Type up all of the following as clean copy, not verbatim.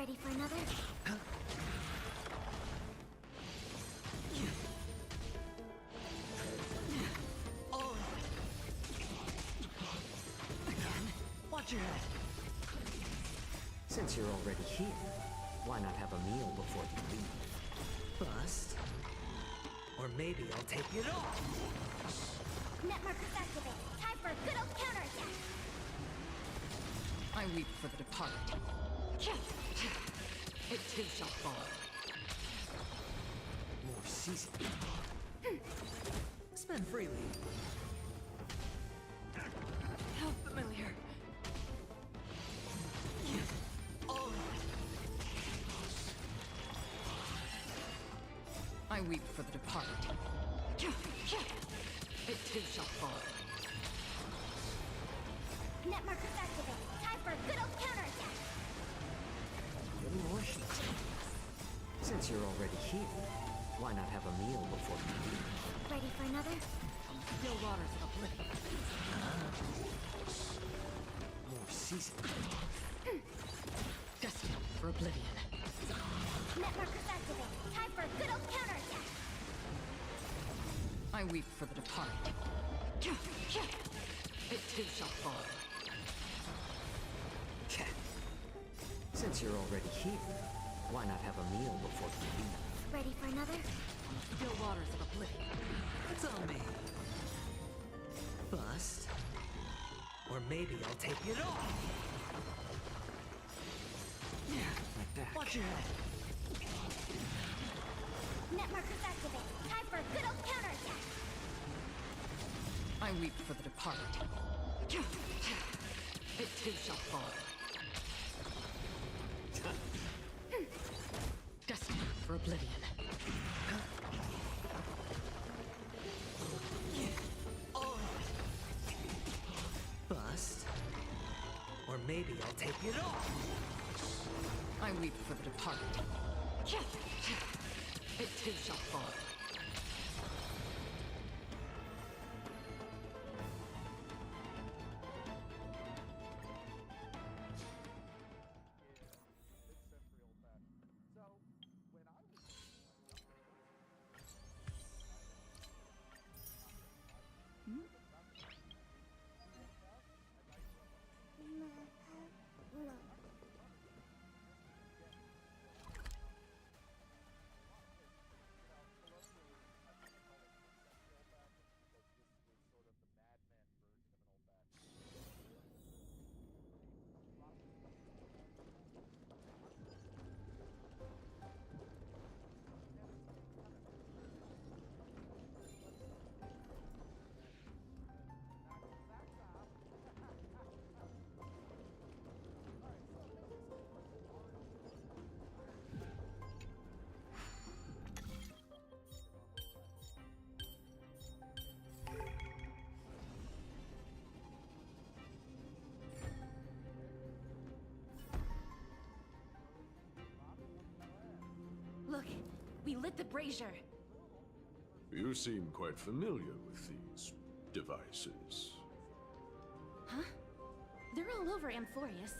Ready for another? Watch your head. Since you're already here, why not have a meal before you leave? Bust. Or maybe I'll take it off. Net markers activated. Time for a good old counterattack. I weep for the departed. It too shall fall. More season. Spend freely. How familiar. I weep for the departed. It too shall fall. Net markers activated. Time for a good old counterattack. Little more shit. Since you're already here, why not have a meal before you leave? Ready for another? Still waters of oblivion. More season. Destined for oblivion. Net markers activated. Time for a good old counterattack. I weep for the departed. It too shall fall. Since you're already here, why not have a meal before you leave? Ready for another? Still waters of oblivion. It's on me. Bust. Or maybe I'll take it off. Like that. Watch your head. Net markers activated. Time for a good old counterattack. I weep for the departed. It too shall fall. Destined for oblivion. Bust. Or maybe I'll take it off. I weep for the departed. It too shall fall. Mid-century old-fashioned. So, when I was sort of the madman version of an old-fashioned. Look, we lit the brazier. You seem quite familiar with these devices. Huh? They're all over Amphorius.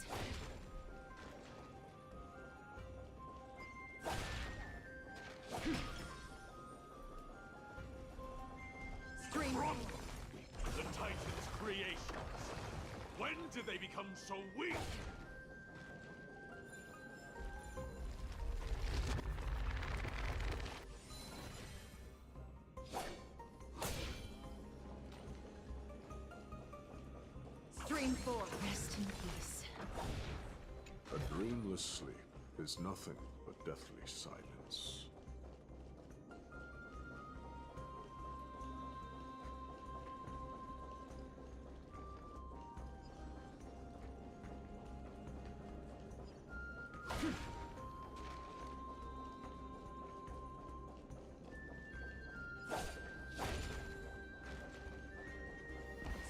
The Titan's creations. When did they become so weak? Stream 4. Rest in peace. A dreamless sleep is nothing but deathly silence.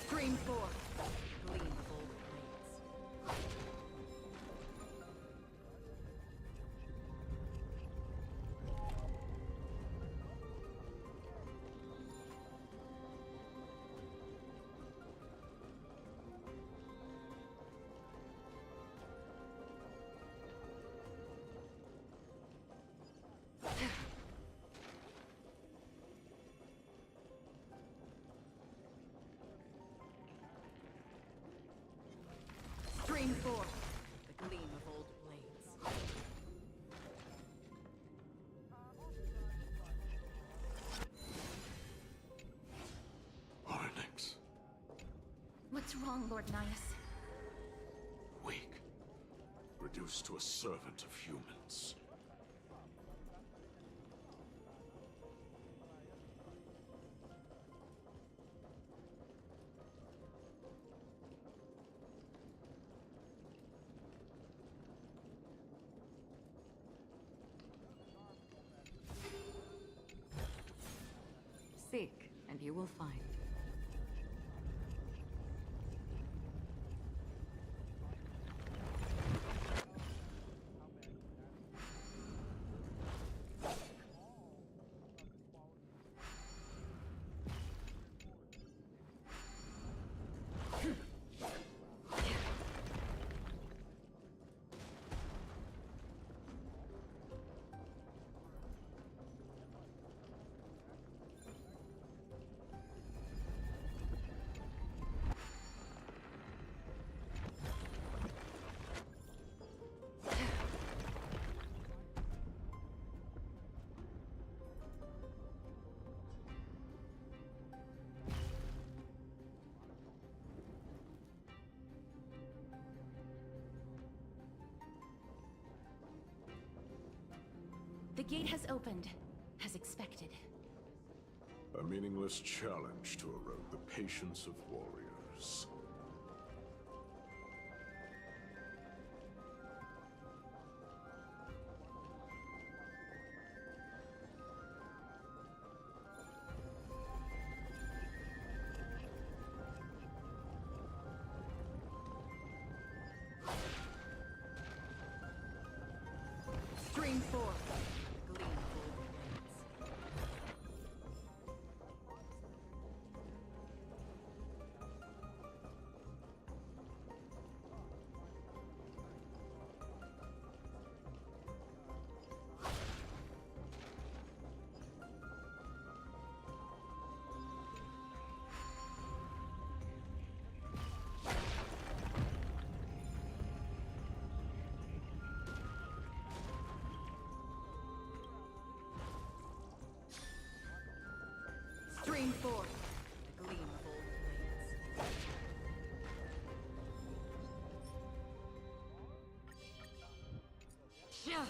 Stream 4. Gleam full blades. Stream 4. The gleam of old blades. Onyx. What's wrong, Lord Naius? Weak. Reduced to a servant of humans. Seek, and you will find. The gate has opened, as expected. A meaningless challenge to erode the patience of warriors. Stream 4. Gleam of old blades. Stream 4. The gleam of old blades. Yeah.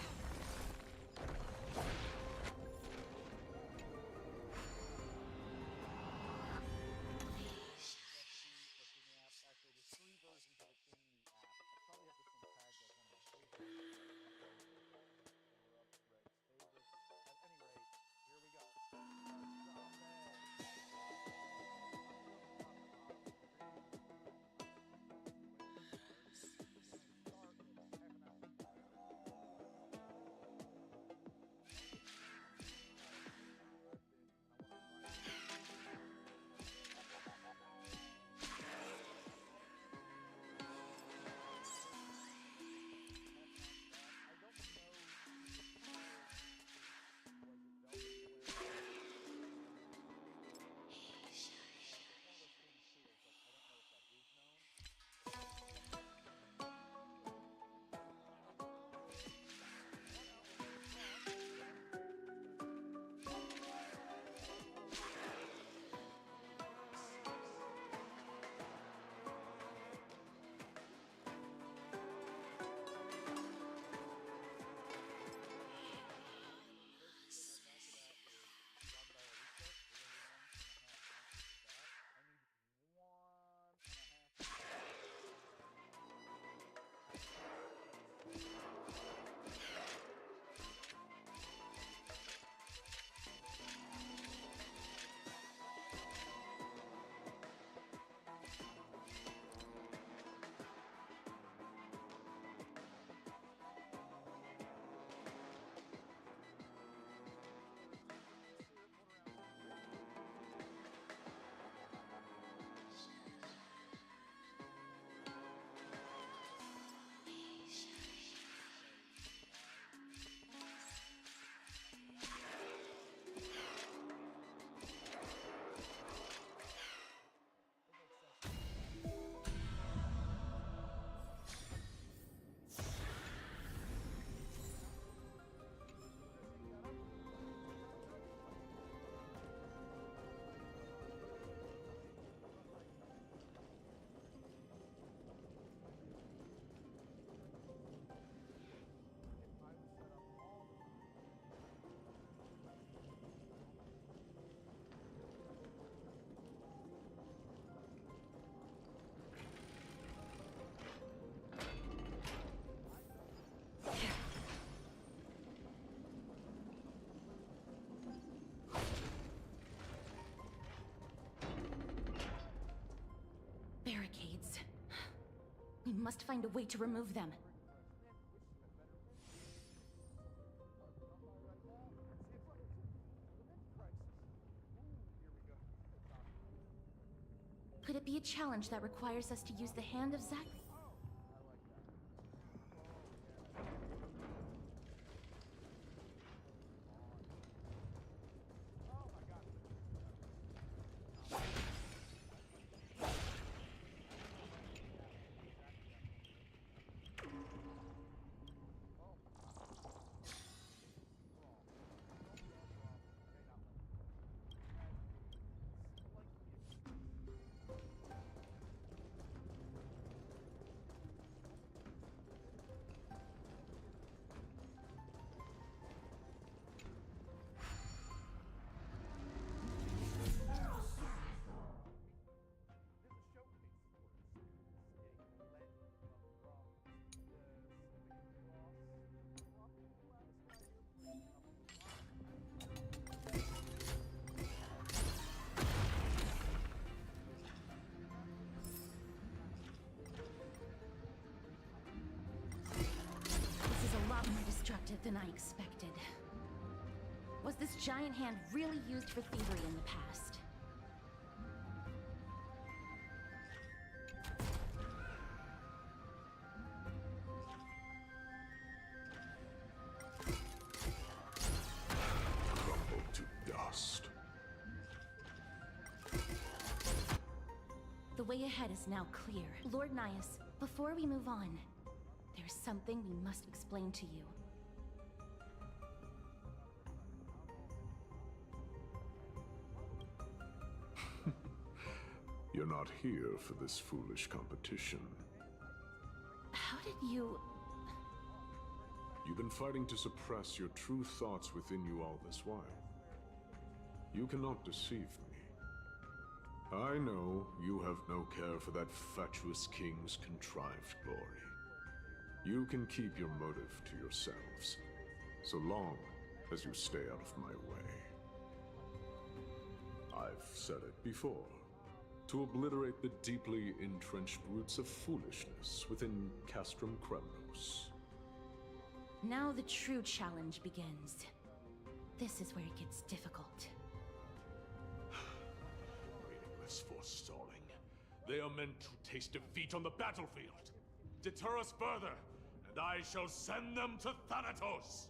Actually, there's 3 versions of it in the app. I probably have this one tagged as one of my favorites. Or up Greg's favorites. At any rate, here we go. Let's drop it. must find a way to remove them. Could it be a challenge that requires us to use the hand of Zack? Than I expected. Was this giant hand really used for thievery in the past? Crumble to dust. The way ahead is now clear. Lord Nias, before we move on, there's something we must explain to you. You're not here for this foolish competition. How did you... You've been fighting to suppress your true thoughts within you all this while. You cannot deceive me. I know you have no care for that fatuous king's contrived glory. You can keep your motive to yourselves, so long as you stay out of my way. I've said it before. To obliterate the deeply entrenched roots of foolishness within Castrum Kremnos. Now the true challenge begins. This is where it gets difficult. Meaningless forestalling. They are meant to taste defeat on the battlefield. Deter us further, and I shall send them to Thanatos!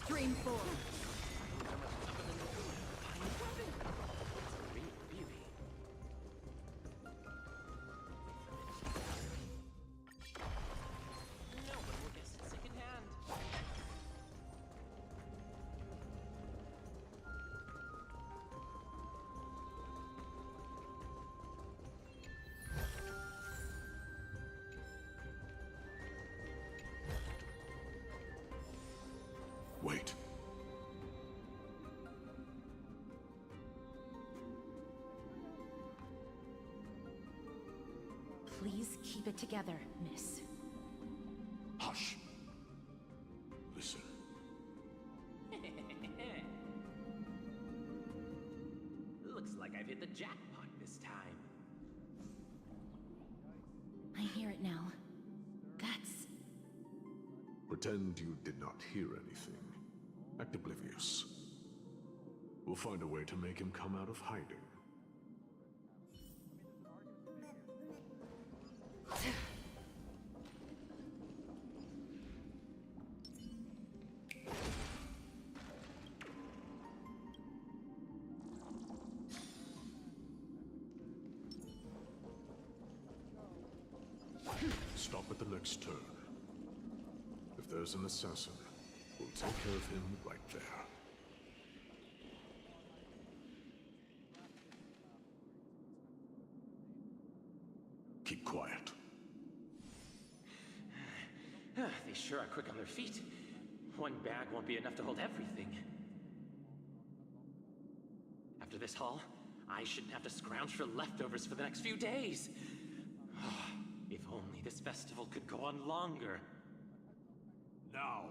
Stream 4. keep it together, miss. Hush. Listen. Looks like I've hit the jackpot this time. I hear it now. That's... Pretend you did not hear anything. Act oblivious. We'll find a way to make him come out of hiding. Stop at the next turn. If there's an assassin, we'll take care of him right there. Keep quiet. They sure are quick on their feet. One bag won't be enough to hold everything. After this haul, I shouldn't have to scrounge for leftovers for the next few days. If only this festival could go on longer. Now.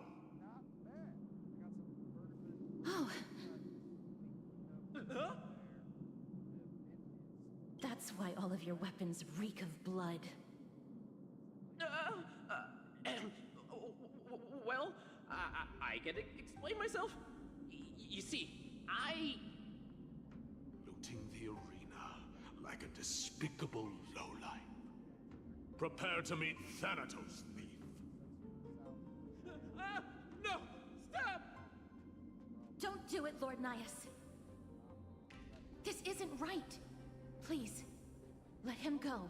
Oh. That's why all of your weapons reek of blood. Well, I can explain myself. You see, I... Looting the arena like a despicable lowlife. Prepare to meet Thanatos, thief. No! Stop! Don't do it, Lord Nias. This isn't right. Please, let him go.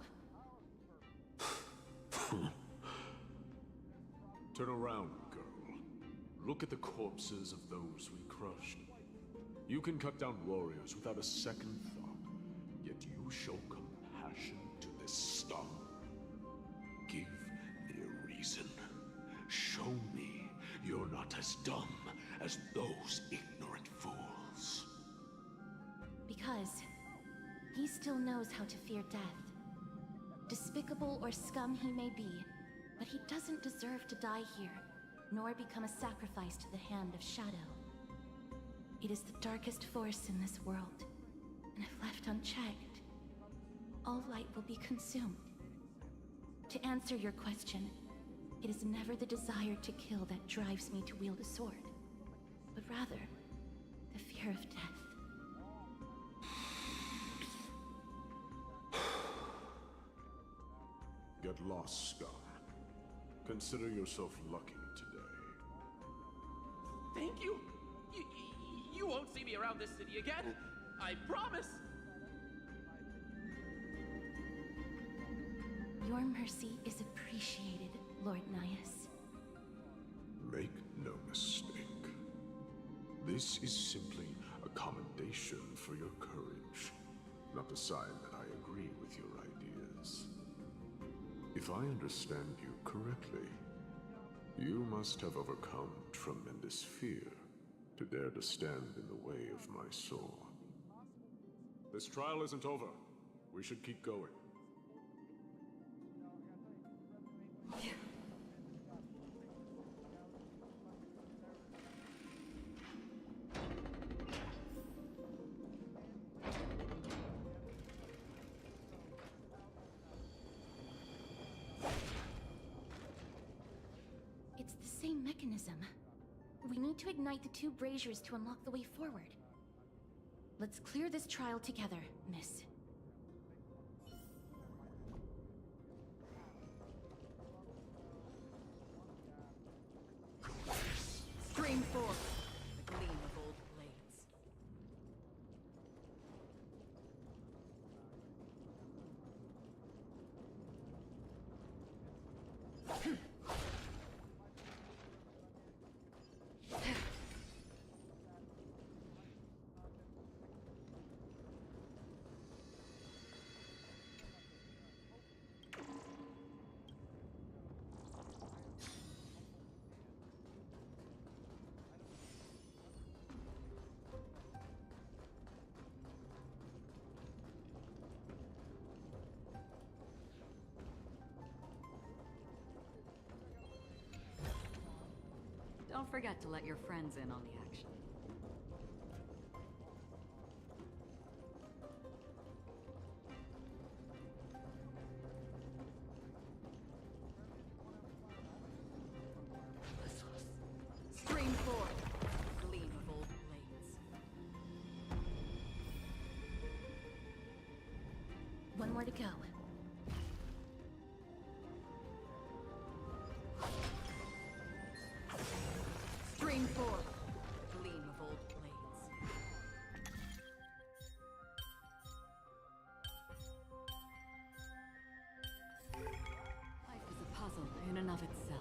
Turn around, girl. Look at the corpses of those we crushed. You can cut down warriors without a second thought, yet you show compassion to this scum. Give me a reason. Show me you're not as dumb as those ignorant fools. Because he still knows how to fear death. Despicable or scum he may be, but he doesn't deserve to die here, nor become a sacrifice to the hand of Shadow. It is the darkest force in this world, and if left unchecked, all light will be consumed. To answer your question, it is never the desire to kill that drives me to wield a sword, but rather the fear of death. Get lost, scum. Consider yourself lucky today. Thank you. You won't see me around this city again. I promise. Your mercy is appreciated, Lord Nias. Make no mistake. This is simply a commendation for your courage, not a sign that I agree with your ideas. If I understand you correctly, you must have overcome tremendous fear to dare to stand in the way of my sword. This trial isn't over. We should keep going. It's the same mechanism. We need to ignite the two braziers to unlock the way forward. Let's clear this trial together, miss. Stream forth, the gleam of old blades. Don't forget to let your friends in on the action. Stream 4. Gleam of old blades. One more to go. Stream 4. Gleam of old blades. Life is a puzzle in and of itself.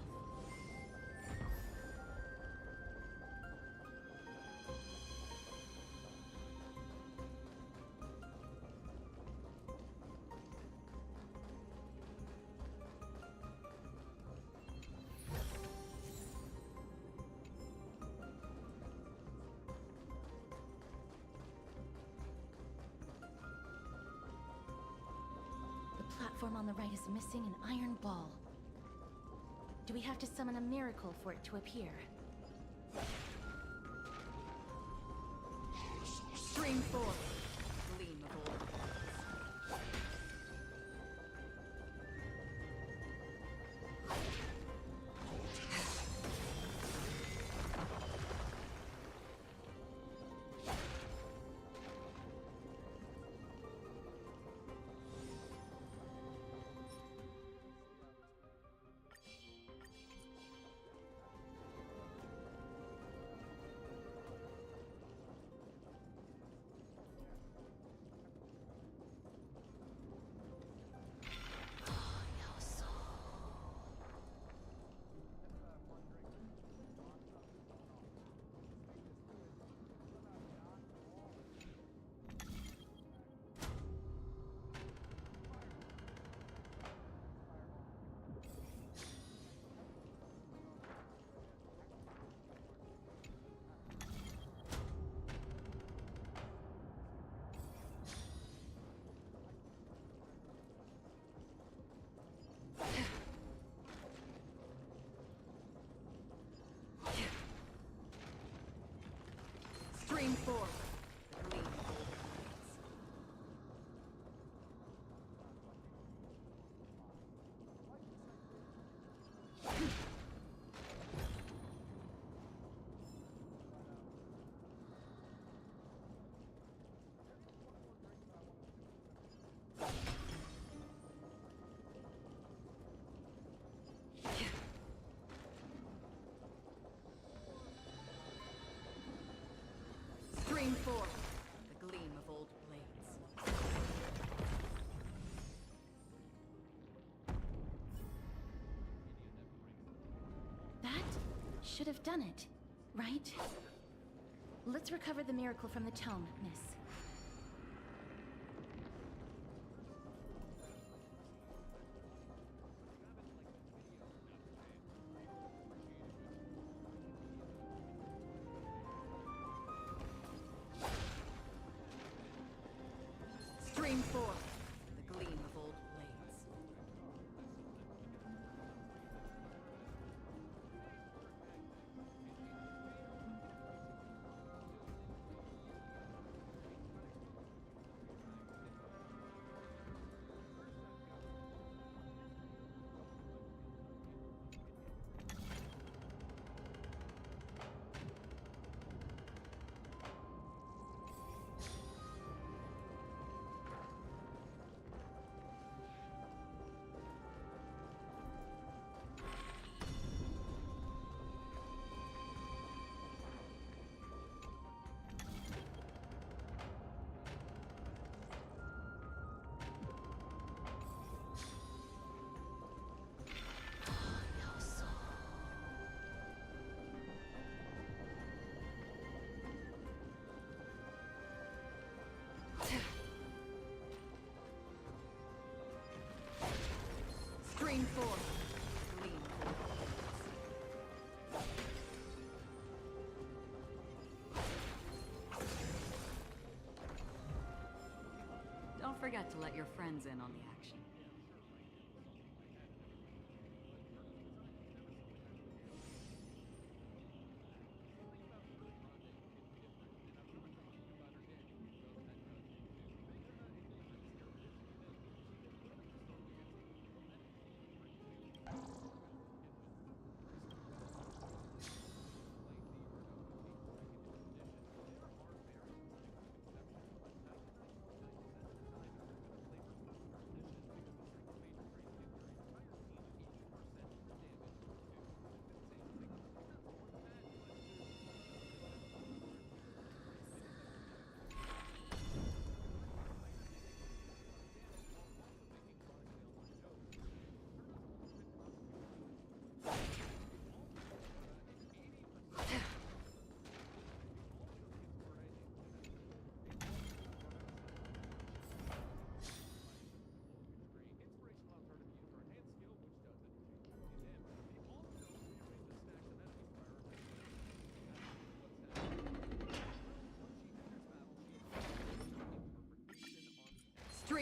The platform on the right is missing an iron ball. Do we have to summon a miracle for it to appear? Stream 4. Gleam of old blades. Stream 4. Gleam of old blades. Stream 4. The gleam of old blades. That should have done it, right? Let's recover the miracle from the tome, miss. Stream 4. The gleam of old blades. Stream 4. Gleam of old blades. Don't forget to let your friends in on the action.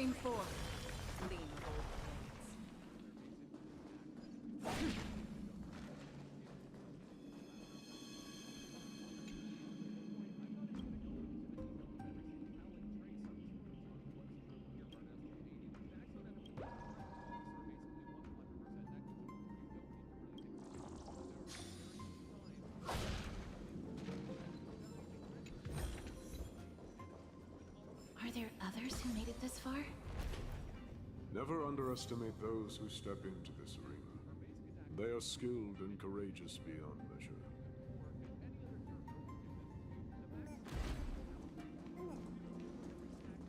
Scene 4. Gleam of old blades. Are there others who made it this far? Never underestimate those who step into this arena. They are skilled and courageous beyond measure.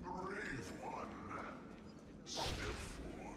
Brave one. Step forward.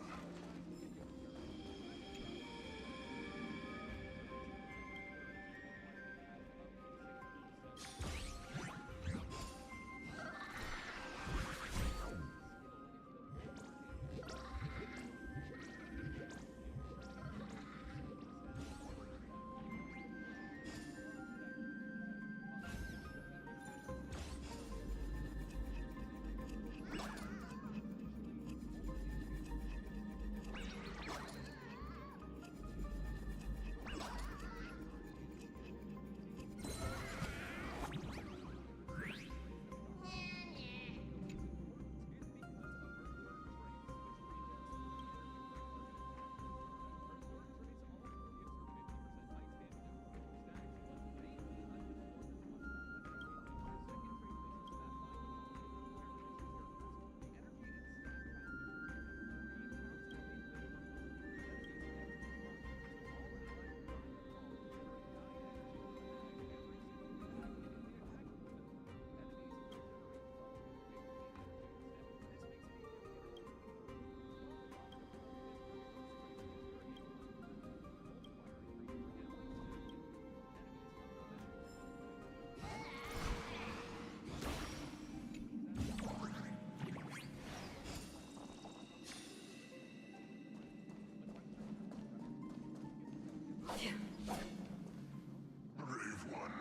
Brave one.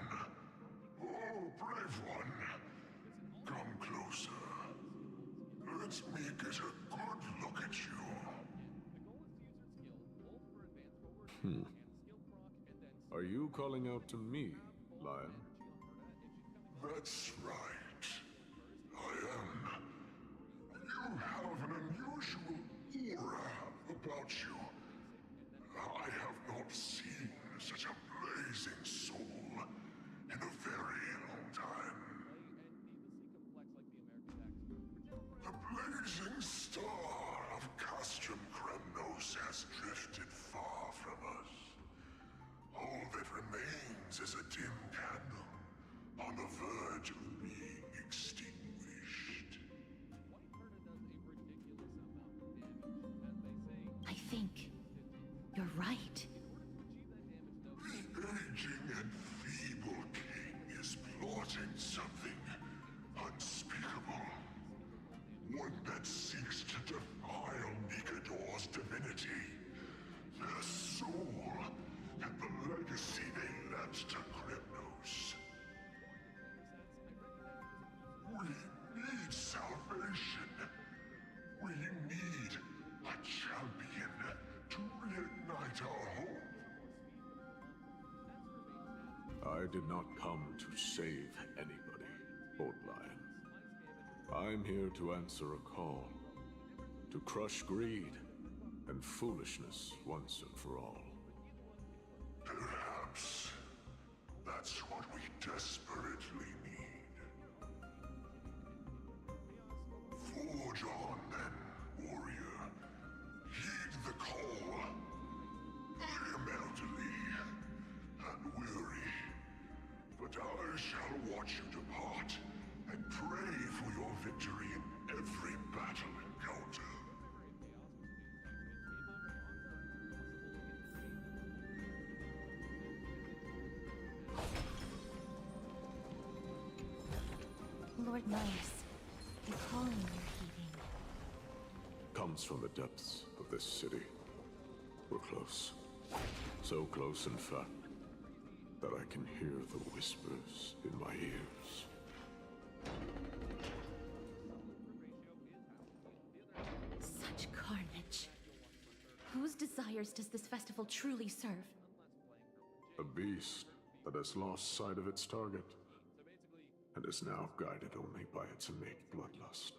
Oh, brave one. Come closer. Let me get a good look at you. Are you calling out to me, Lion? That's right. I am. You have an unusual aura about you. I have not seen such a blazing soul in a very long time. The blazing star of Castrum Kremnos has drifted far from us. All that remains is a dim candle on the verge of being extinguished. I think you're right. The aging and feeble king is plotting something unspeakable. One that seeks to defile Nikador's divinity, their soul, and the legacy they left to Kremnos. We need salvation. We need a champion to reignite our hope. I did not come to save anybody, Old Lion. I'm here to answer a call. To crush greed and foolishness once and for all. Perhaps that's what we desperately need. Forge on then, warrior. Heed the call. I am elderly and weary, but I shall watch you depart and pray for your victory in every battle encounter. Lord Midas, the calling you're heeding. Comes from the depths of this city. We're close. So close, in fact, that I can hear the whispers in my ears. desires does this festival truly serve? A beast that has lost sight of its target and is now guided only by its innate bloodlust.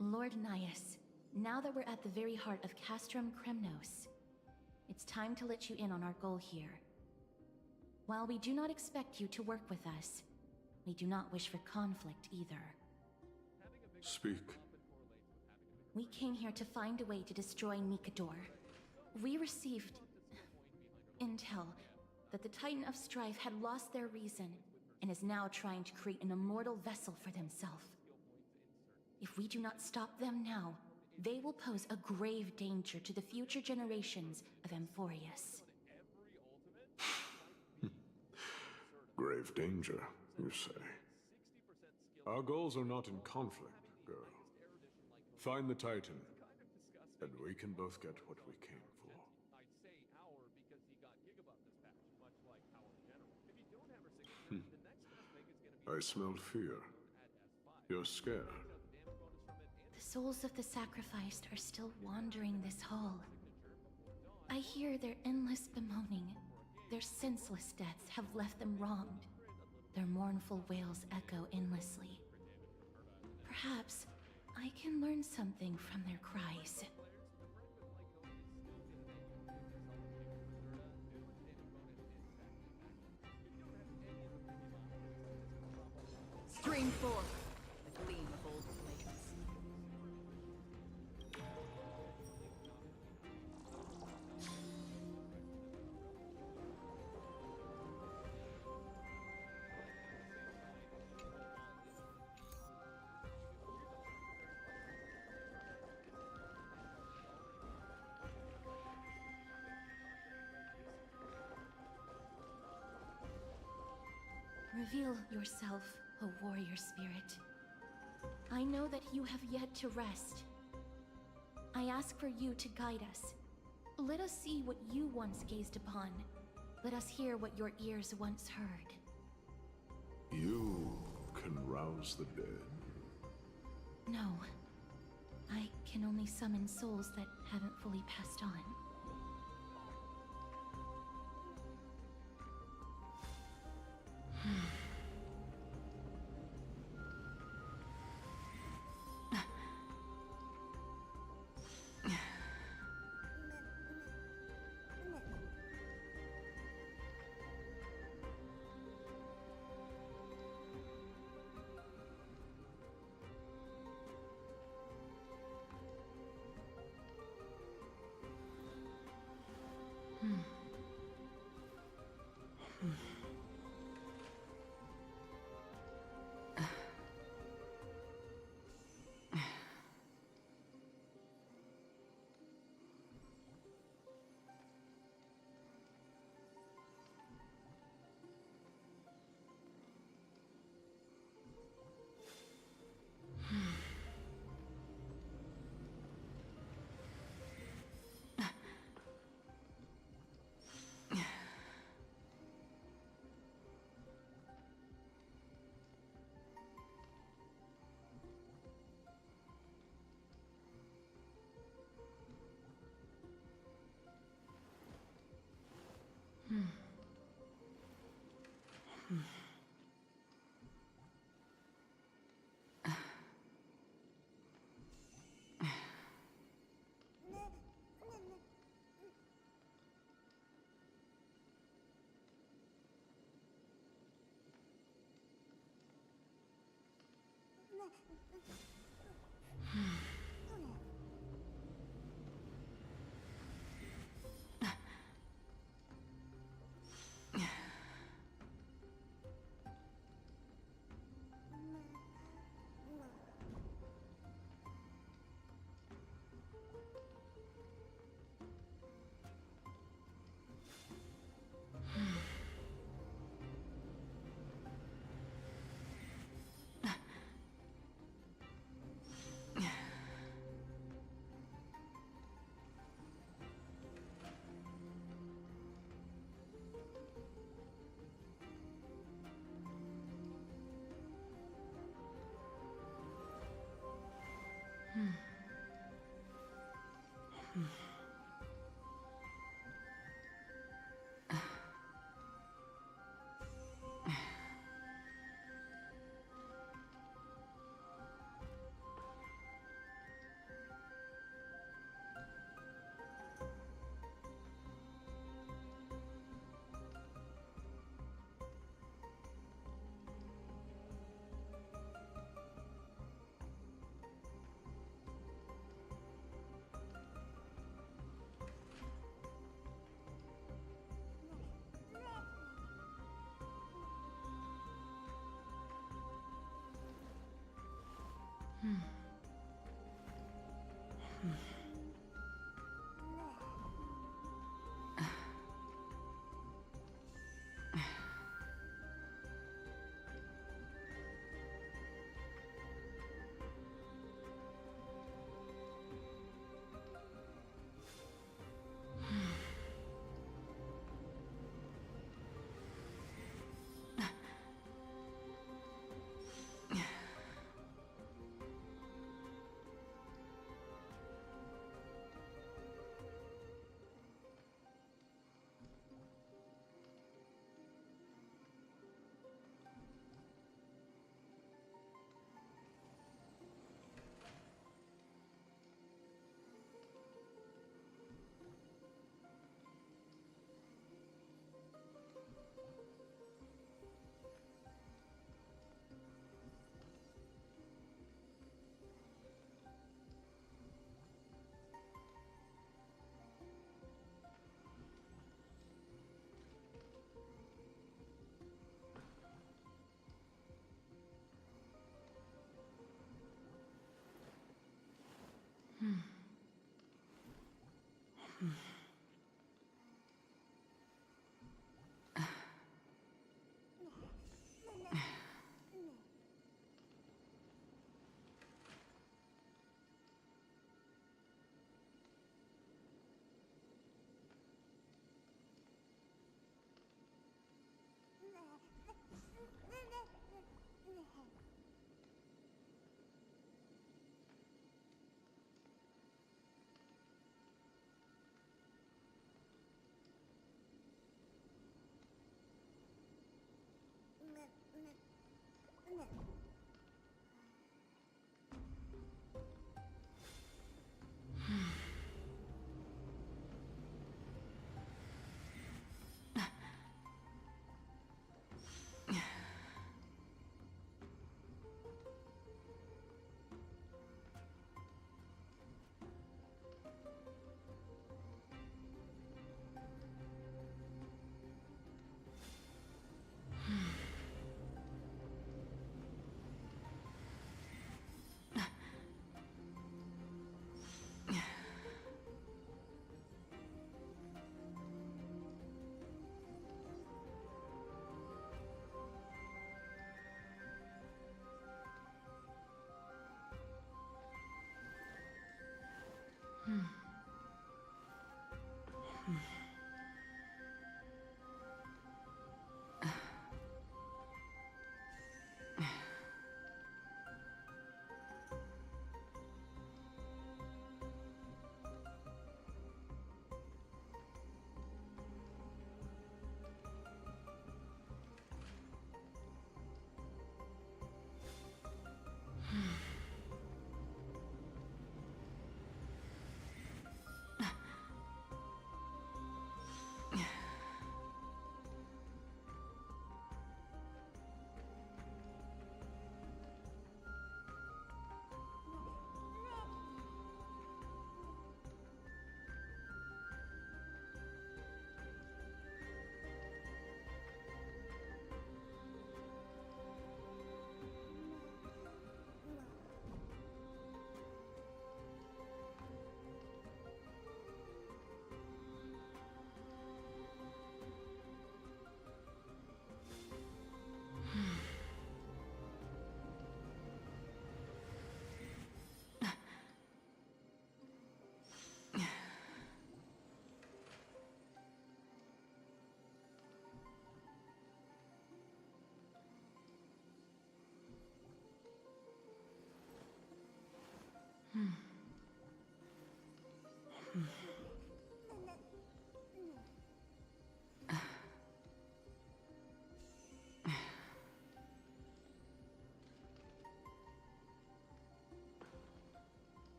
Lord Naius, now that we're at the very heart of Castrum Kremnos, it's time to let you in on our goal here. While we do not expect you to work with us, we do not wish for conflict either. Speak. We came here to find a way to destroy Nikador. We received intel that the Titan of Strife had lost their reason and is now trying to create an immortal vessel for themselves. If we do not stop them now, they will pose a grave danger to the future generations of Amphorius. Grave danger, you say? Our goals are not in conflict, girl. Find the Titan, and we can both get what we came for. I smell fear. You're scared. The souls of the sacrificed are still wandering this hall. I hear their endless bemoaning. Their senseless deaths have left them wronged. Their mournful wails echo endlessly. Perhaps I can learn something from their cries. Stream forth the gleam of old blades. Reveal yourself, O warrior spirit. I know that you have yet to rest. I ask for you to guide us. Let us see what you once gazed upon. Let us hear what your ears once heard. You can rouse the dead. No. I can only summon souls that haven't fully passed on.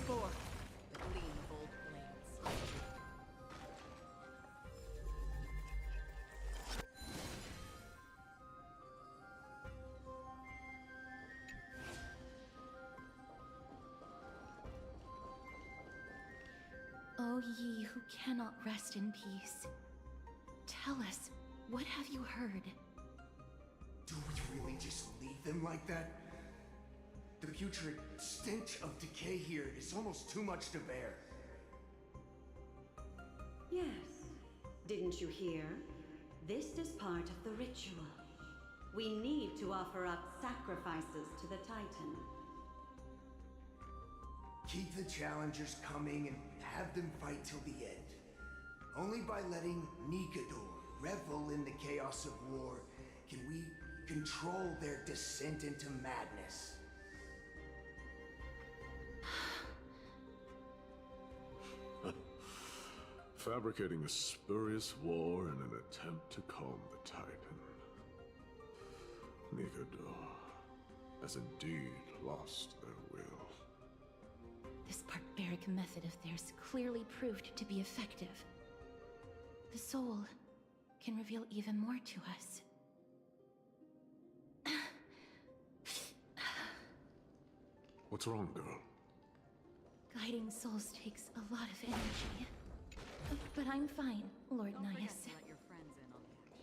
4. The gleam of old blades. O ye who cannot rest in peace, tell us, what have you heard? Do we really just leave them like that? The putrid stench of decay here is almost too much to bear. Yes. Didn't you hear? This is part of the ritual. We need to offer up sacrifices to the Titan. Keep the challengers coming and have them fight till the end. Only by letting Nigador revel in the chaos of war can we control their descent into madness. Fabricating a spurious war in an attempt to calm the Titan. Nigador has indeed lost their will. This barbaric method of theirs clearly proved to be effective. The soul can reveal even more to us. What's wrong, girl? Guiding souls takes a lot of energy. But I'm fine, Lord Don't forget Nias. to let your friends in on the action.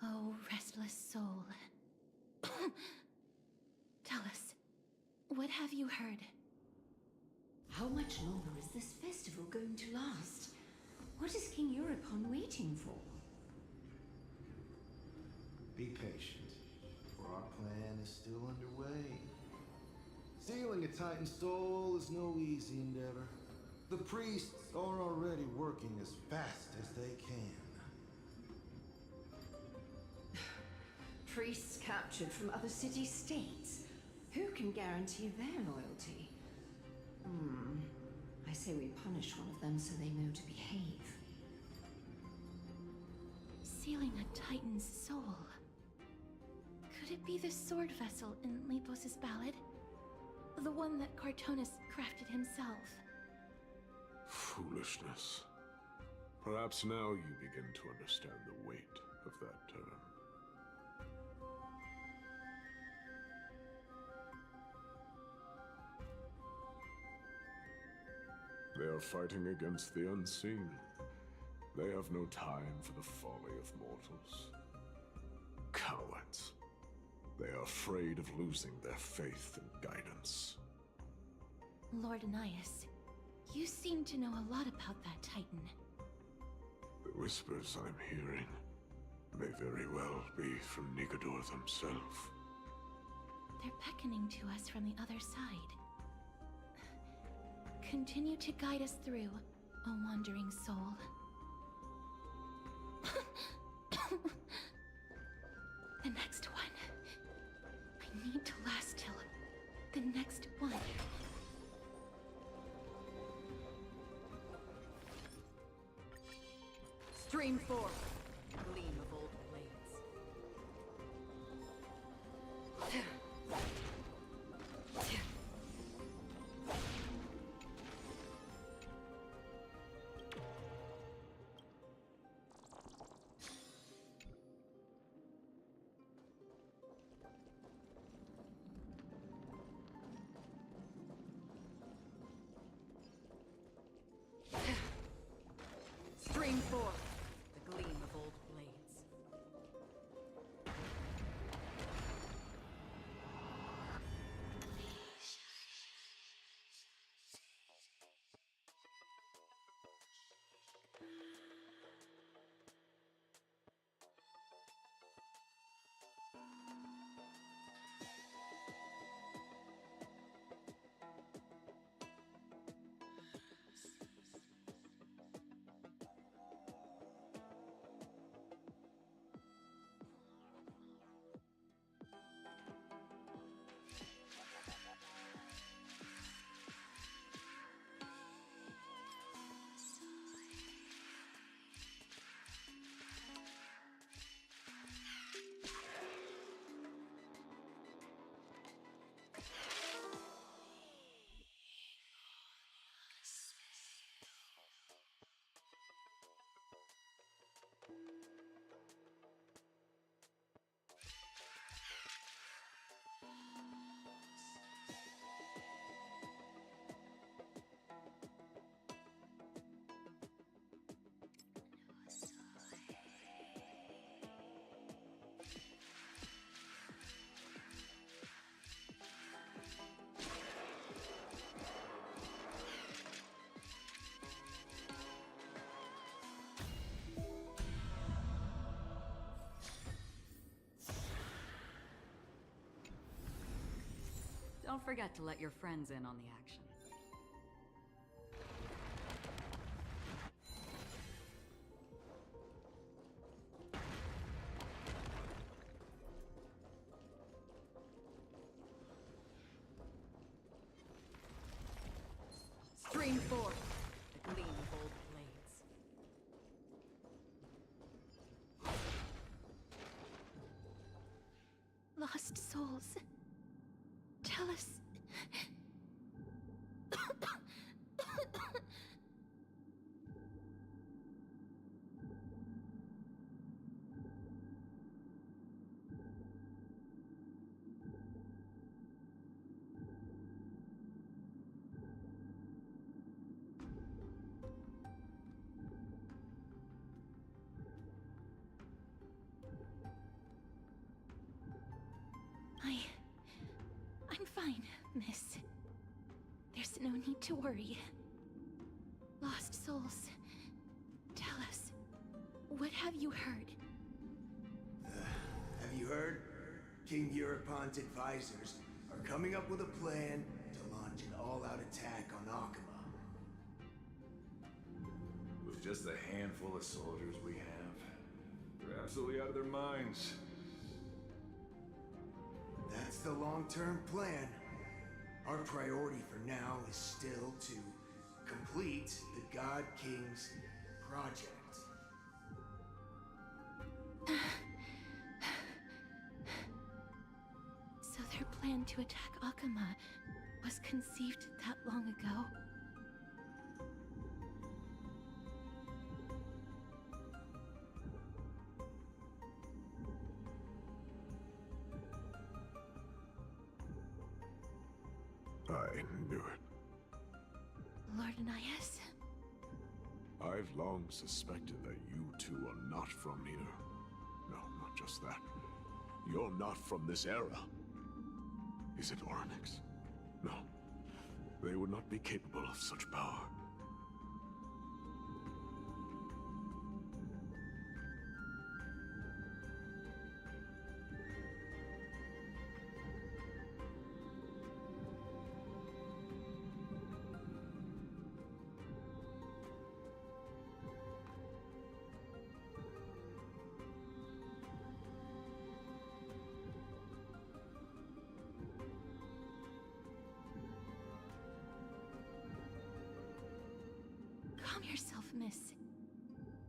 Oh, restless soul. Tell us, what have you heard? How much longer is this festival going to last? What is King Euripon waiting for? Be patient, for our plan is still underway. Stealing a Titan soul is no easy endeavor. The priests are already working as fast as they can. Priests captured from other city-states. Who can guarantee their loyalty? I say we punish one of them so they know to behave. Sealing a Titan's soul. Could it be the sword vessel in Lepos's ballad? The one that Cartonus crafted himself? Foolishness. Perhaps now you begin to understand the weight of that term. They are fighting against the unseen. They have no time for the folly of mortals. Cowards. They are afraid of losing their faith and guidance. Lord Nias, you seem to know a lot about that Titan. The whispers I'm hearing may very well be from Nigador himself. They're beckoning to us from the other side. Continue to guide us through, O wandering soul. The next one. I need to last till the next one. Stream 4. Gleam of old blades. Stream 4. The gleam of Don't forget to let your friends in on the action. Stream forth the gleam of old blades. Lost souls. Tell us. I'm fine, miss. There's no need to worry. Lost souls. Tell us, what have you heard? Have you heard? King Europon's advisors are coming up with a plan to launch an all-out attack on Akama. With just a handful of soldiers we have, they're absolutely out of their minds. That's the long-term plan. Our priority for now is still to complete the God King's project. So their plan to attack Akama was conceived that long ago? I knew it. Lord Anais? I've long suspected that you two are not from here. No, not just that. You're not from this era. Is it Onyx? No. They would not be capable of such power. Calm yourself, miss.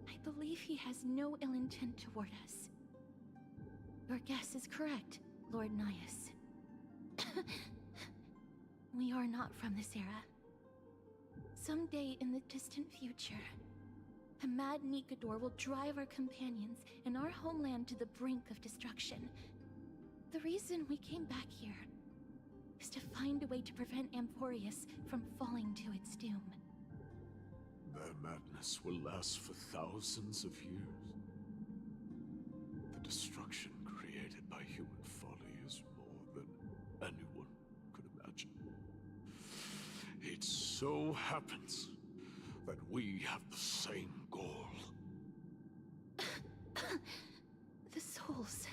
I believe he has no ill intent toward us. Your guess is correct, Lord Nias. We are not from this era. Someday in the distant future, a mad Nikador will drive our companions and our homeland to the brink of destruction. The reason we came back here is to find a way to prevent Amporius from falling to its doom. Their madness will last for thousands of years. The destruction created by human folly is more than anyone could imagine. It so happens that we have the same goal. The souls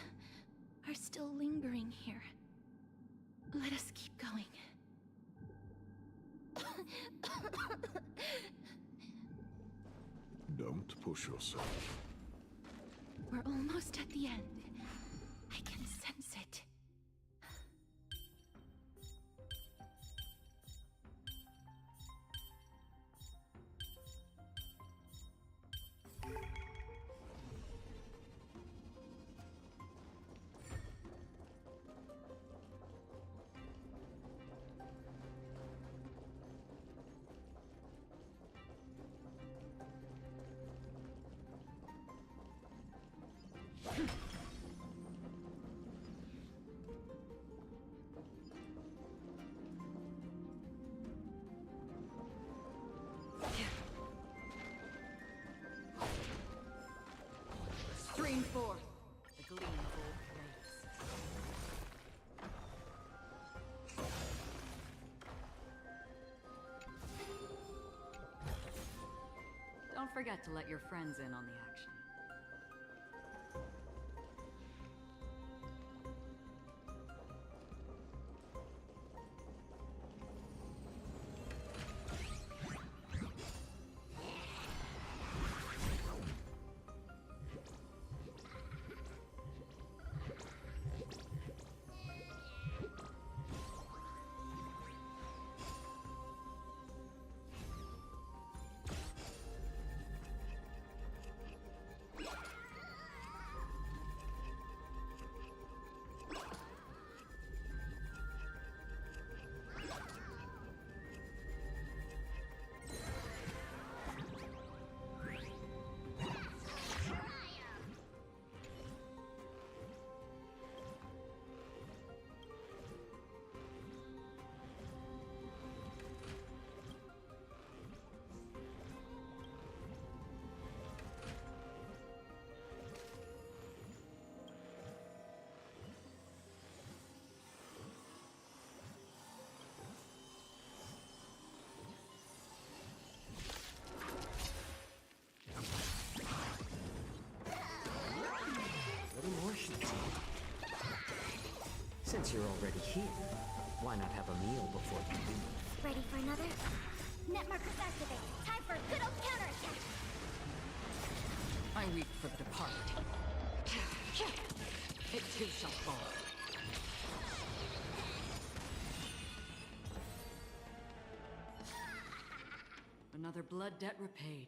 are still lingering here. Let us keep going. Don't push yourself. We're almost at the end. I can sense it. Stream forth the gleam of old blades. Don't forget to let your friends in on the action. Since you're already here, why not have a meal before you leave? Ready for another? Net markers activate. Time for a good old counterattack. I weep for the departed. It too shall fall. Another blood debt repaid.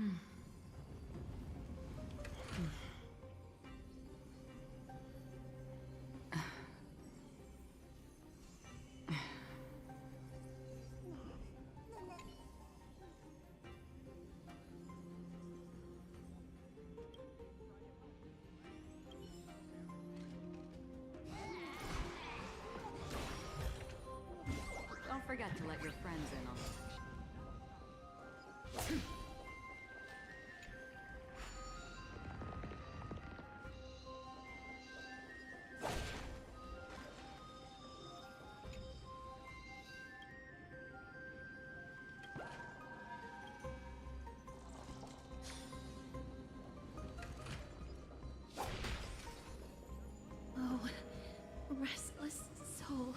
Don't forget to let your friends in on it. Oh, restless soul.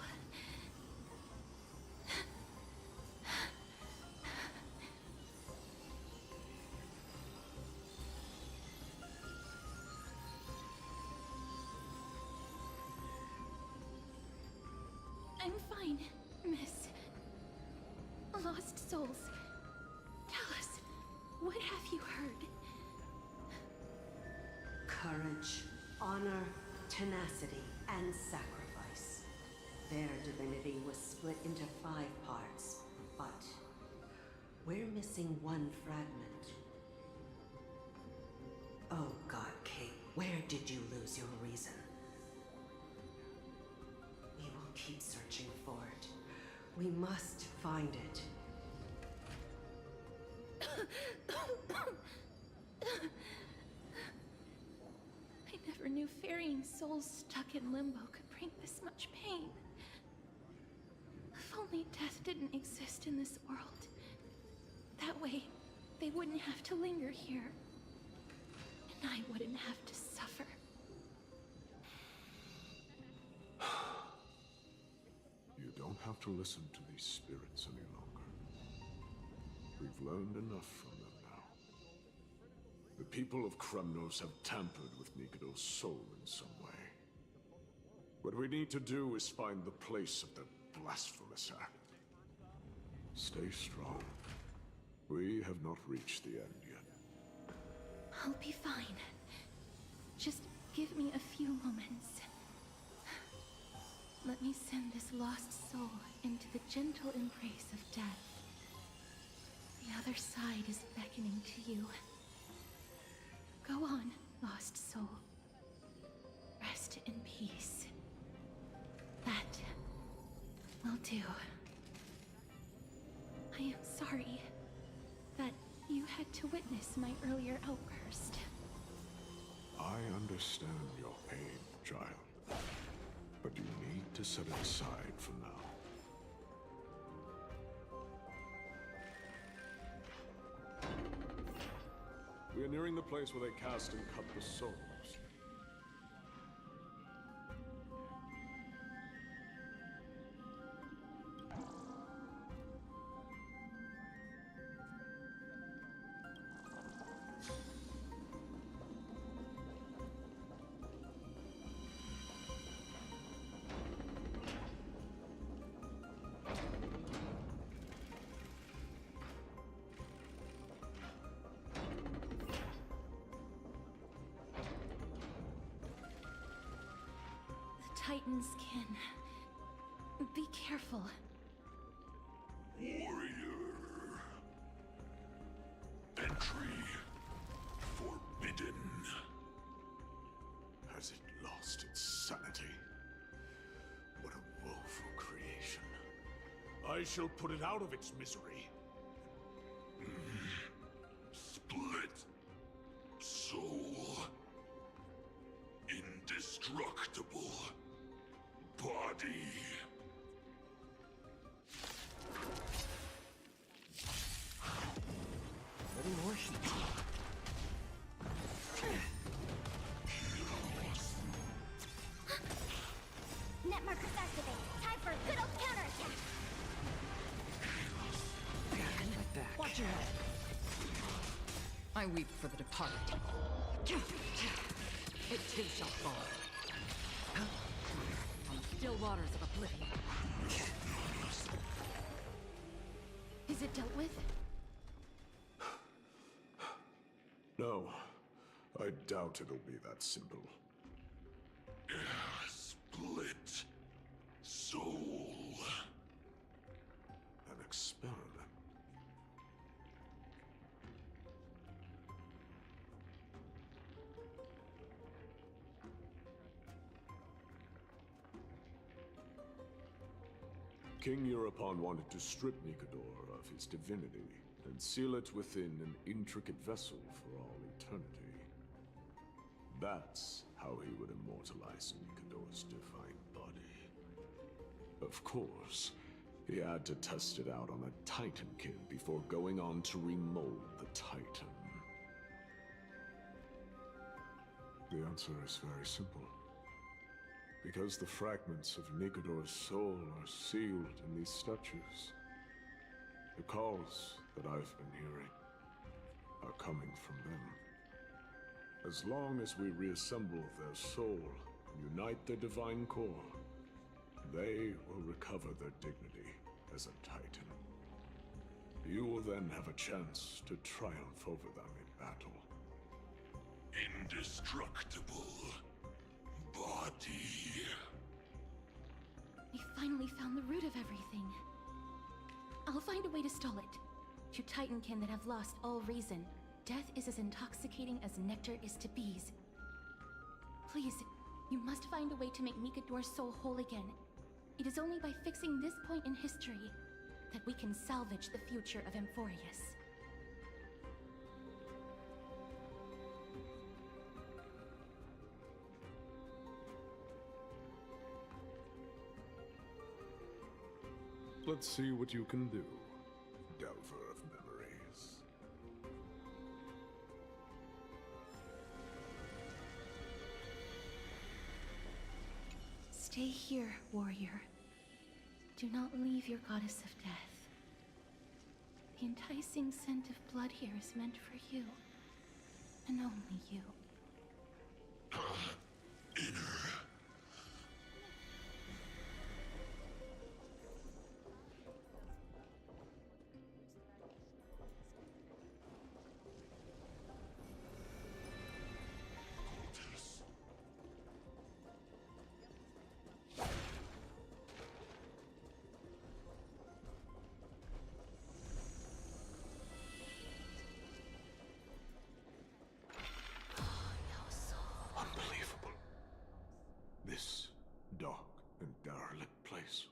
I'm fine, miss. Lost souls. Tell us, what have you heard? Courage, honor, tenacity, and sacrifice. Their divinity was split into 5 parts, but we're missing one fragment. Oh God, Kate, where did you lose your reason? We will keep searching for it. We must find it. I never knew ferrying souls stuck in limbo could bring this much pain. If only death didn't exist in this world. That way, they wouldn't have to linger here. And I wouldn't have to suffer. You don't have to listen to these spirits any longer. We've learned enough from them now. The people of Kremnos have tampered with Nikodo's soul in some way. What we need to do is find the place of their blasphemous act. Stay strong. We have not reached the end yet. I'll be fine. Just give me a few moments. Let me send this lost soul into the gentle embrace of death. The other side is beckoning to you. Go on, lost soul. Rest in peace. That will do. I am sorry that you had to witness my earlier outburst. I understand your pain, child. But you need to set it aside for now. We are nearing the place where they cast and cut the souls. Titan's kin. Be careful. Warrior. Entry forbidden. Has it lost its sanity? What a woeful creation. I shall put it out of its misery. Split. Soul. Indestructible. Body. Any more sheets? Net markers activated. Time for a good old counterattack. Like that. Watch your head. I weep for the departed. It too shall fall. On the still waters of oblivion. Is it dealt with? No, I doubt it'll be that simple. Split soul. An experiment. King Europon wanted to strip Nikodor of his divinity and seal it within an intricate vessel for all eternity. That's how he would immortalize Nikodor's divine body. Of course, he had to test it out on a Titankin before going on to remold the Titan. The answer is very simple. Because the fragments of Nikodor's soul are sealed in these statues. The calls that I've been hearing are coming from them. As long as we reassemble their soul and unite their divine core, they will recover their dignity as a Titan. You will then have a chance to triumph over them in battle. Indestructible body. We finally found the root of everything. I'll find a way to stall it. To Titankin that have lost all reason, death is as intoxicating as nectar is to bees. Please, you must find a way to make Nikodor's soul whole again. It is only by fixing this point in history that we can salvage the future of Amphorius. Let's see what you can do, Delver of Memories. Stay here, warrior. Do not leave your goddess of death. The enticing scent of blood here is meant for you, and only you. Unbelievable. This dark and derelict place.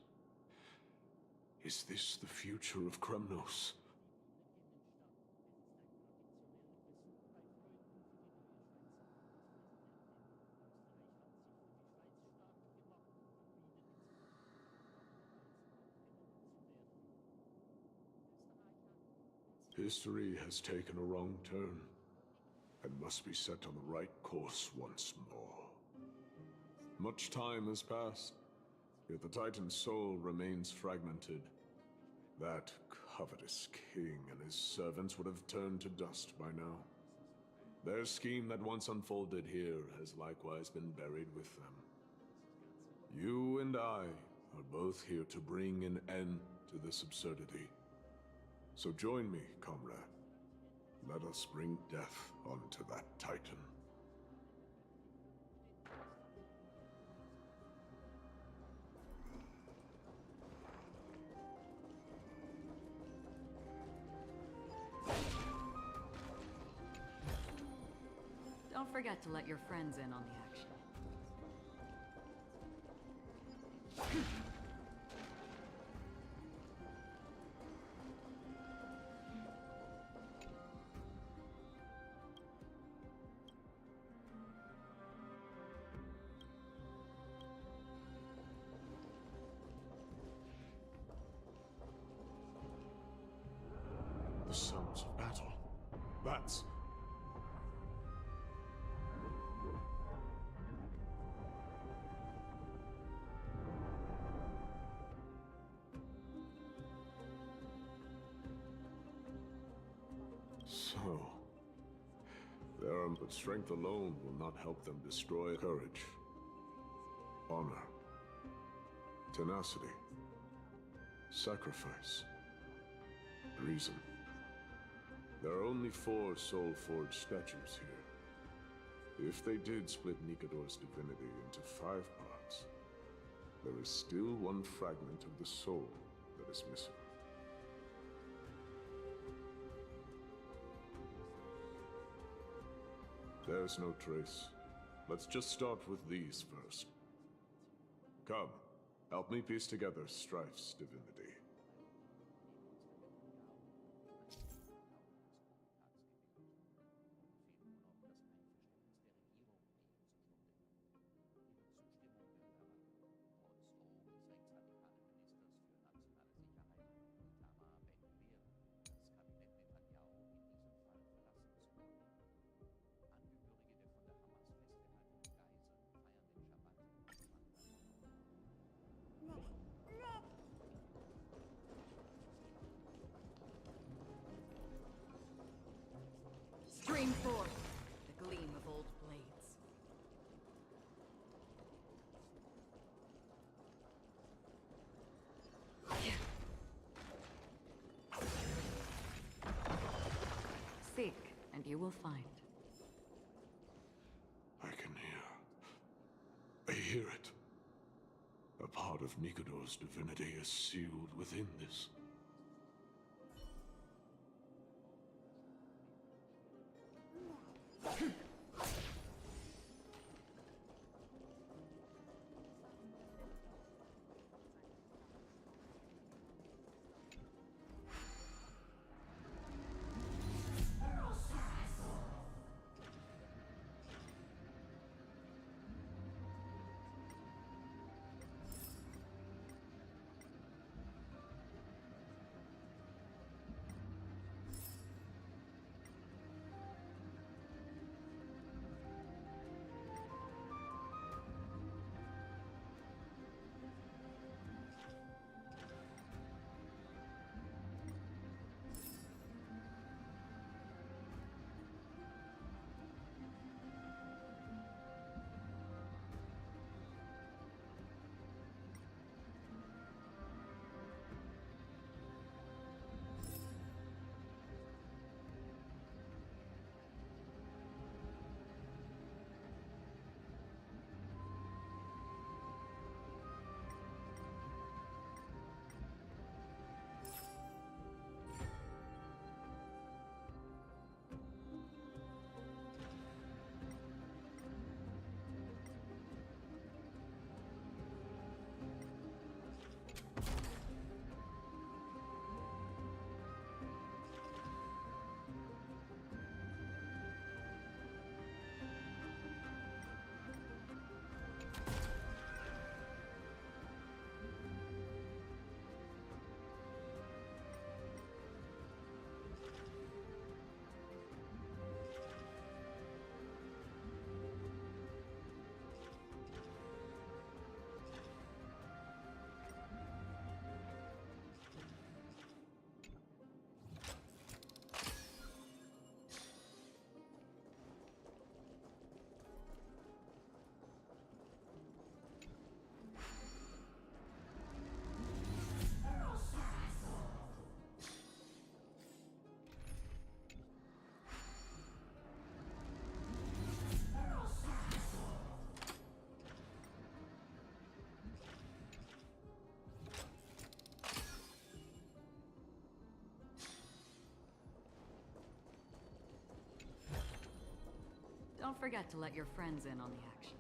Is this the future of Kremnos? History has taken a wrong turn, and must be set on the right course once more. Much time has passed, yet the Titan's soul remains fragmented. That covetous king and his servants would have turned to dust by now. Their scheme that once unfolded here has likewise been buried with them. You and I are both here to bring an end to this absurdity. So join me, comrade. Let us bring death onto that Titan. Don't forget to let your friends in on the action. The sounds of battle. That's... So... but strength alone will not help them destroy courage, honor, tenacity, sacrifice, reason. There are only 4 soul-forged statues here. If they did split Nikador's divinity into 5 parts, there is still one fragment of the soul that is missing. There's no trace. Let's just start with these first. Come, help me piece together Strife's divinity. Stream forth, the gleam of old blades. Seek, and you will find. I can hear. I hear it. A part of Nikador's divinity is sealed within this. Don't forget to let your friends in on the action.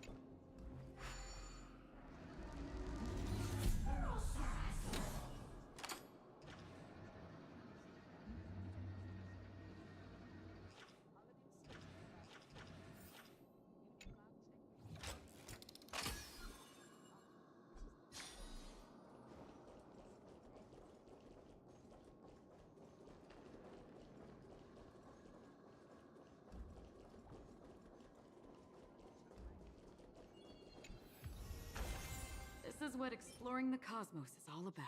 This is what exploring the cosmos is all about.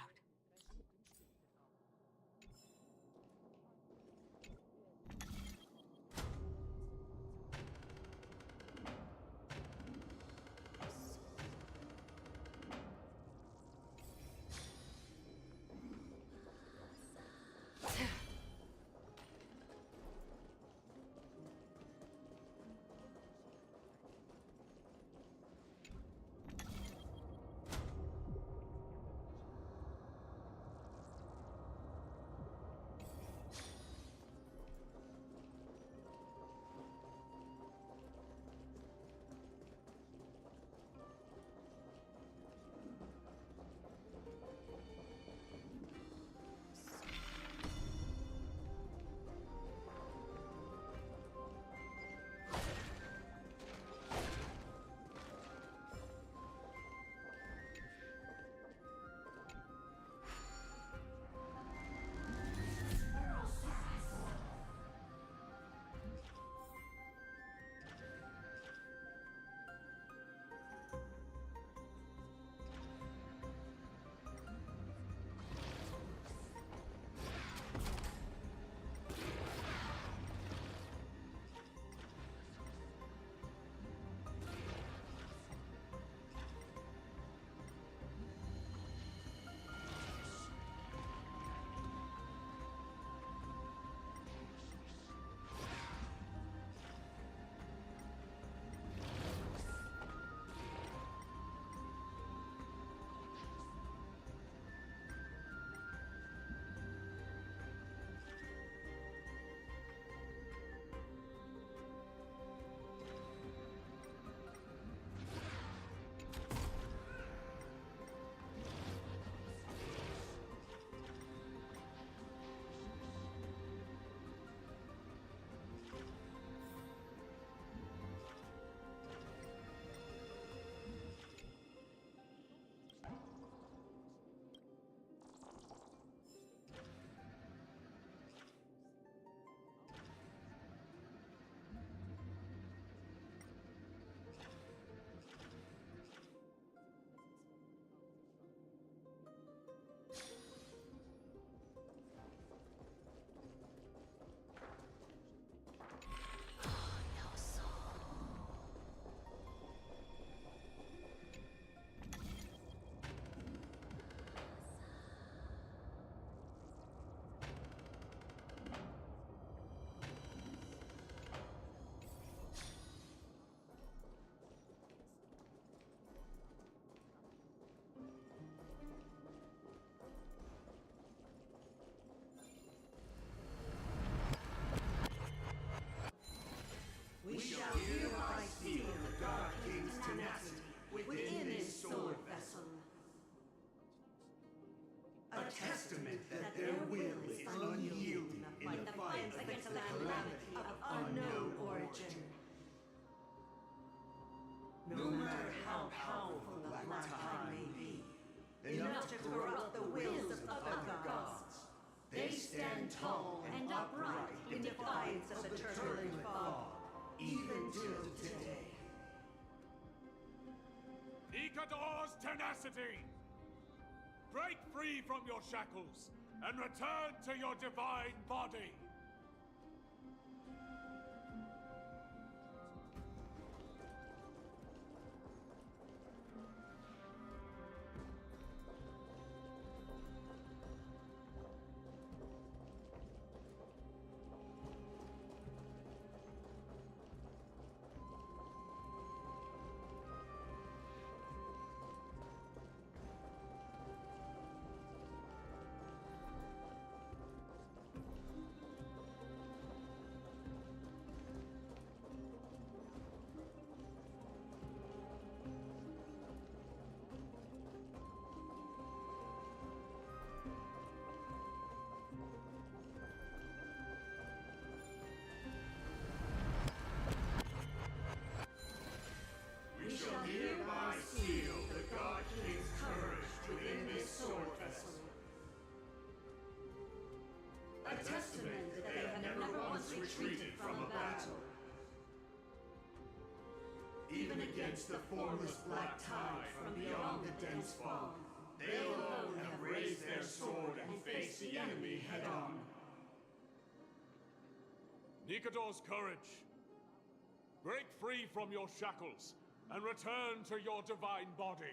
not to corrupt the wills of other gods. They stand tall and upright in defiance of the turbulent fog, even till today. Nikador's tenacity! Break free from your shackles and return to your divine body! We shall hereby seal the God King's courage within this sword vessel. A testament that they have never once retreated from a battle. Even against the formless black tide from beyond the dense fog, they alone have raised their sword and faced the enemy head-on. Nikador's courage! Break free from your shackles and return to your divine body.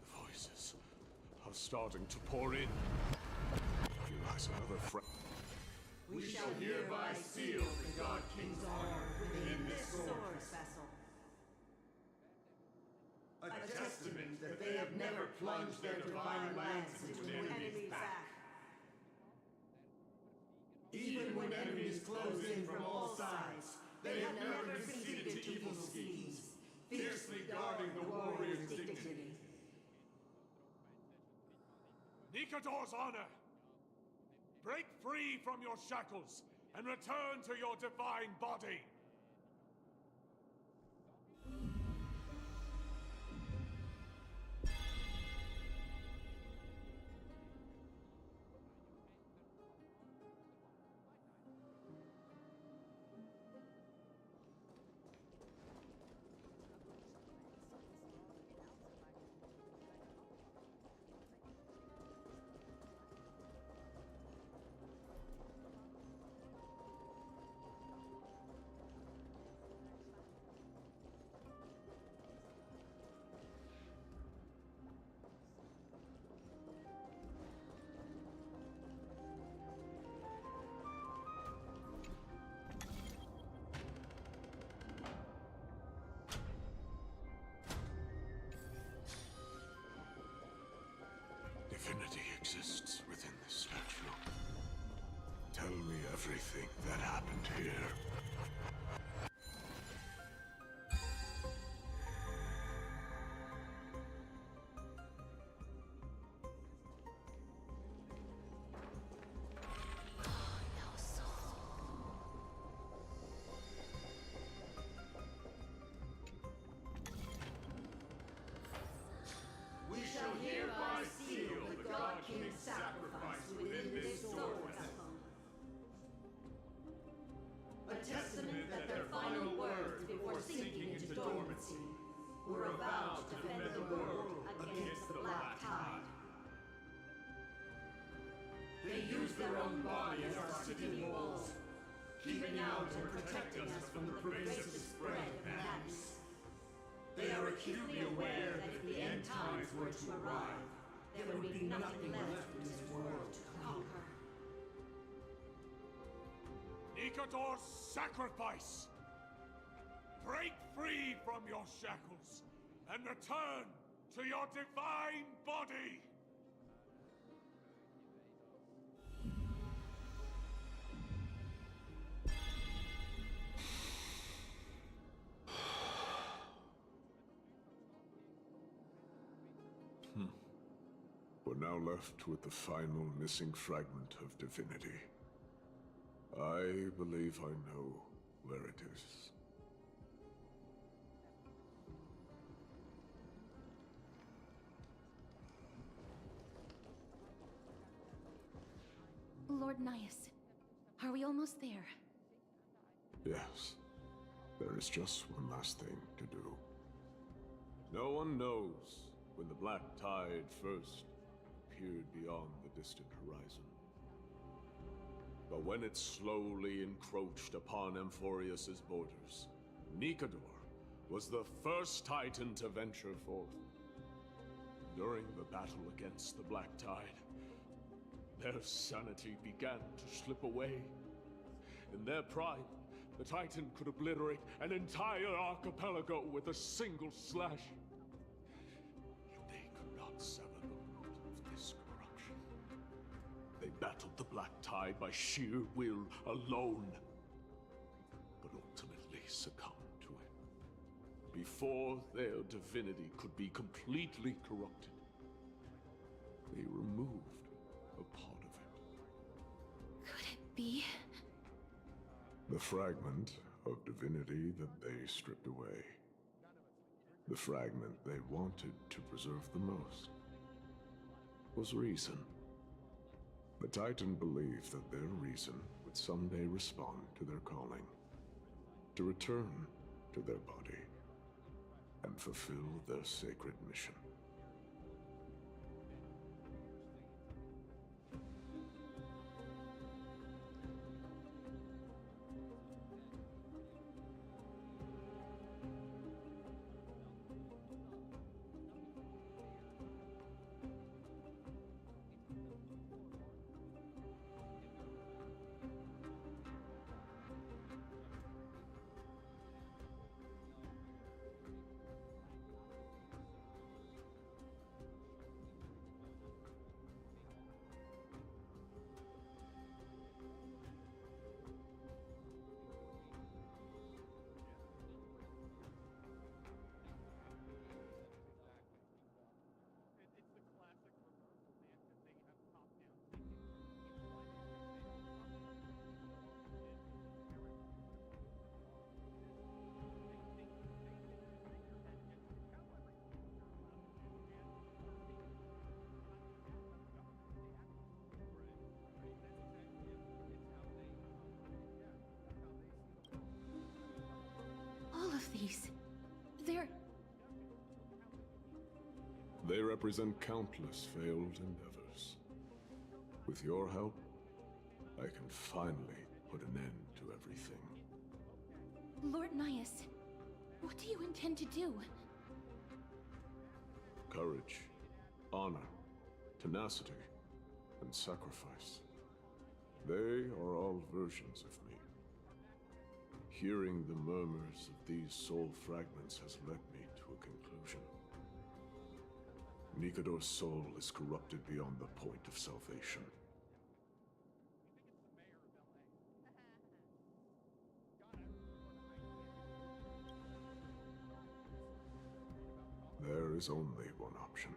The voices are starting to pour in. Realize another friend. We shall hereby seal the God King's honor within this sword vessel. A testament that they have never plunged their divine lance into an enemy's back. Even when enemies close in from all sides, they have never conceded to evil schemes, fiercely guarding the warrior's dignity. Nikador's honor! Break free from your shackles and return to your divine body! Divinity exists within this statue. Tell me everything that happened here. We shall hereby seal the God King's sacrifice within this sword vessel. A testament that their final words before sinking into dormancy were a vow to defend the world against the black tide. They used their own body as our city walls, keeping out and protecting us from the pervasive spread of madness. They are acutely aware that if the end times were to arrive, there would be nothing left in this world to conquer. Nikador's sacrifice! Break free from your shackles and return to your divine body! now left with the final missing fragment of divinity. I believe I know where it is. Lord Nias, are we almost there? Yes. There is just one last thing to do. No one knows when the black tide first appeared beyond the distant horizon. But when it slowly encroached upon Amphorius's borders, Nikador was the first Titan to venture forth. During the battle against the black tide, their sanity began to slip away. In their pride, the Titan could obliterate an entire archipelago with a single slash. Yet they could not sever the root of this corruption. They battled the black tide by sheer will alone, but ultimately succumbed to it. Before their divinity could be completely corrupted, they removed a part of it. Could it be? The fragment of divinity that they stripped away. The fragment they wanted to preserve the most was reason. The Titan believed that their reason would someday respond to their calling, to return to their body, and fulfill their sacred mission. All of these, They represent countless failed endeavors. With your help, I can finally put an end to everything. Lord Nias, what do you intend to do? Courage, honor, tenacity, and sacrifice. They are all versions of me. Hearing the murmurs of these soul fragments has led me to a conclusion. Nikador's soul is corrupted beyond the point of salvation. There is only one option.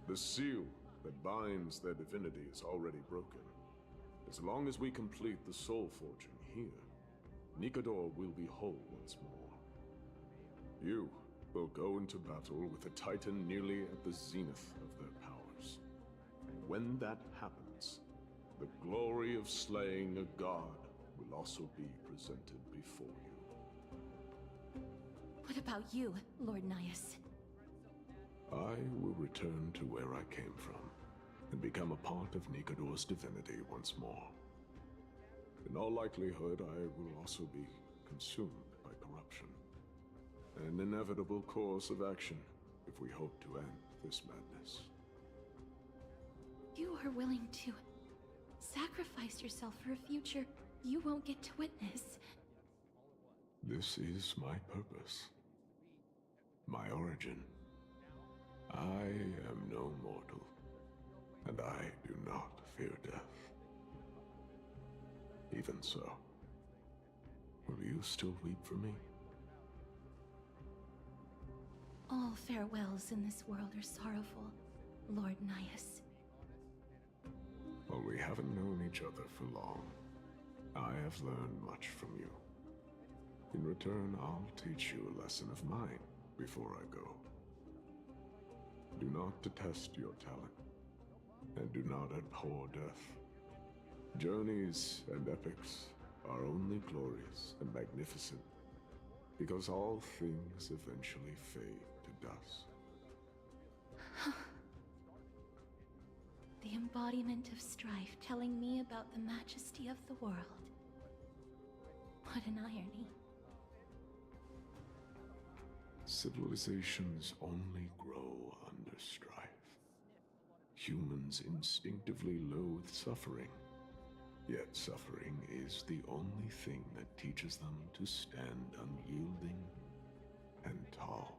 The seal that binds their divinity is already broken. As long as we complete the soul forging here, Nikador will be whole once more. You will go into battle with a Titan nearly at the zenith of their powers. And when that happens, the glory of slaying a god will also be presented before you. What about you, Lord Nias? I will return to where I came from, and become a part of Nikador's divinity once more. In all likelihood, I will also be consumed by corruption. An inevitable course of action if we hope to end this madness. You are willing to sacrifice yourself for a future you won't get to witness. This is my purpose. My origin. I am no mortal, and I do not fear death. Even so, will you still weep for me? All farewells in this world are sorrowful, Lord Nias. While we haven't known each other for long, I have learned much from you. In return, I'll teach you a lesson of mine before I go. Do not detest your talent, and do not abhor death. Journeys and epics are only glorious and magnificent, because all things eventually fade to dust. The embodiment of strife telling me about the majesty of the world. What an irony. Civilizations only grow under strife. Humans instinctively loathe suffering, yet suffering is the only thing that teaches them to stand unyielding and tall.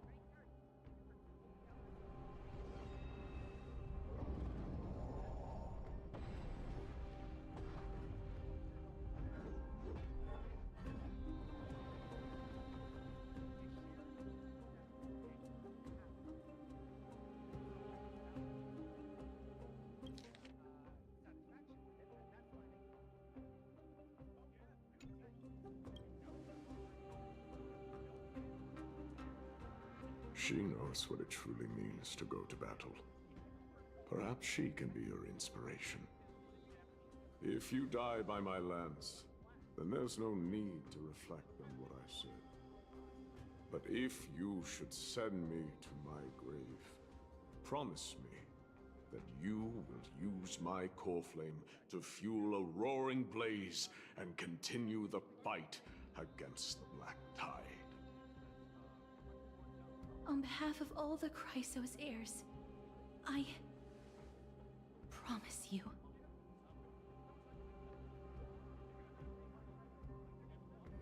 She knows what it truly means to go to battle. Perhaps she can be your inspiration. If you die by my lance, then there's no need to reflect on what I said. But if you should send me to my grave, promise me that you will use my core flame to fuel a roaring blaze and continue the fight against the Black Tide. On behalf of all the Chrysos heirs, I promise you.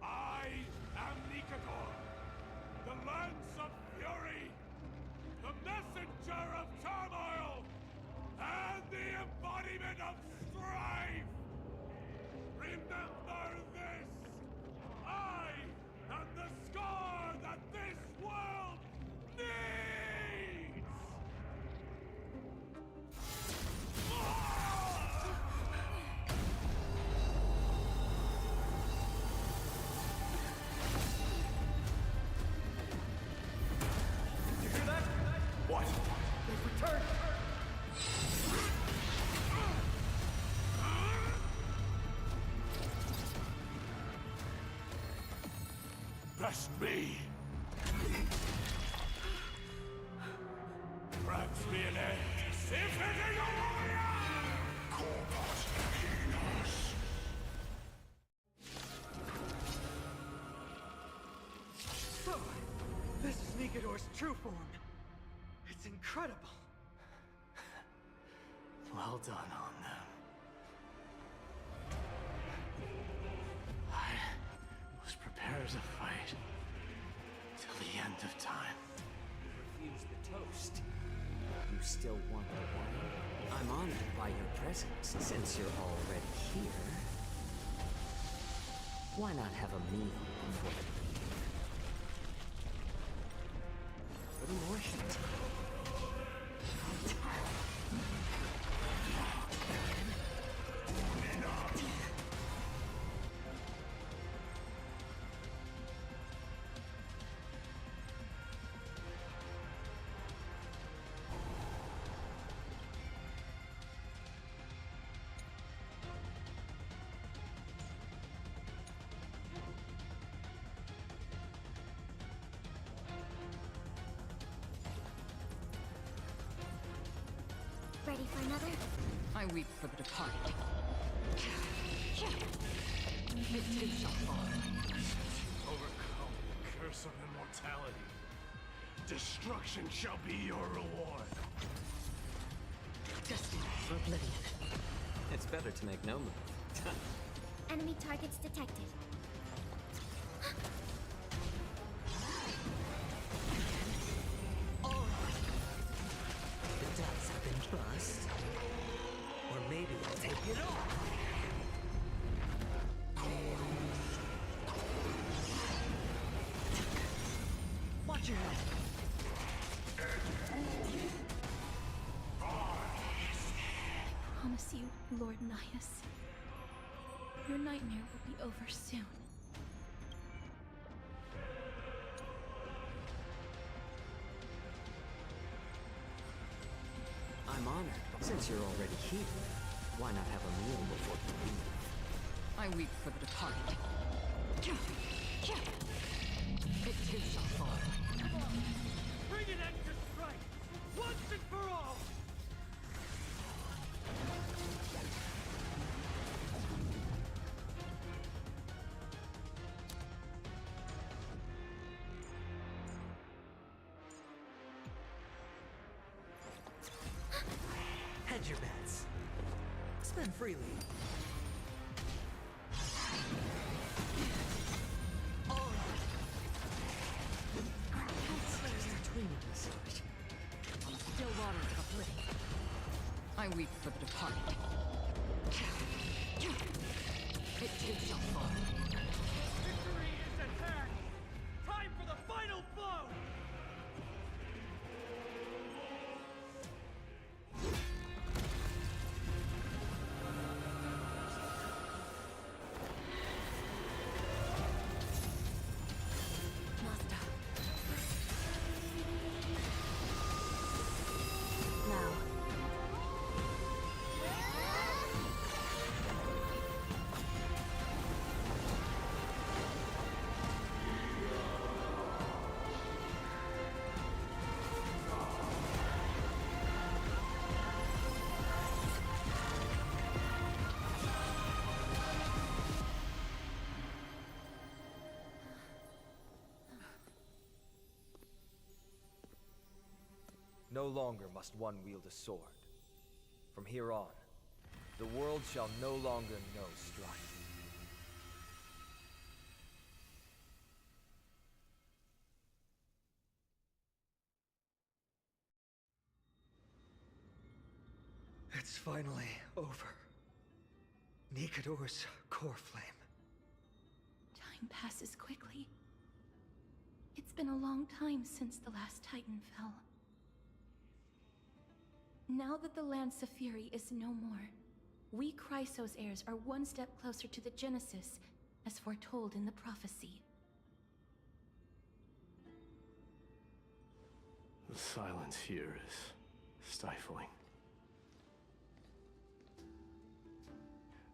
I am Nikador, the Lance of Fury, the messenger of turmoil, and the embodiment of strife! Remember this! I am the scar that this world needs! You hear that? What? They've returned! Best me! Grant me an end! If it is a warrior! Corpus Equinos! So, this is Nikador's true form. It's incredible. Well done on them. I was prepared to fight till the end of time. Refuse the toast. You still want the wine? I'm honored by your presence, since you're already here. Why not have a meal before the meeting? Little Washington. Ready for another? I weep for the departed. It too shall fall. Overcome the curse of immortality. Destruction shall be your reward. Destined for oblivion. It's better to make no move. Enemy targets detected. The dots have been bust. Or maybe I'll take it all. Watch your head. Lord Nihus. Your nightmare will be over soon. I'm honored. Since you're already here, why not have a meal before you leave? I weep for the departed. It too shall fall. Bring an end to strife, once and for all! Hedge your bets. Spend freely. Still waters uplift. I weep for the departed. It too shall fall. Victory is at hand! Time for the final blow! Master. Now. No longer must one wield a sword. From here on, the world shall no longer know strife. It's finally over. Nikador's core flame. Time passes quickly. It's been a long time since the last Titan fell. Now that the Lance of Fury is no more, we Chrysos heirs are one step closer to the Genesis, as foretold in the prophecy. The silence here is stifling.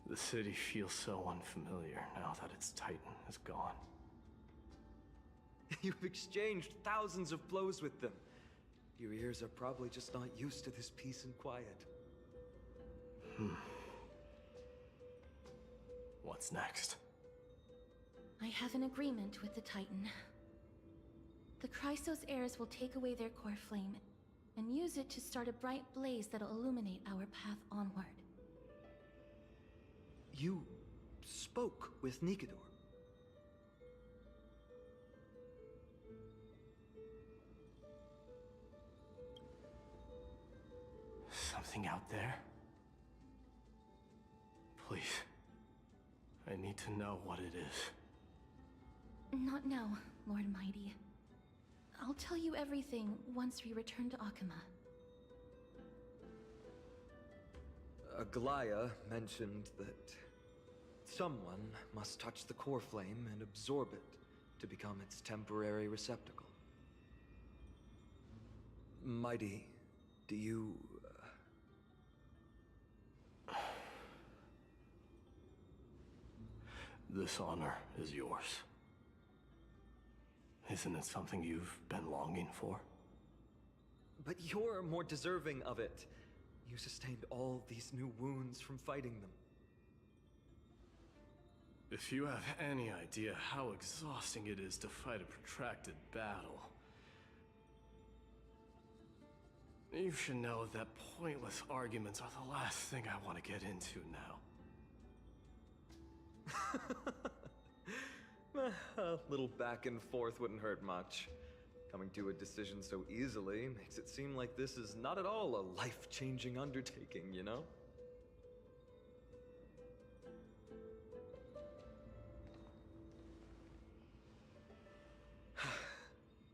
The city feels so unfamiliar now that its Titan is gone. You've exchanged thousands of blows with them. Your ears are probably just not used to this peace and quiet. What's next? I have an agreement with the Titan. The Chrysos heirs will take away their core flame and use it to start a bright blaze that'll illuminate our path onward. You spoke with Nikador. Something out there? Please. I need to know what it is. Not now, Lord Mighty. I'll tell you everything once we return to Akama. Aglaya mentioned that someone must touch the core flame and absorb it to become its temporary receptacle. Mighty, do you... This honor is yours. Isn't it something you've been longing for? But you're more deserving of it. You sustained all these new wounds from fighting them. If you have any idea how exhausting it is to fight a protracted battle, you should know that pointless arguments are the last thing I want to get into now. A little back and forth wouldn't hurt much. Coming to a decision so easily makes it seem like this is not at all a life-changing undertaking, you know?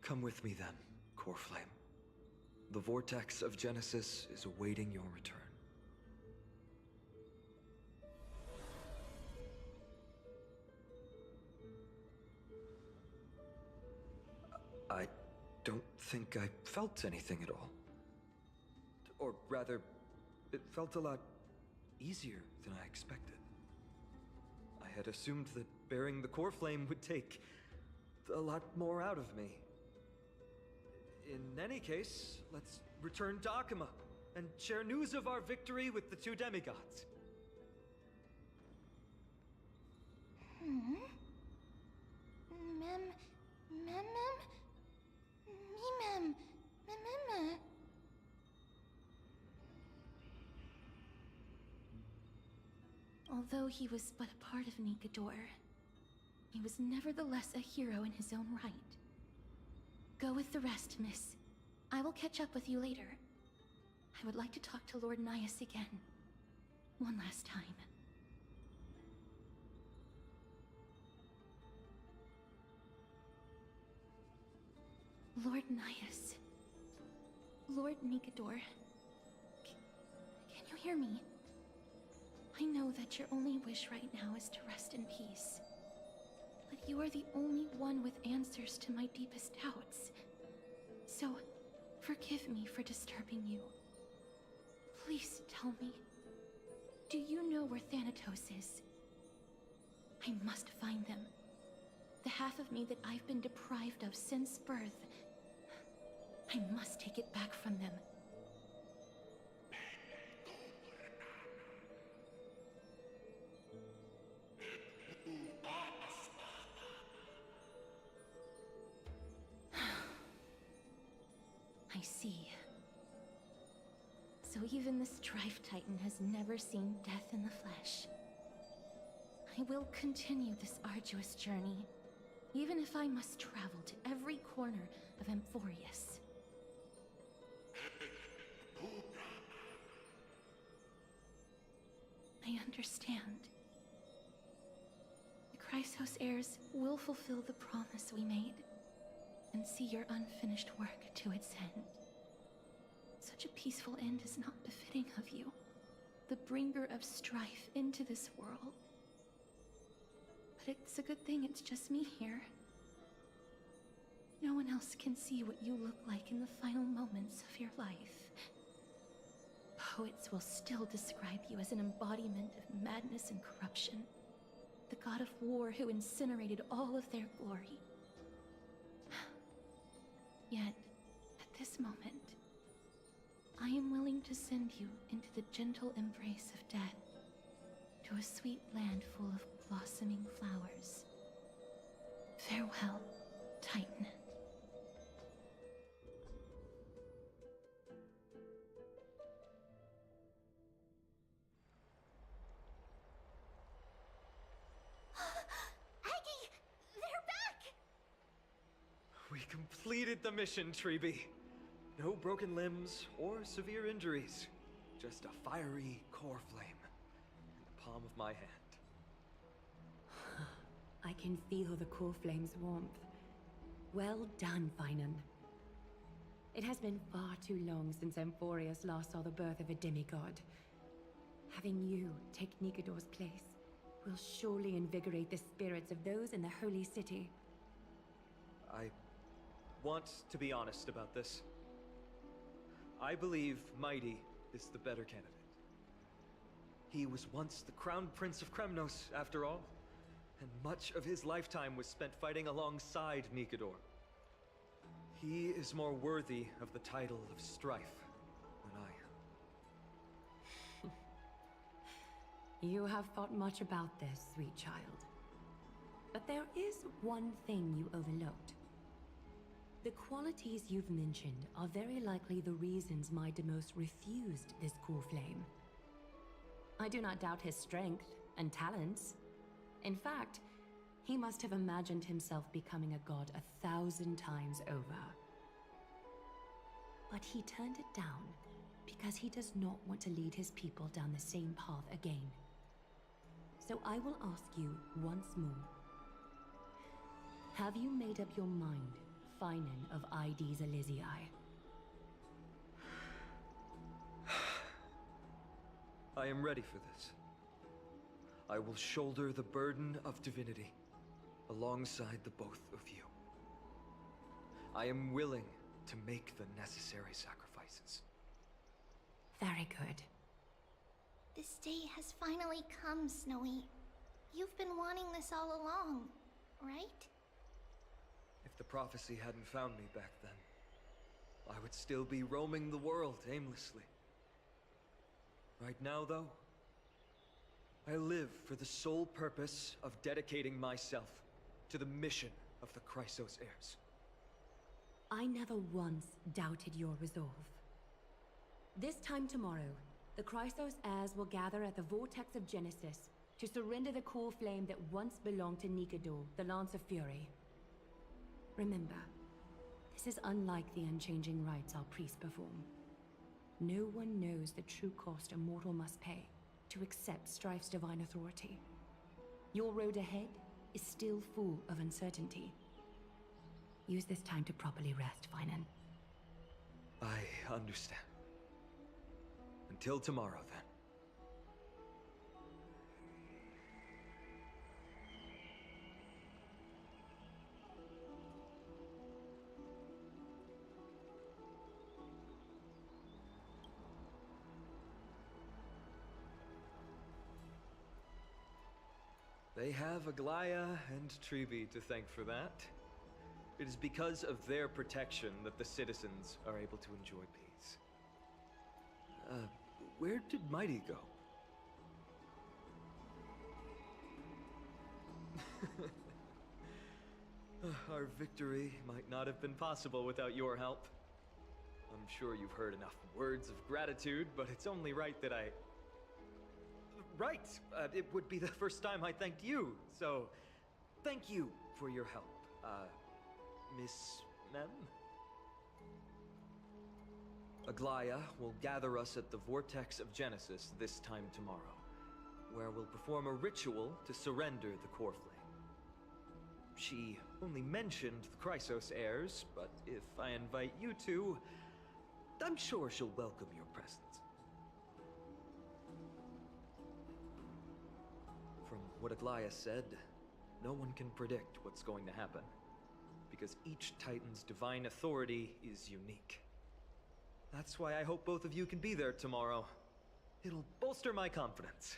Come with me then, Core Flame. The vortex of Genesis is awaiting your return. don't think I felt anything at all. Or rather, it felt a lot easier than I expected. I had assumed that bearing the core flame would take a lot more out of me. In any case, let's return to Akuma and share news of our victory with the two demigods. Although he was but a part of Nikador, he was nevertheless a hero in his own right. Go with the rest, miss. I will catch up with you later. I would like to talk to Lord Nias again. One last time. Lord Nias. Lord Nikador. Can you hear me? I know that your only wish right now is to rest in peace. But you are the only one with answers to my deepest doubts. So, forgive me for disturbing you. Please tell me, do you know where Thanatos is? I must find them. The half of me that I've been deprived of since birth. I must take it back from them. I see. So even the Strife Titan has never seen death in the flesh. I will continue this arduous journey, even if I must travel to every corner of Amphorius. I understand. The Chrysos heirs will fulfill the promise we made, and see your unfinished work to its end. Such a peaceful end is not befitting of you, the bringer of strife into this world. But it's a good thing it's just me here. No one else can see what you look like in the final moments of your life. Poets will still describe you as an embodiment of madness and corruption, the god of war who incinerated all of their glory. Yet, at this moment, I am willing to send you into the gentle embrace of death, to a sweet land full of blossoming flowers. Farewell, Titan. Aggie! They're back! We completed the mission, Treeby. No broken limbs or severe injuries. Just a fiery core flame in the palm of my hand. I can feel the core flame's warmth. Well done, Finan. It has been far too long since Amphorius last saw the birth of a demigod. Having you take Nikador's place will surely invigorate the spirits of those in the holy city. I want to be honest about this. I believe Mighty is the better candidate. He was once the Crown Prince of Kremnos, after all, and much of his lifetime was spent fighting alongside Nikador. He is more worthy of the title of Strife than I am. You have thought much about this, sweet child. But there is one thing you overlooked. The qualities you've mentioned are very likely the reasons my Demos refused this core flame. I do not doubt his strength and talents. In fact, he must have imagined himself becoming a god 1,000 times over. But he turned it down because he does not want to lead his people down the same path again. So I will ask you once more. Have you made up your mind, Finan of Ides Elysiae? I am ready for this. I will shoulder the burden of divinity alongside the both of you. I am willing to make the necessary sacrifices. Very good. This day has finally come, Snowy. You've been wanting this all along, right? If the prophecy hadn't found me back then, I would still be roaming the world aimlessly. Right now, though, I live for the sole purpose of dedicating myself to the mission of the Chrysos heirs. I never once doubted your resolve. This time tomorrow, the Chrysos heirs will gather at the Vortex of Genesis to surrender the core flame that once belonged to Nikador, the Lance of Fury. Remember, this is unlike the unchanging rites our priests perform. No one knows the true cost a mortal must pay to accept Strife's divine authority. Your road ahead is still full of uncertainty. Use this time to properly rest, Finan. I understand. Until tomorrow, then. They have Aglaya and Trevi to thank for that. It is because of their protection that the citizens are able to enjoy peace. Where did Mighty go? Our victory might not have been possible without your help. I'm sure you've heard enough words of gratitude, but it's only right that I... Right! It would be the first time I thanked you, so thank you for your help, Miss Mem? Aglaya will gather us at the Vortex of Genesis this time tomorrow, where we'll perform a ritual to surrender the core flame. She only mentioned the Chrysos heirs, but if I invite you two, I'm sure she'll welcome your presence. From what Aglaya said, no one can predict what's going to happen, because each Titan's divine authority is unique. That's why I hope both of you can be there tomorrow. It'll bolster my confidence.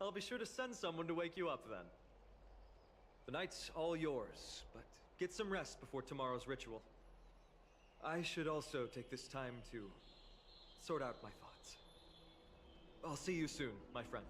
I'll be sure to send someone to wake you up then. The night's all yours, but get some rest before tomorrow's ritual. I should also take this time to sort out my thoughts. I'll see you soon, my friends.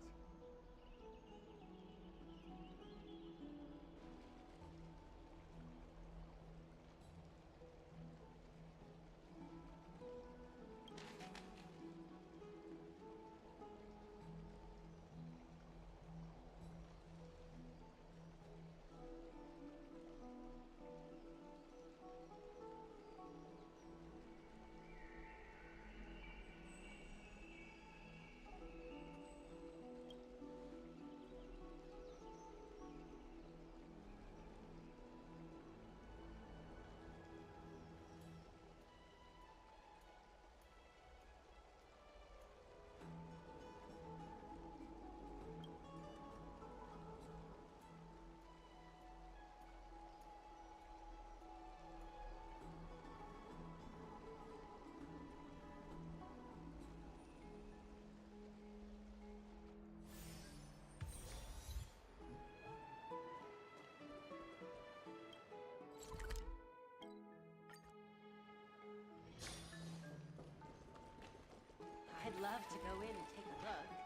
I'd love to go in and take a look.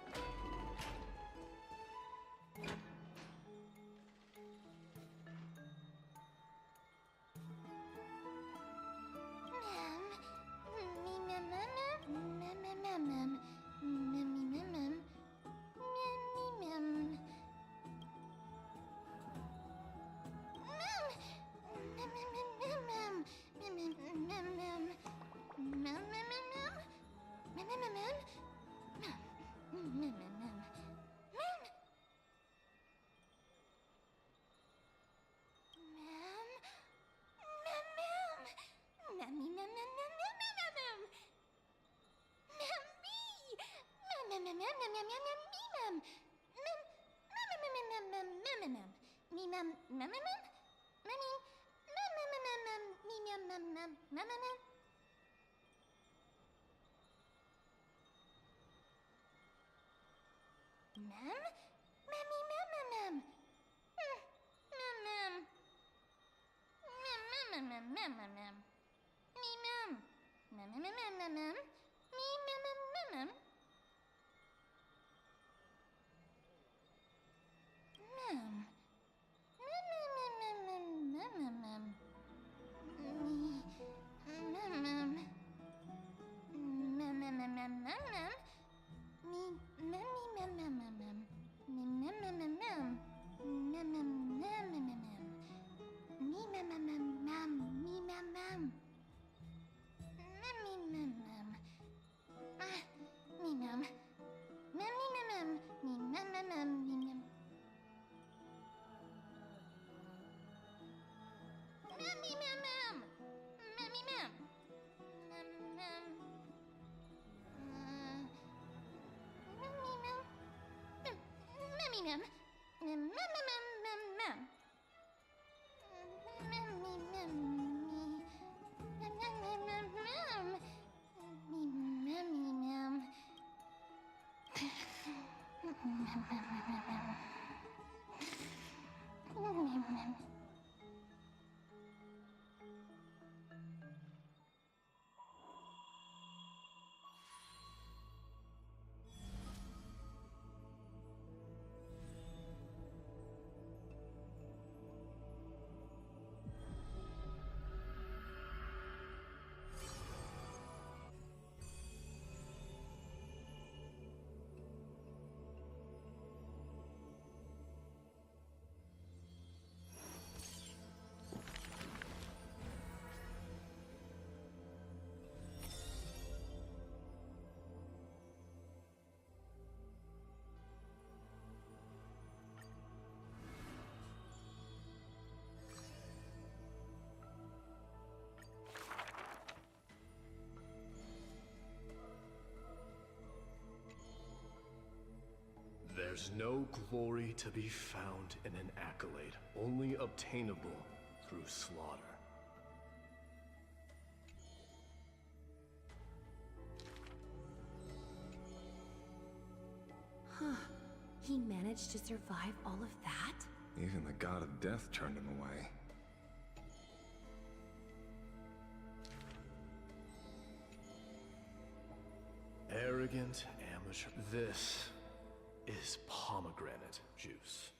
There's no glory to be found in an accolade, only obtainable through slaughter. Huh. He managed to survive all of that? Even the god of death turned him away. Arrogant amateur. This is pomegranate juice.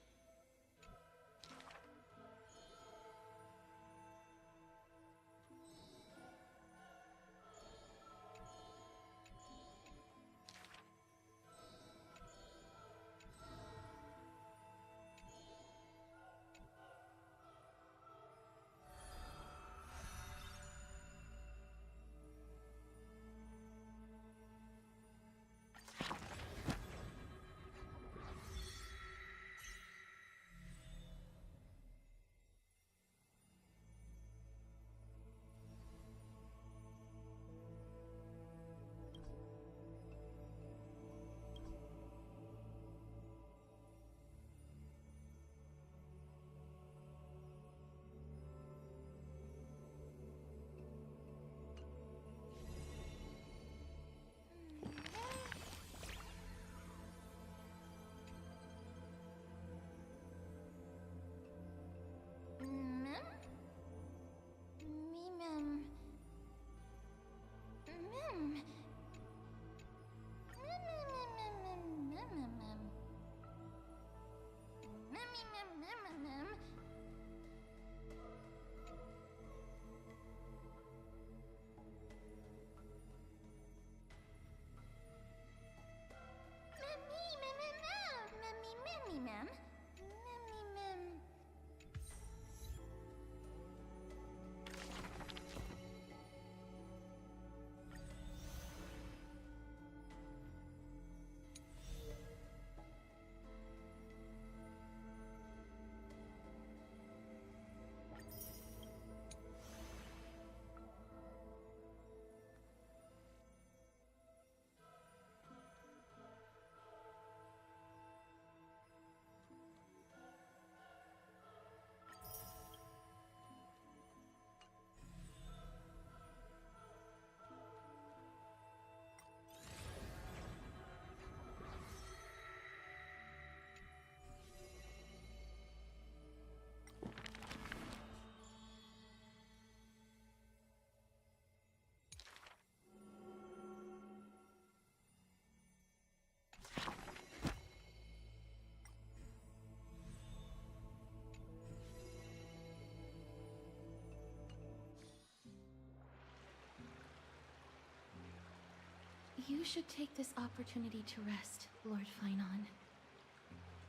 You should take this opportunity to rest, Lord Finon.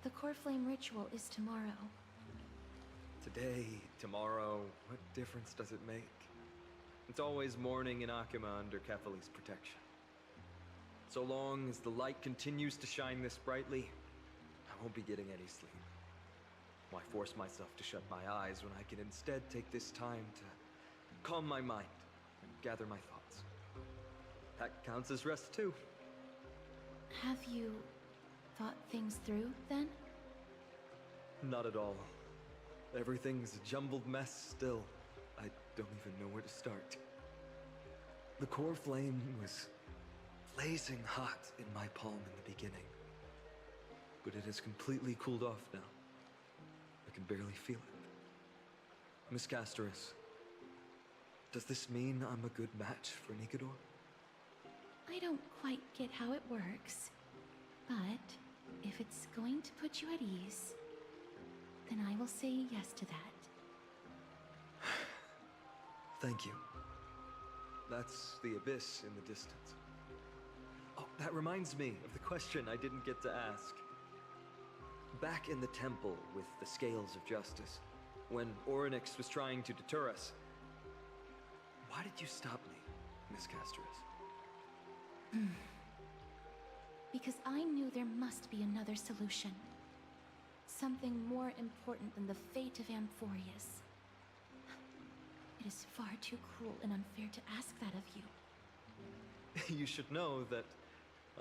The core flame ritual is tomorrow. Today, tomorrow, what difference does it make? It's always morning in Akima under Kefali's protection. So long as the light continues to shine this brightly, I won't be getting any sleep. Why force myself to shut my eyes when I can instead take this time to calm my mind and gather my thoughts? That counts as rest too. Have you thought things through, then? Not at all. Everything's a jumbled mess still. I don't even know where to start. The core flame was blazing hot in my palm in the beginning, but it has completely cooled off now. I can barely feel it. Miss Castoris, does this mean I'm a good match for Nikador? I don't quite get how it works, but if it's going to put you at ease, then I will say yes to that. Thank you. That's the abyss in the distance. Oh, that reminds me of the question I didn't get to ask. Back in the temple with the Scales of Justice, when Orynyx was trying to deter us, why did you stop me, Miss Castoris? Because I knew there must be another solution. Something more important than the fate of Amphorius. It is far too cruel and unfair to ask that of you. You should know that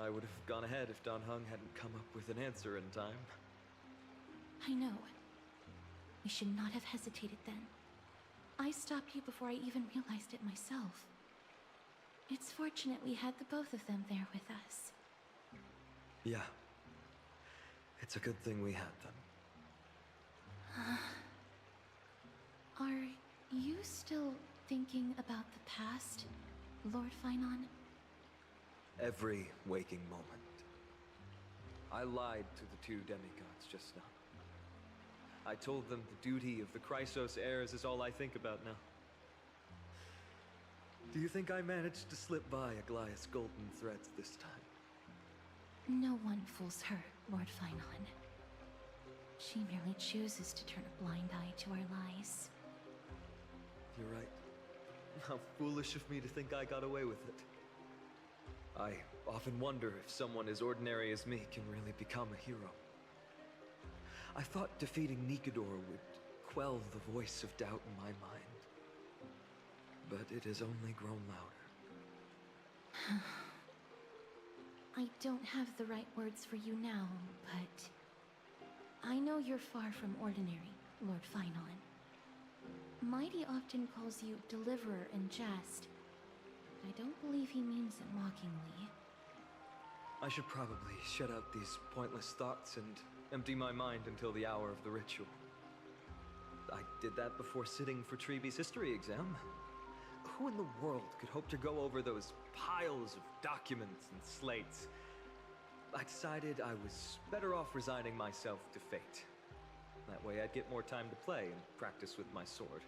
I would have gone ahead if Dan Heng hadn't come up with an answer in time. I know. We should not have hesitated then. I stopped you before I even realized it myself. It's fortunate we had the both of them there with us. Yeah. It's a good thing we had them. Are you still thinking about the past, Lord Finon? Every waking moment. I lied to the two demigods just now. I told them the duty of the Chrysos heirs is all I think about now. Do you think I managed to slip by Aglaya's golden threads this time? No one fools her, Lord Finon. She merely chooses to turn a blind eye to our lies. You're right. How foolish of me to think I got away with it. I often wonder if someone as ordinary as me can really become a hero. I thought defeating Nikador would quell the voice of doubt in my mind. But it has only grown louder. I don't have the right words for you now, but I know you're far from ordinary, Lord Finon. Mighty often calls you Deliverer in jest, but I don't believe he means it mockingly. I should probably shut out these pointless thoughts and empty my mind until the hour of the ritual. I did that before sitting for Treeby's history exam. Who in the world could hope to go over those piles of documents and slates? I decided I was better off resigning myself to fate. That way I'd get more time to play and practice with my sword.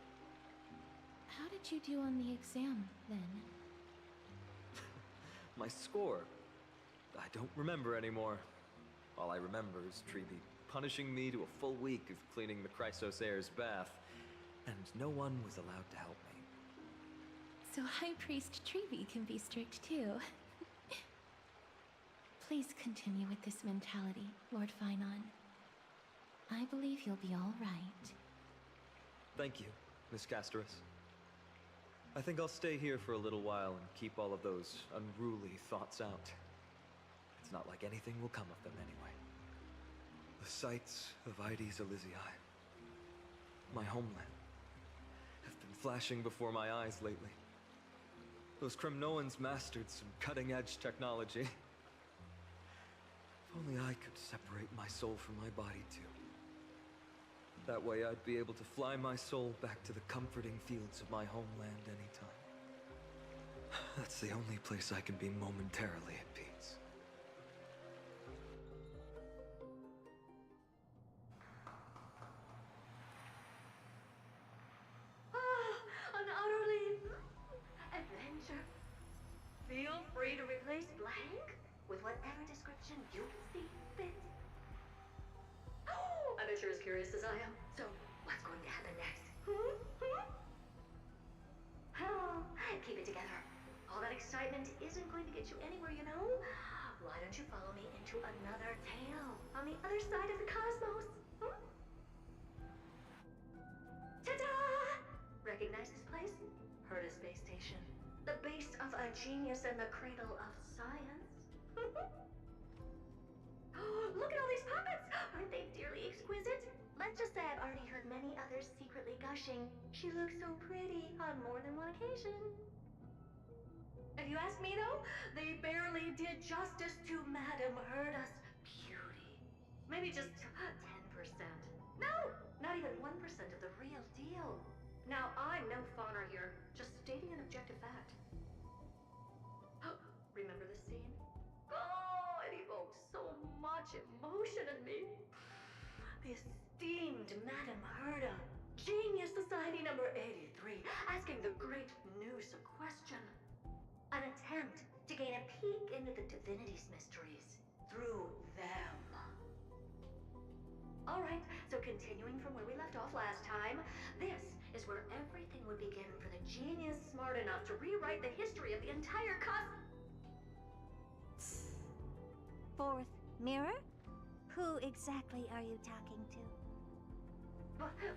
How did you do on the exam, then? My score? I don't remember anymore. All I remember is Treeby punishing me to a full week of cleaning the Chrysos heir's bath, and no one was allowed to help me. So High Priest Treeby can be strict too. Please continue with this mentality, Lord Finon. I believe you'll be all right. Thank you, Miss Castoris. I think I'll stay here for a little while and keep all of those unruly thoughts out. It's not like anything will come of them anyway. The sights of Ides Elysiae, my homeland, have been flashing before my eyes lately. Those Kremnoans mastered some cutting-edge technology. If only I could separate my soul from my body too. That way I'd be able to fly my soul back to the comforting fields of my homeland anytime. That's the only place I can be momentarily at peace. An utterly adventure. Feel free to replace blank curious as I am. So, what's going to happen next? Keep it together. All that excitement isn't going to get you anywhere, you know? Why don't you follow me into another tale on the other side of the cosmos? Ta-da! Recognize this place? Herta Space Station. The base of a genius and the cradle of science. Look at all these puppets! Aren't they dearly exquisite? Let's just say I've already heard many others secretly gushing. She looks so pretty on more than one occasion. If you ask me though, they barely did justice to Madame Herta's beauty. Maybe just 10%. No, not even 1% of the real deal. Now, I'm no fawner here, just stating an objective fact. Remember this scene? Oh, it evoked so much emotion in me. The esteemed Madame Herta, Genius Society number 83, asking the great Noose a question. An attempt to gain a peek into the divinity's mysteries through them. Alright, so continuing from where we left off last time, this is where everything would begin for the genius smart enough to rewrite the history of the entire Fourth mirror? Who exactly are you talking to?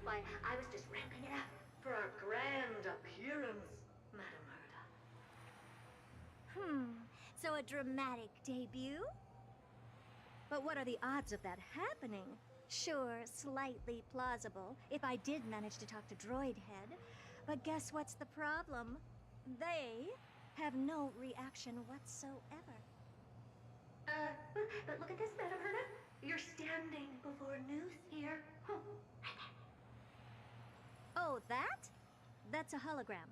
Why, I was just ramping it up for our grand appearance, Madame Herta. So a dramatic debut? But what are the odds of that happening? Sure, slightly plausible, if I did manage to talk to Droidhead. But guess what's the problem? They have no reaction whatsoever. But look at this, Madame Herta. You're standing before Noose here. Oh, that? That's a hologram.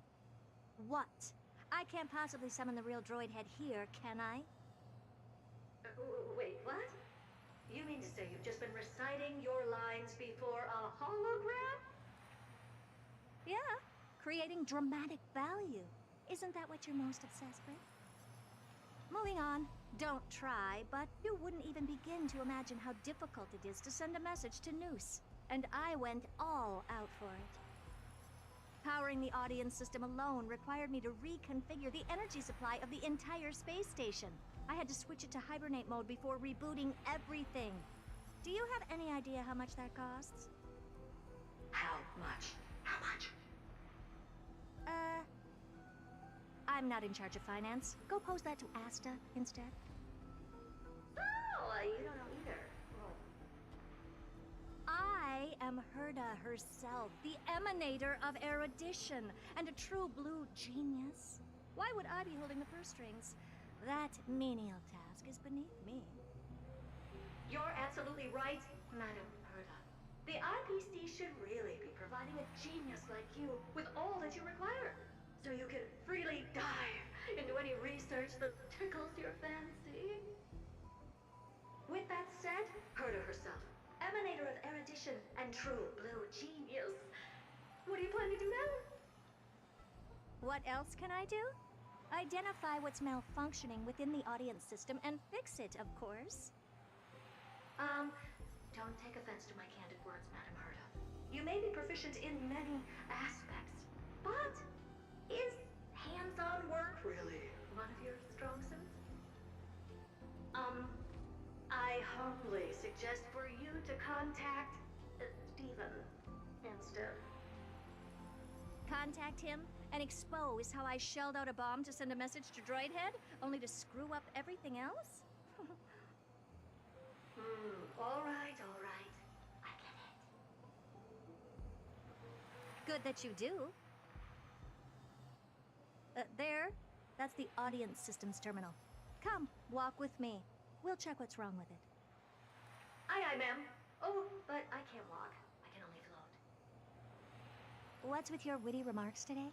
What? I can't possibly summon the real Droidhead here, can I? Wait, what? You mean to say you've just been reciting your lines before a hologram? Yeah, creating dramatic value. Isn't that what you're most obsessed with? Moving on. Don't try, but you wouldn't even begin to imagine how difficult it is to send a message to Noose. And I went all out for it. Powering the audience system alone required me to reconfigure the energy supply of the entire space station. I had to switch it to hibernate mode before rebooting everything. Do you have any idea how much that costs? How much? How much? I'm not in charge of finance. Go pose that to Asta instead. Oh, you don't know either. I am Herta herself, the emanator of erudition, and a true blue genius. Why would I be holding the purse strings? That menial task is beneath me. You're absolutely right, Madame Herta. The IPC should really be providing a genius like you with all that you require, so you can freely dive into any research that tickles your fancy. With that said, Herta herself, emanator of erudition and true blue genius. What do you plan to do now? What else can I do? Identify what's malfunctioning within the audience system and fix it, of course. Don't take offense to my candid words, Madame Herta. You may be proficient in many aspects, but is hands-on work really one of your strong suits? I humbly suggest for you to contact Steven instead. Contact him and expose how I shelled out a bomb to send a message to Droidhead, only to screw up everything else? All right. I get it. Good that you do. There. That's the audience systems terminal. Come, walk with me. We'll check what's wrong with it. Aye, ma'am. Oh, but I can't walk. I can only float. What's with your witty remarks today?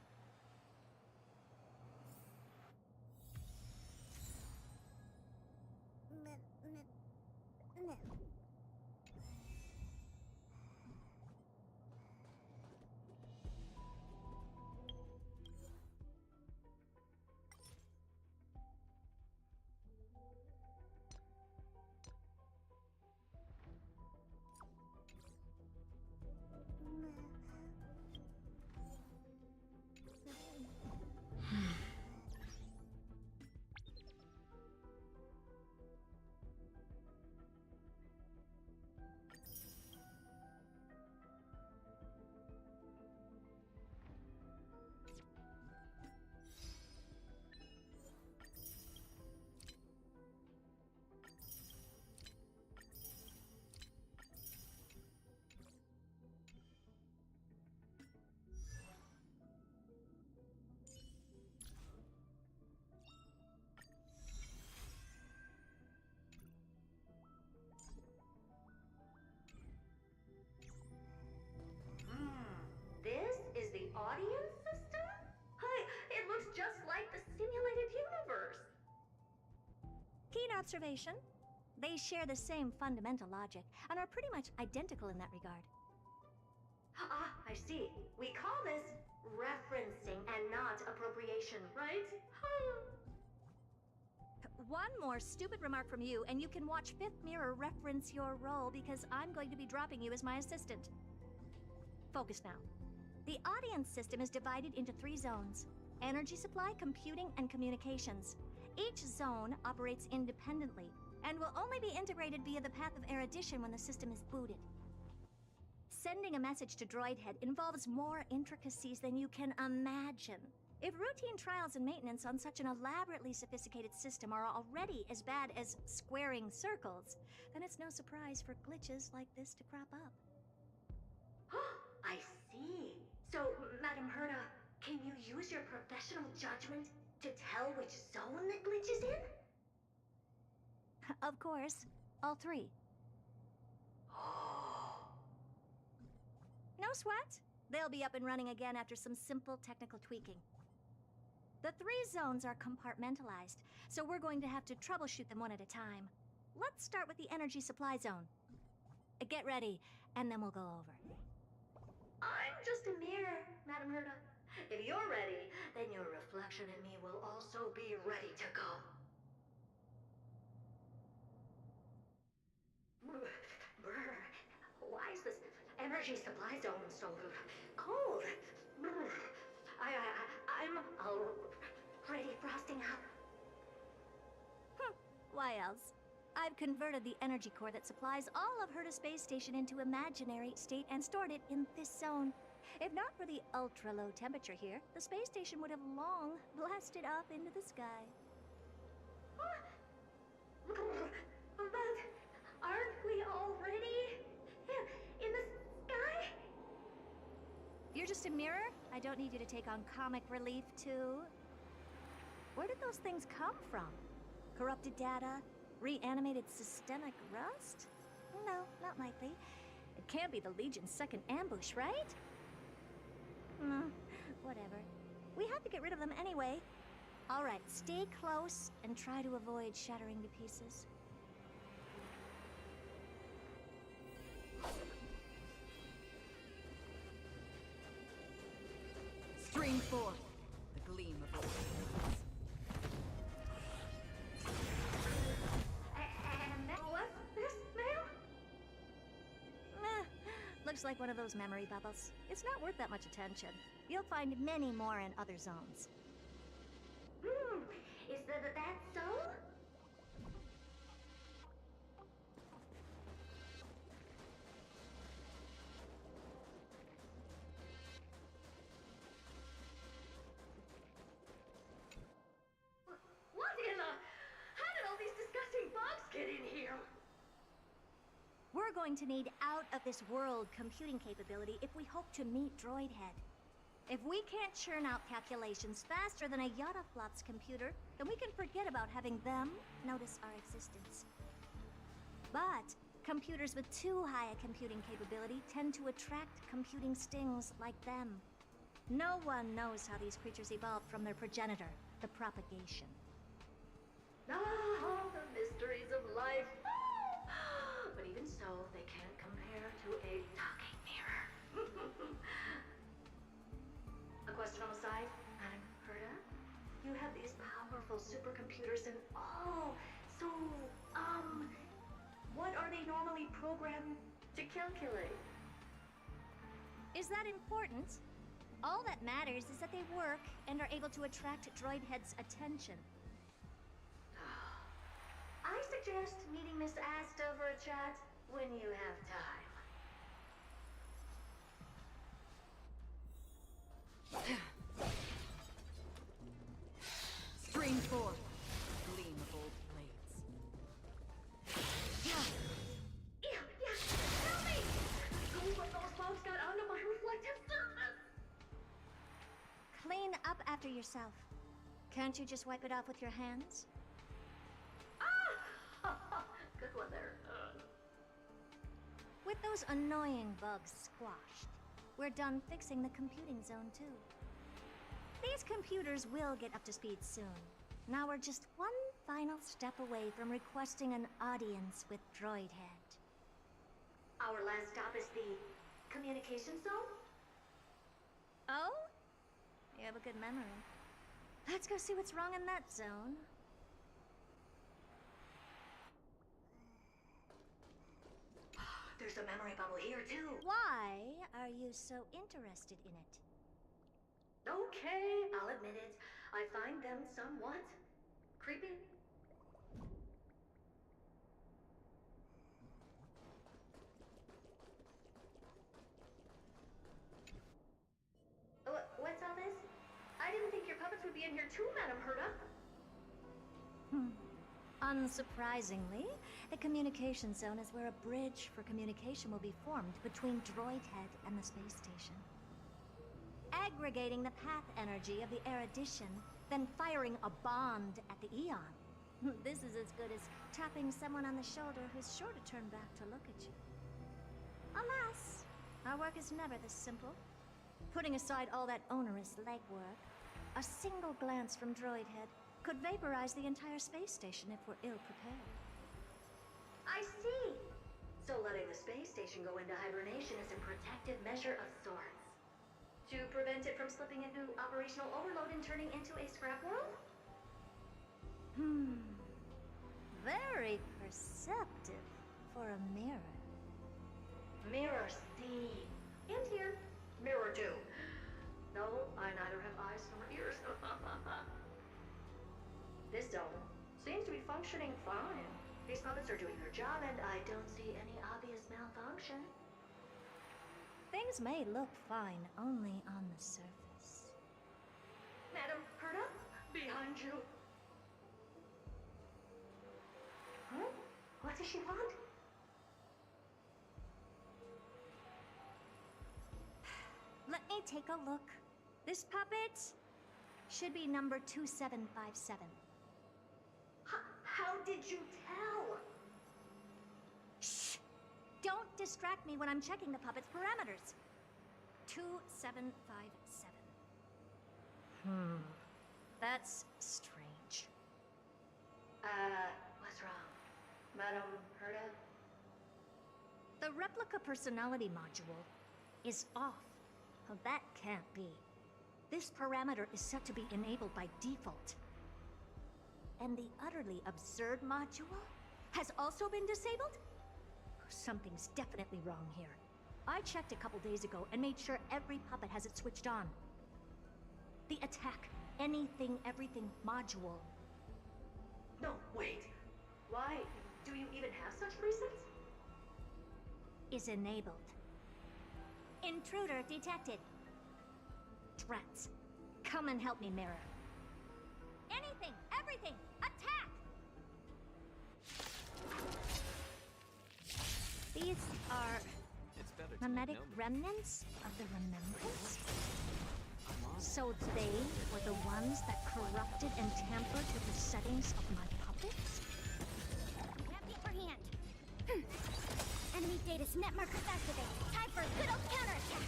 observation. They share the same fundamental logic and are pretty much identical in that regard. Ah, I see. We call this referencing and not appropriation, right? One more stupid remark from you, and you can watch Fifth Mirror reference your role because I'm going to be dropping you as my assistant. Focus now. The audience system is divided into 3 zones: energy supply, computing, and communications. Each zone operates independently and will only be integrated via the path of erudition when the system is booted. Sending a message to Droidhead involves more intricacies than you can imagine. If routine trials and maintenance on such an elaborately sophisticated system are already as bad as squaring circles, then it's no surprise for glitches like this to crop up. I see. So, Madam Herda, can you use your professional judgment to tell which zone the glitch is in? Of course, all 3. No sweat. They'll be up and running again after some simple technical tweaking. The 3 zones are compartmentalized, so we're going to have to troubleshoot them one at a time. Let's start with the energy supply zone. Get ready, and then we'll go over. I'm just a mirror, Madam Herda. If you're ready, then your reflection in me will also be ready to go. Brr. Why is this energy supply zone so cold? Brr. I'm already frosting up. Why else? I've converted the energy core that supplies all of Herda Space Station into imaginary state and stored it in this zone. If not for the ultra-low temperature here, the space station would have long blasted up into the sky. But aren't we already in the sky? You're just a mirror? I don't need you to take on comic relief, too. Where did those things come from? Corrupted data? Reanimated systemic rust? No, not likely. It can't be the Legion's second ambush, right? Whatever. We have to get rid of them anyway. All right, stay close and try to avoid shattering to pieces. Stream forth the gleam of old. And what's this, ma'am? Looks like one of those memory bubbles. It's not worth that much attention. You'll find many more in other zones. Is that so? What in the... How did all these disgusting bugs get in here? We're going to need out-of-this-world computing capability if we hope to meet Droidhead. If we can't churn out calculations faster than a Yottaflop's computer, then we can forget about having them notice our existence. But computers with too high a computing capability tend to attract computing stings like them. No one knows how these creatures evolved from their progenitor, the propagation. Ah, the mysteries of life. But even so, they can't compare to a talking mirror. A question on the side, Madam Herda? You have these powerful supercomputers and so, what are they normally programmed to calculate? Is that important? All that matters is that they work and are able to attract Droidhead's attention. I suggest meeting Miss Asta for a chat when you have time. Stream forth the gleam of old blades. Yeah, tell me! What those bugs got onto my reflective surface? Clean up after yourself. Can't you just wipe it off with your hands? Good one there. With those annoying bugs squashed, we're done fixing the computing zone too. These computers will get up to speed soon. Now we're just one final step away from requesting an audience with Droidhead. Our last stop is the communication zone? Oh? You have a good memory. Let's go see what's wrong in that zone. There's a memory bubble here, too. Why are you so interested in it? Okay, I'll admit it. I find them somewhat creepy. What's all this? I didn't think your puppets would be in here too, Madam Herta. Unsurprisingly, the communication zone is where a bridge for communication will be formed between Droidhead and the space station. Aggregating the path energy of the erudition, then firing a bond at the Eon. This is as good as tapping someone on the shoulder who's sure to turn back to look at you. Alas, our work is never this simple. Putting aside all that onerous legwork, a single glance from Droidhead could vaporize the entire space station if we're ill-prepared. I see. So letting the space station go into hibernation is a protective measure of sorts. To prevent it from slipping into operational overload and turning into a scrap world? Very perceptive for a mirror. Mirror C. And here. Mirror 2. No, I neither have eyes nor ears. This dome seems to be functioning fine. These puppets are doing their job, and I don't see any obvious malfunction. Things may look fine only on the surface. Madam Herta, behind you. Huh? What does she want? Let me take a look. This puppet should be number 2757. How did you tell? Shh! Don't distract me when I'm checking the puppet's parameters. 2757. That's strange. What's wrong? Madam Herta? The replica personality module is off. Well, that can't be. This parameter is set to be enabled by default. And the utterly absurd module has also been disabled? Something's definitely wrong here. I checked a couple days ago and made sure every puppet has it switched on. The attack, anything, everything module. No, wait. Why do you even have such presets? Is enabled. Intruder detected. Drats. Come and help me, Mirror. Anything, everything, attack! These are mimetic remnants of the Remembrance? So they were the ones that corrupted and tampered with the settings of my puppets? Have the upper hand. Enemy data's net markers activated. Time for a good old counterattack.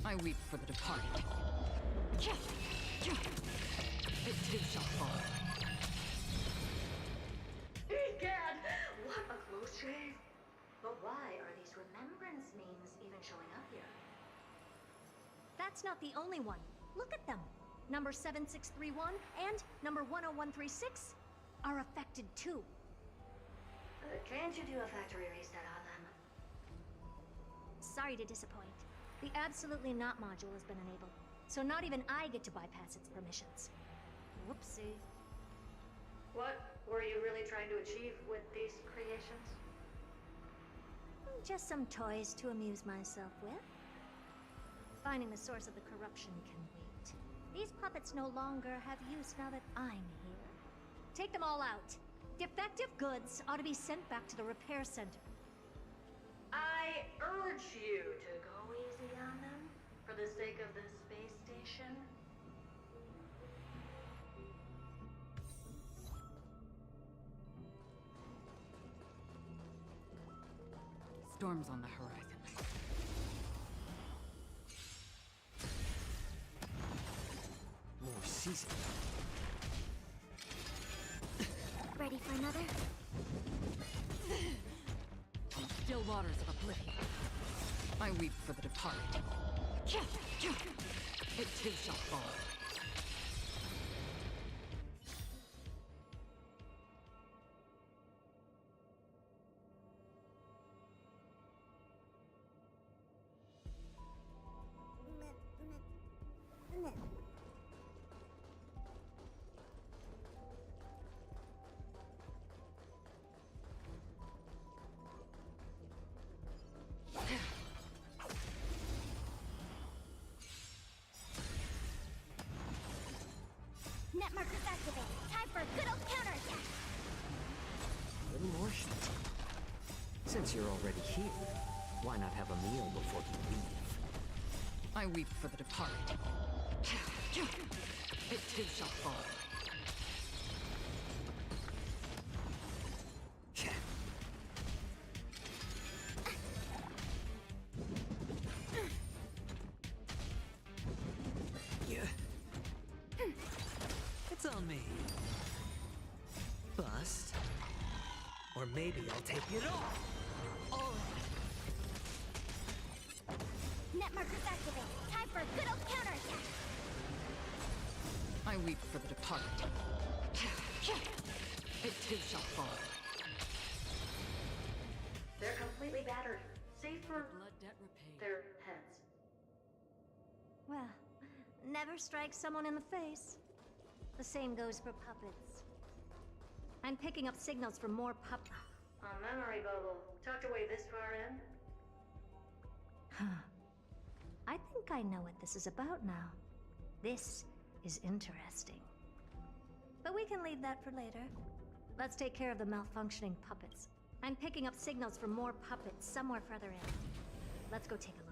I weep for the departed. It too shall fall. Egad! What a close shave! But why are these remembrance memes even showing up here? That's not the only one. Look at them. Number 7631 and number 10136 are affected too. Can't you do a factory reset on them? Sorry to disappoint. The Absolutely Not module has been enabled, so not even I get to bypass its permissions. Whoopsie. What were you really trying to achieve with these creations? Just some toys to amuse myself with. Finding the source of the corruption can wait. These puppets no longer have use now that I'm here. Take them all out. Defective goods ought to be sent back to the repair center. I urge you to go easy on them for the sake of the space station. Storms on the horizon. More season. Ready for another? Still waters of oblivion. I weep for the departed. It too shall fall. Net markers activated. Time for a good old counterattack. A little more shit. Since you're already here, why not have a meal before you leave? I weep for the departed. It too shall fall. It's on me. Bust. Or maybe I'll take it all. Net markers activated. Time for a good old counterattack. I weep for the departed. It too shall fall. They're completely battered, save for Blood debt repaid. their heads. Well, never strike someone in the face. The same goes for puppets. I'm picking up signals from more A memory bubble, tucked away this far in. I think I know what this is about now. This is interesting. But we can leave that for later. Let's take care of the malfunctioning puppets. I'm picking up signals from more puppets somewhere further in. Let's go take a look.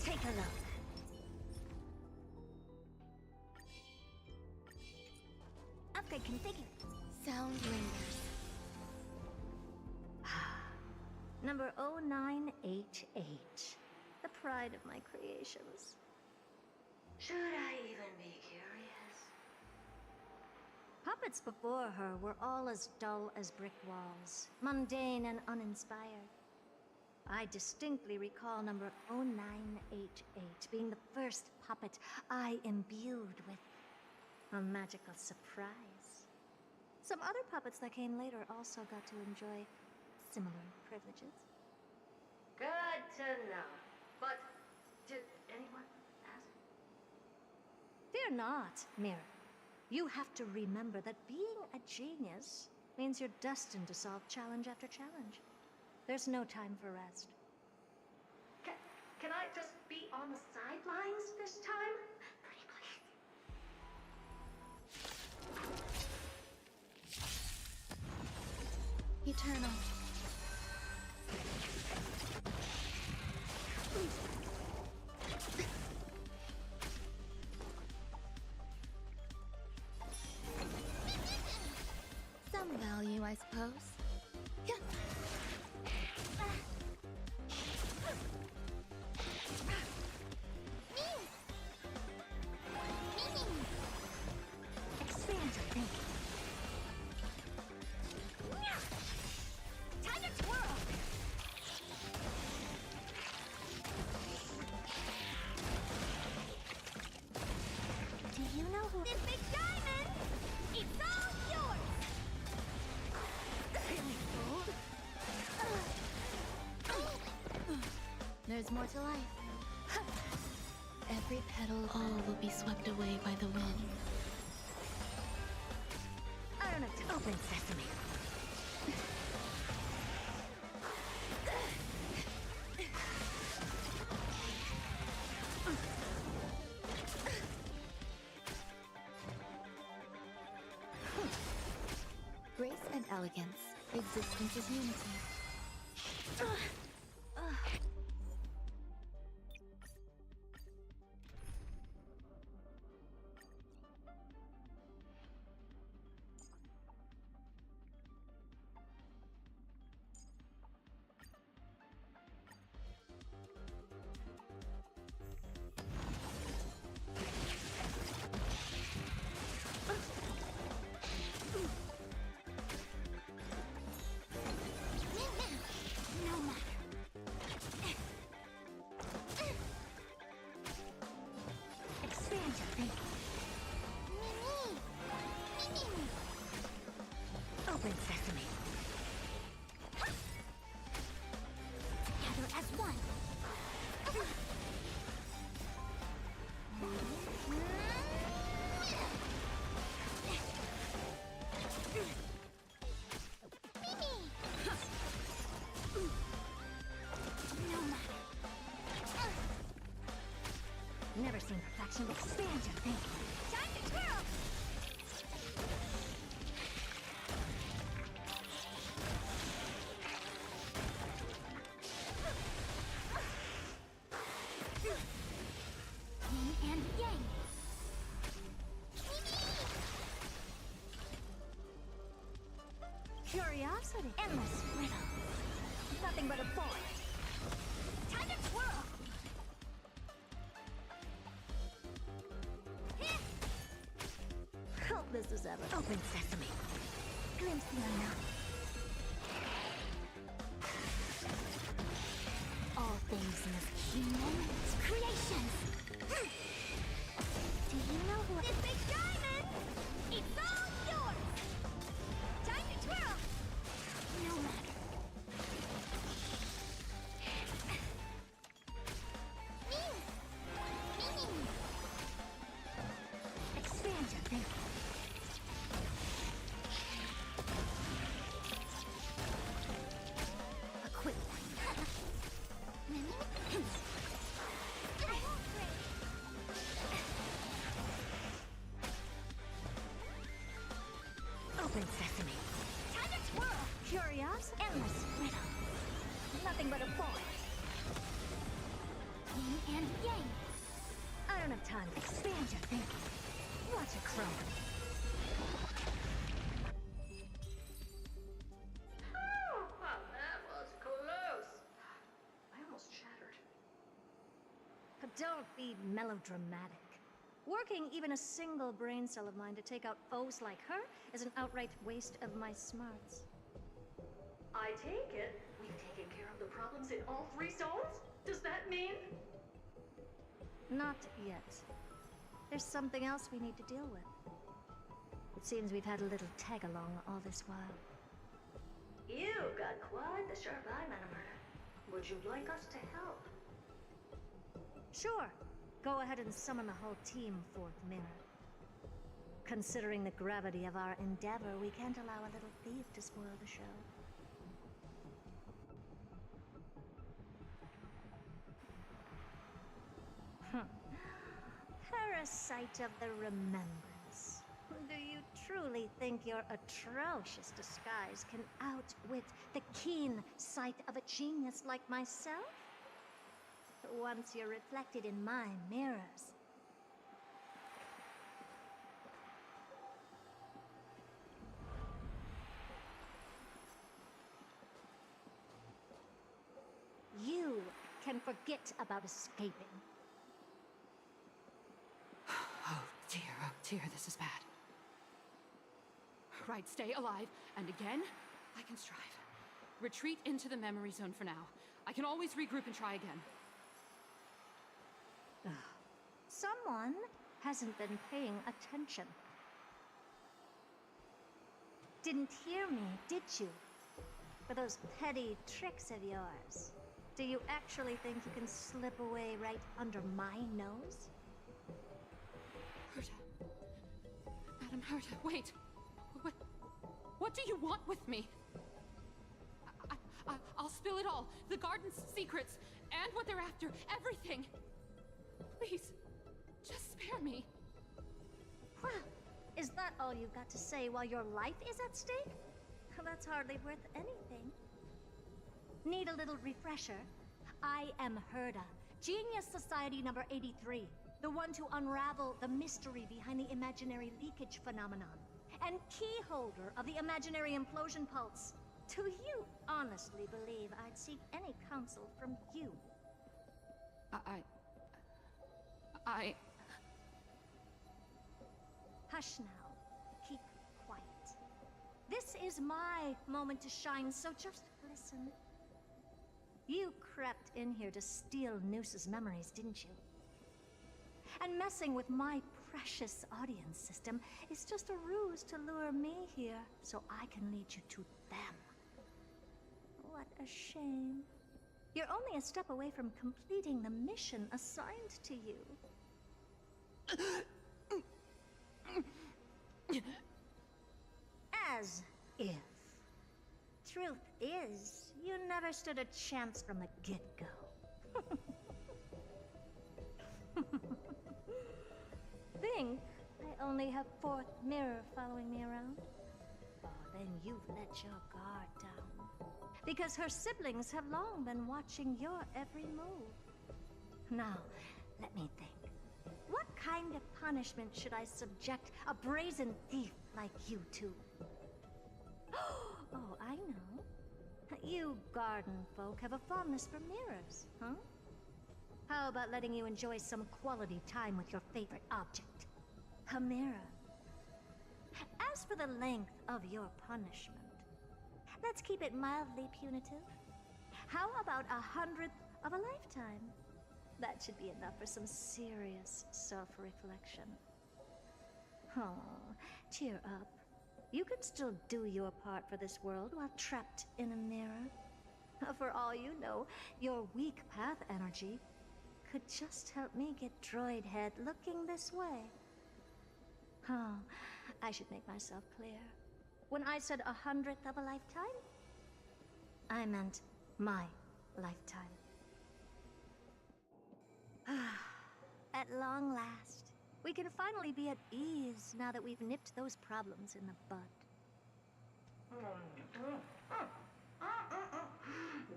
Take a look. Upgrade configured. Sound lingers. Number 0988. The pride of my creations. Should I even be curious? Puppets before her were all as dull as brick walls, mundane and uninspired. I distinctly recall number 0988 being the first puppet I imbued with a magical surprise. Some other puppets that came later also got to enjoy similar privileges. Good to know. But did anyone ask? Fear not, Mirror. You have to remember that being a genius means you're destined to solve challenge after challenge. There's no time for rest. Can I just be on the sidelines this time? Pretty please. Eternal. Some value, I suppose. Expand your thinking. Time to twirl! There's more to life. Every petal, all will be swept away by the wind. I don't have to open sesame. Grace and elegance. Existence is unity. Open sesame. Together as one. Never seen perfection. Expand your thinking. Time to twirl! Yin and yang. Curiosity. Endless riddle. Nothing but a void. Time to twirl! Helpless as ever. Open sesame. Glimpse the unknown. All things must human creations. Do you know who this big diamond? It's all yours! Time to twirl! No matter. Expand your thinking. A quick one. Open sesame. Time to twirl! Curious, endless riddle. Nothing but a void. Yin and yang. I don't have time to expand your thinking. Watch it crumble. That was close. I almost shattered. But don't be melodramatic. Working even a single brain cell of mine to take out foes like her is an outright waste of my smarts. I take it we've taken care of the problems in all 3 zones? Does that mean? Not yet. There's something else we need to deal with. It seems we've had a little tag-along all this while. You've got quite the sharp eye, Manamer. Would you like us to help? Sure. Go ahead and summon the whole team, Fourth Mirror. Considering the gravity of our endeavor, we can't allow a little thief to spoil the show. Parasite of the Remembrance. Do you truly think your atrocious disguise can outwit the keen sight of a genius like myself? Once you're reflected in my mirrors. You can forget about escaping. Oh dear, this is bad. Right, stay alive, and again, I can strive. Retreat into the memory zone for now. I can always regroup and try again. Someone hasn't been paying attention. Didn't hear me, did you? For those petty tricks of yours. Do you actually think you can slip away right under my nose? Herta. Madam Herta, wait. What do you want with me? I'll spill it all. The garden's secrets, and what they're after. Everything. Please, just spare me. Well, is that all you've got to say while your life is at stake? That's hardly worth anything. Need a little refresher? I am Herta, Genius Society number 83, the one to unravel the mystery behind the imaginary leakage phenomenon, and key holder of the imaginary implosion pulse. Do you honestly believe I'd seek any counsel from you? Hush now. Keep quiet. This is my moment to shine, so just listen. You crept in here to steal Noose's memories, didn't you? And messing with my precious audience system is just a ruse to lure me here so I can lead you to them. What a shame. You're only a step away from completing the mission assigned to you. As if. Truth is, you never stood a chance from the get-go. Think I only have fourth mirror following me around? Oh, then you've let your guard down. Because her siblings have long been watching your every move. Now, let me think. What kind of punishment should I subject a brazen thief like you to? Oh, I know. You garden folk have a fondness for mirrors, huh? How about letting you enjoy some quality time with your favorite object? A mirror. As for the length of your punishment, let's keep it mildly punitive. How about 100th of a lifetime? That should be enough for some serious self-reflection. Oh, cheer up. You can still do your part for this world while trapped in a mirror. For all you know, your weak path energy could just help me get Droid Head looking this way. Oh, I should make myself clear. When I said 100th of a lifetime, I meant my lifetime. At long last, we can finally be at ease now that we've nipped those problems in the bud.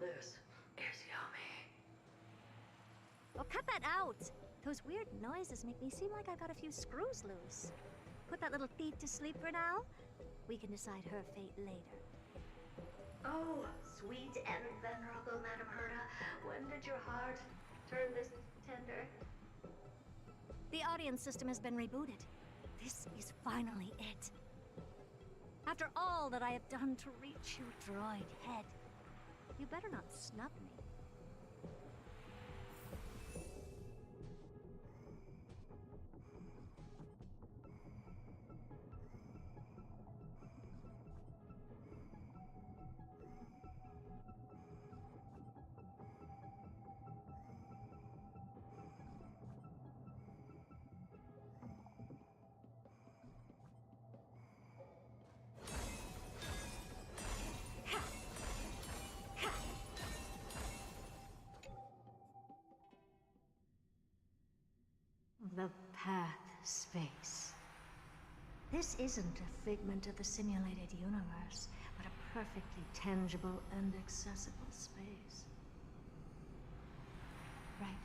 This is yummy. Oh, cut that out! Those weird noises make me seem like I've got a few screws loose. Put that little thief to sleep for now. We can decide her fate later. Oh, sweet and venerable Madam Herta, when did your heart turn this tender? The audience system has been rebooted. This is finally it. After all that I have done to reach you, Droid Head, you better not snub me. The path space. This isn't a figment of the simulated universe, but a perfectly tangible and accessible space. Right.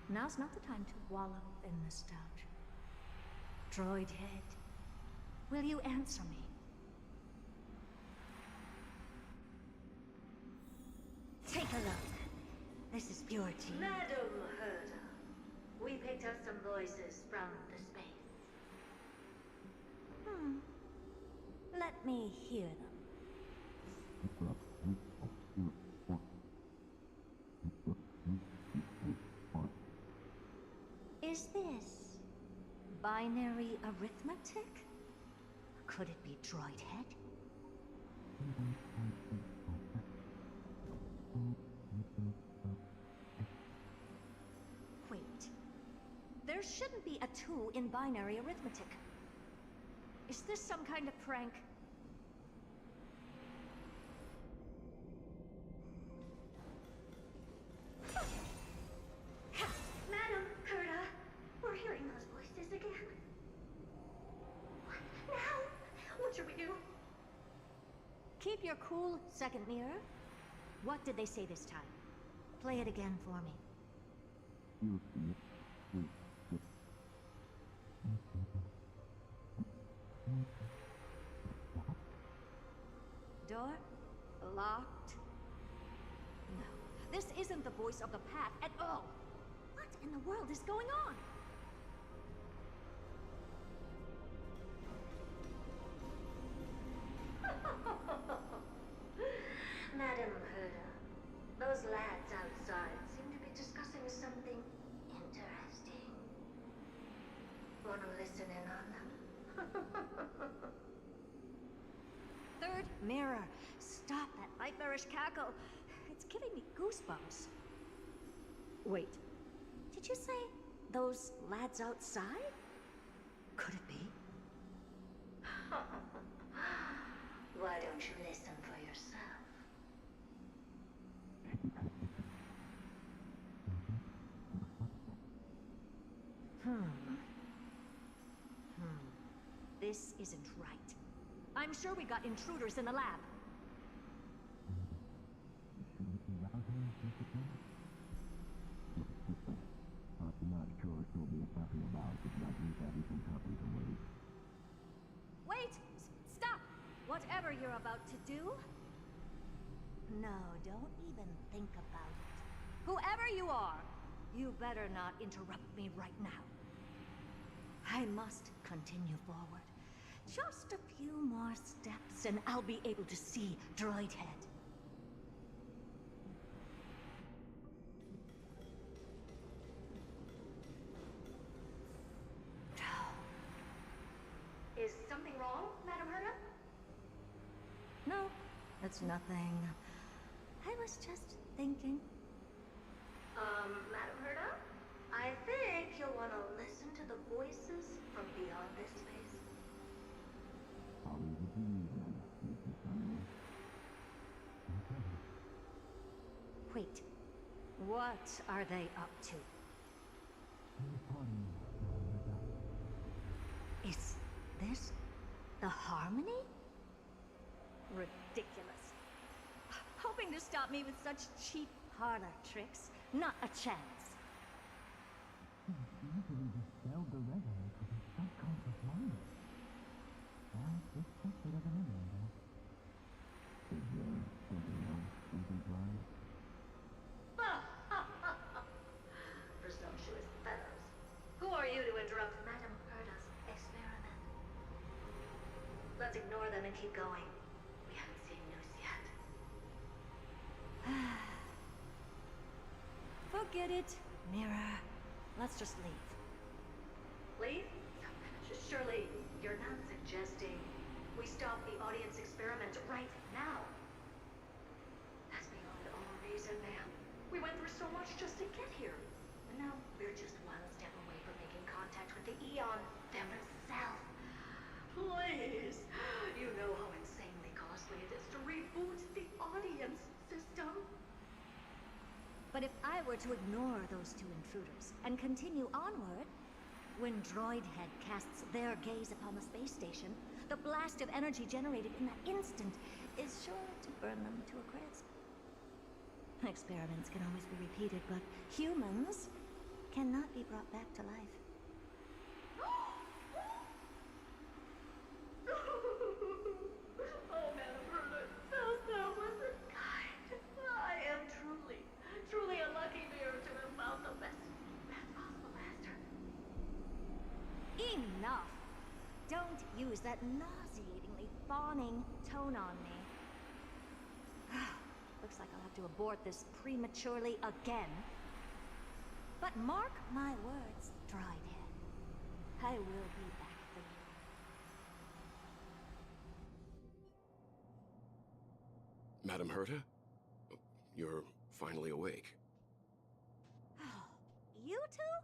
Now's not the time to wallow in nostalgia. Droid Head, will you answer me? Take a look. This is purity. Madam Herta, we picked up some voices from the space. Let me hear them. Is this binary arithmetic? Could it be Droid Head? There shouldn't be a 2 in binary arithmetic. Is this some kind of prank? Madam Gerda, we're hearing those voices again. What now? What should we do? Keep your cool, second mirror. What did they say this time? Play it again for me. Door locked. No, this isn't the voice of the path at all. What in the world is going on? Madam Gerda, those lads outside seem to be discussing something interesting. Wanna listen in on them? Third mirror. Stop that nightmarish cackle. It's giving me goosebumps. Wait, did you say those lads outside? Could it be? Why don't you listen for yourself? This isn't right. I'm sure we got intruders in the lab. Wait! Stop! Whatever you're about to do? No, don't even think about it. Whoever you are, you better not interrupt me right now. I must continue forward. Just a few more steps and I'll be able to see Droid Head. Is something wrong, Madam Gerda? No, it's nothing. I was just thinking. Madam Gerda? I think you'll want to listen to the voices from beyond this space. Wait, what are they up to? Is this the Harmony? Ridiculous. Hoping to stop me with such cheap parlor tricks? Not a chance. Presumptuous fellows. Who are you to interrupt Madam Gerda's experiment? Let's ignore them and keep going. We haven't seen news yet. Forget it, Mirror. Let's just leave. Leave? Surely you're not suggesting we stop the audience experiment right now? That's beyond all reason, ma'am. We went through so much just to get here. And now we're just one step away from making contact with the Eon themselves. Please! You know how insanely costly it is to reboot the audience system. But if I were to ignore those two intruders and continue onward, when Droid Head casts their gaze upon the space station, the blast of energy generated in that instant is sure to burn them to a crisp. Experiments can always be repeated, but humans cannot be brought back to life. Oh, Madam Gerda, that wasn't kind. I am truly a lucky mirror to have found the best possible master. Enough! Don't use that nauseatingly fawning tone on me. Looks like I'll have to abort this prematurely again. But mark my words, Droid Head. I will be back for you. Madam Herta? You're finally awake. You two?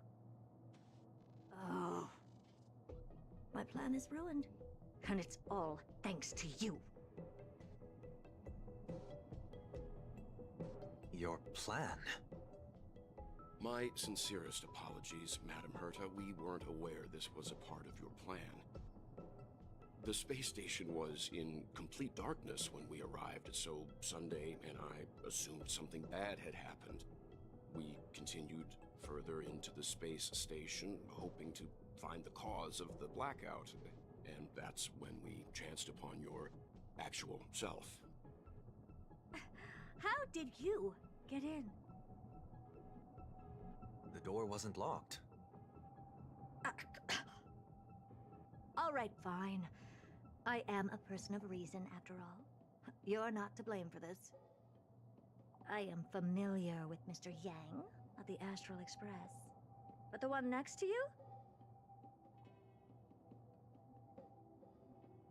plan is ruined. And it's all thanks to you. Your plan? My sincerest apologies, Madam Herta. We weren't aware this was a part of your plan. The space station was in complete darkness when we arrived, so Sunday and I assumed something bad had happened. We continued further into the space station, hoping to find the cause of the blackout, and that's when we chanced upon your actual self. How did you get in? The door wasn't locked. All right, fine. I am a person of reason, after all. You're not to blame for this. I am familiar with Mr. Yang of the Astral Express. But the one next to you?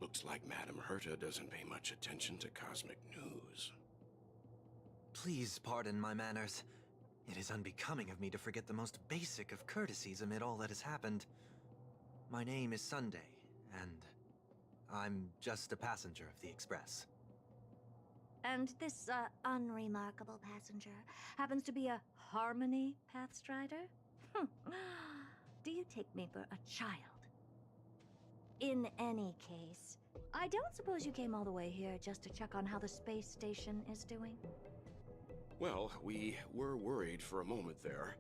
Looks like Madam Herta doesn't pay much attention to cosmic news. Please pardon my manners. It is unbecoming of me to forget the most basic of courtesies amid all that has happened. My name is Sunday, and I'm just a passenger of the Express. And this, unremarkable passenger happens to be a Harmony Pathstrider? Do you take me for a child? In any case, I don't suppose you came all the way here just to check on how the space station is doing? Well, we were worried for a moment there,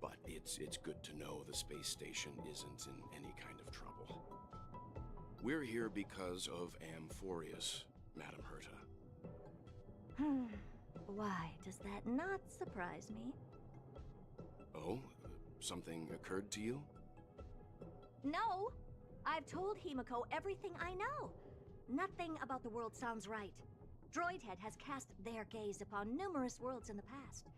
but it's good to know the space station isn't in any kind of trouble. We're here because of Amphorius, Madam Herta. Why does that not surprise me? Oh? Something occurred to you? No! I've told Himiko everything I know. Nothing about the world sounds right. Droidhead has cast their gaze upon numerous worlds in the past,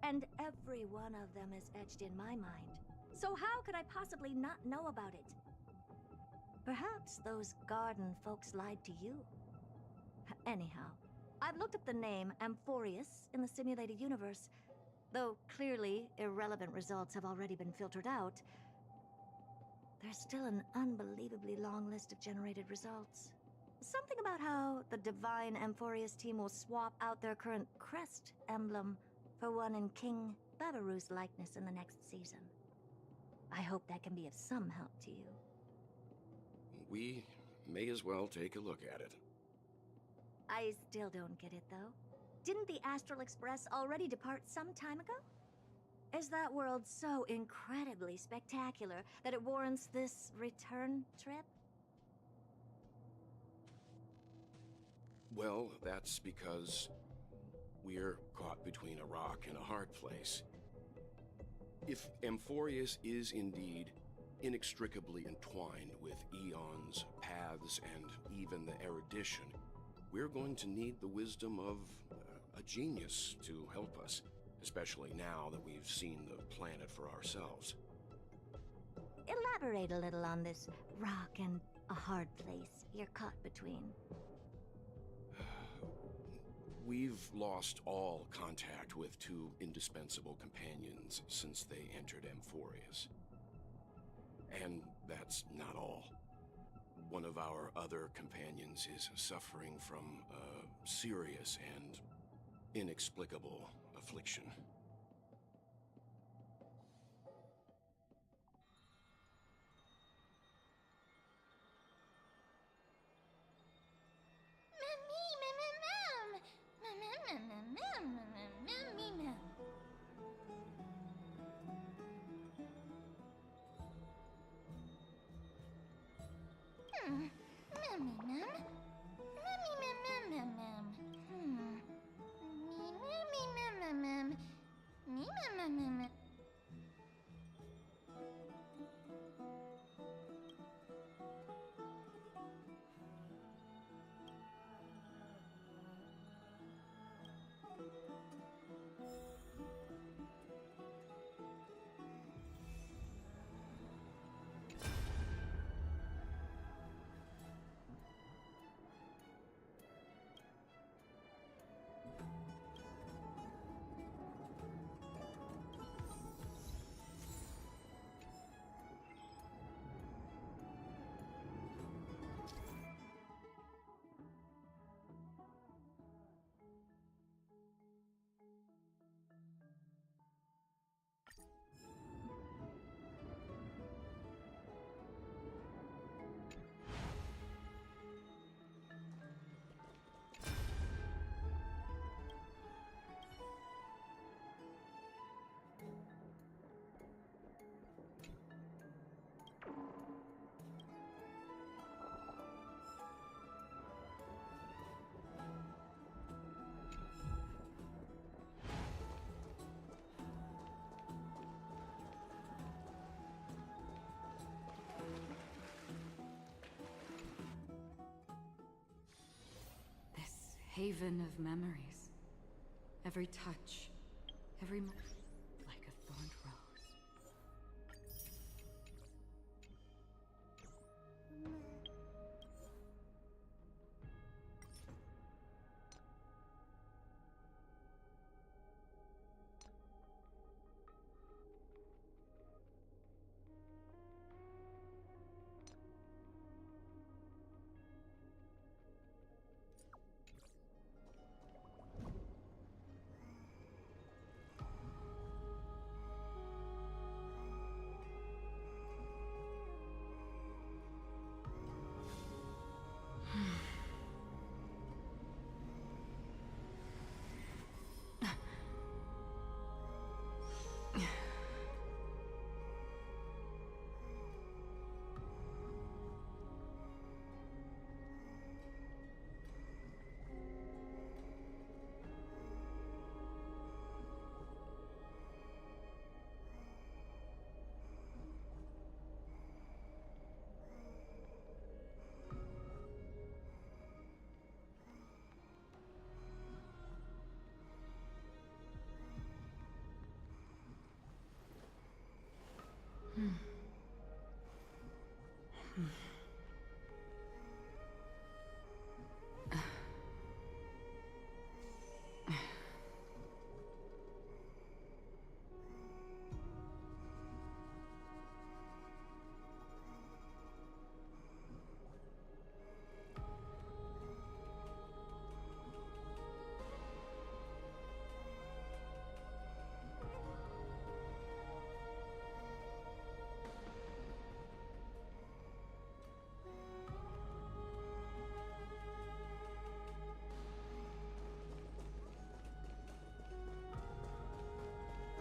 and every one of them is etched in my mind. So how could I possibly not know about it? Perhaps those garden folks lied to you. Anyhow, I've looked up the name Amphorius in the simulated universe. Though clearly irrelevant results have already been filtered out, there's still an unbelievably long list of generated results. Something about how the Divine Amphorius team will swap out their current crest emblem for one in King Babaru's likeness in the next season. I hope that can be of some help to you. We may as well take a look at it. I still don't get it, though. Didn't the Astral Express already depart some time ago? Is that world so incredibly spectacular that it warrants this return trip? Well, that's because we're caught between a rock and a hard place. If Amphorius is indeed inextricably entwined with eons, paths, and even the erudition, we're going to need the wisdom of a genius to help us, especially now that we've seen the planet for ourselves. Elaborate a little on this rock and a hard place you're caught between. We've lost all contact with two indispensable companions since they entered Amphorius. And that's not all. One of our other companions is suffering from a serious and inexplicable affliction. haven of memories. Every touch, every like a thorned rose.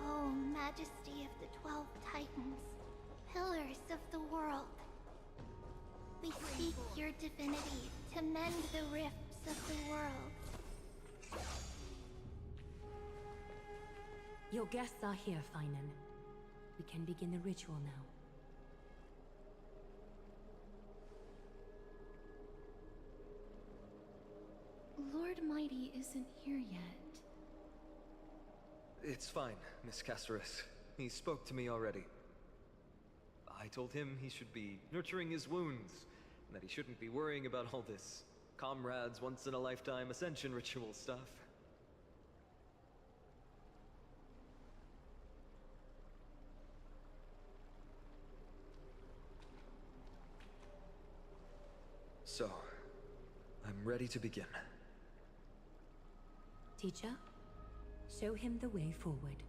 Oh, Majesty of the 12 Titans, pillars of the world. We seek your divinity to mend the rifts of the world. Your guests are here, Finan. We can begin the ritual now. Lord Mighty isn't here yet. It's fine, Miss Caceres. He spoke to me already. I told him he should be nurturing his wounds, and that he shouldn't be worrying about all this comrades once-in-a-lifetime ascension ritual stuff. So, I'm ready to begin. Teacher, show him the way forward.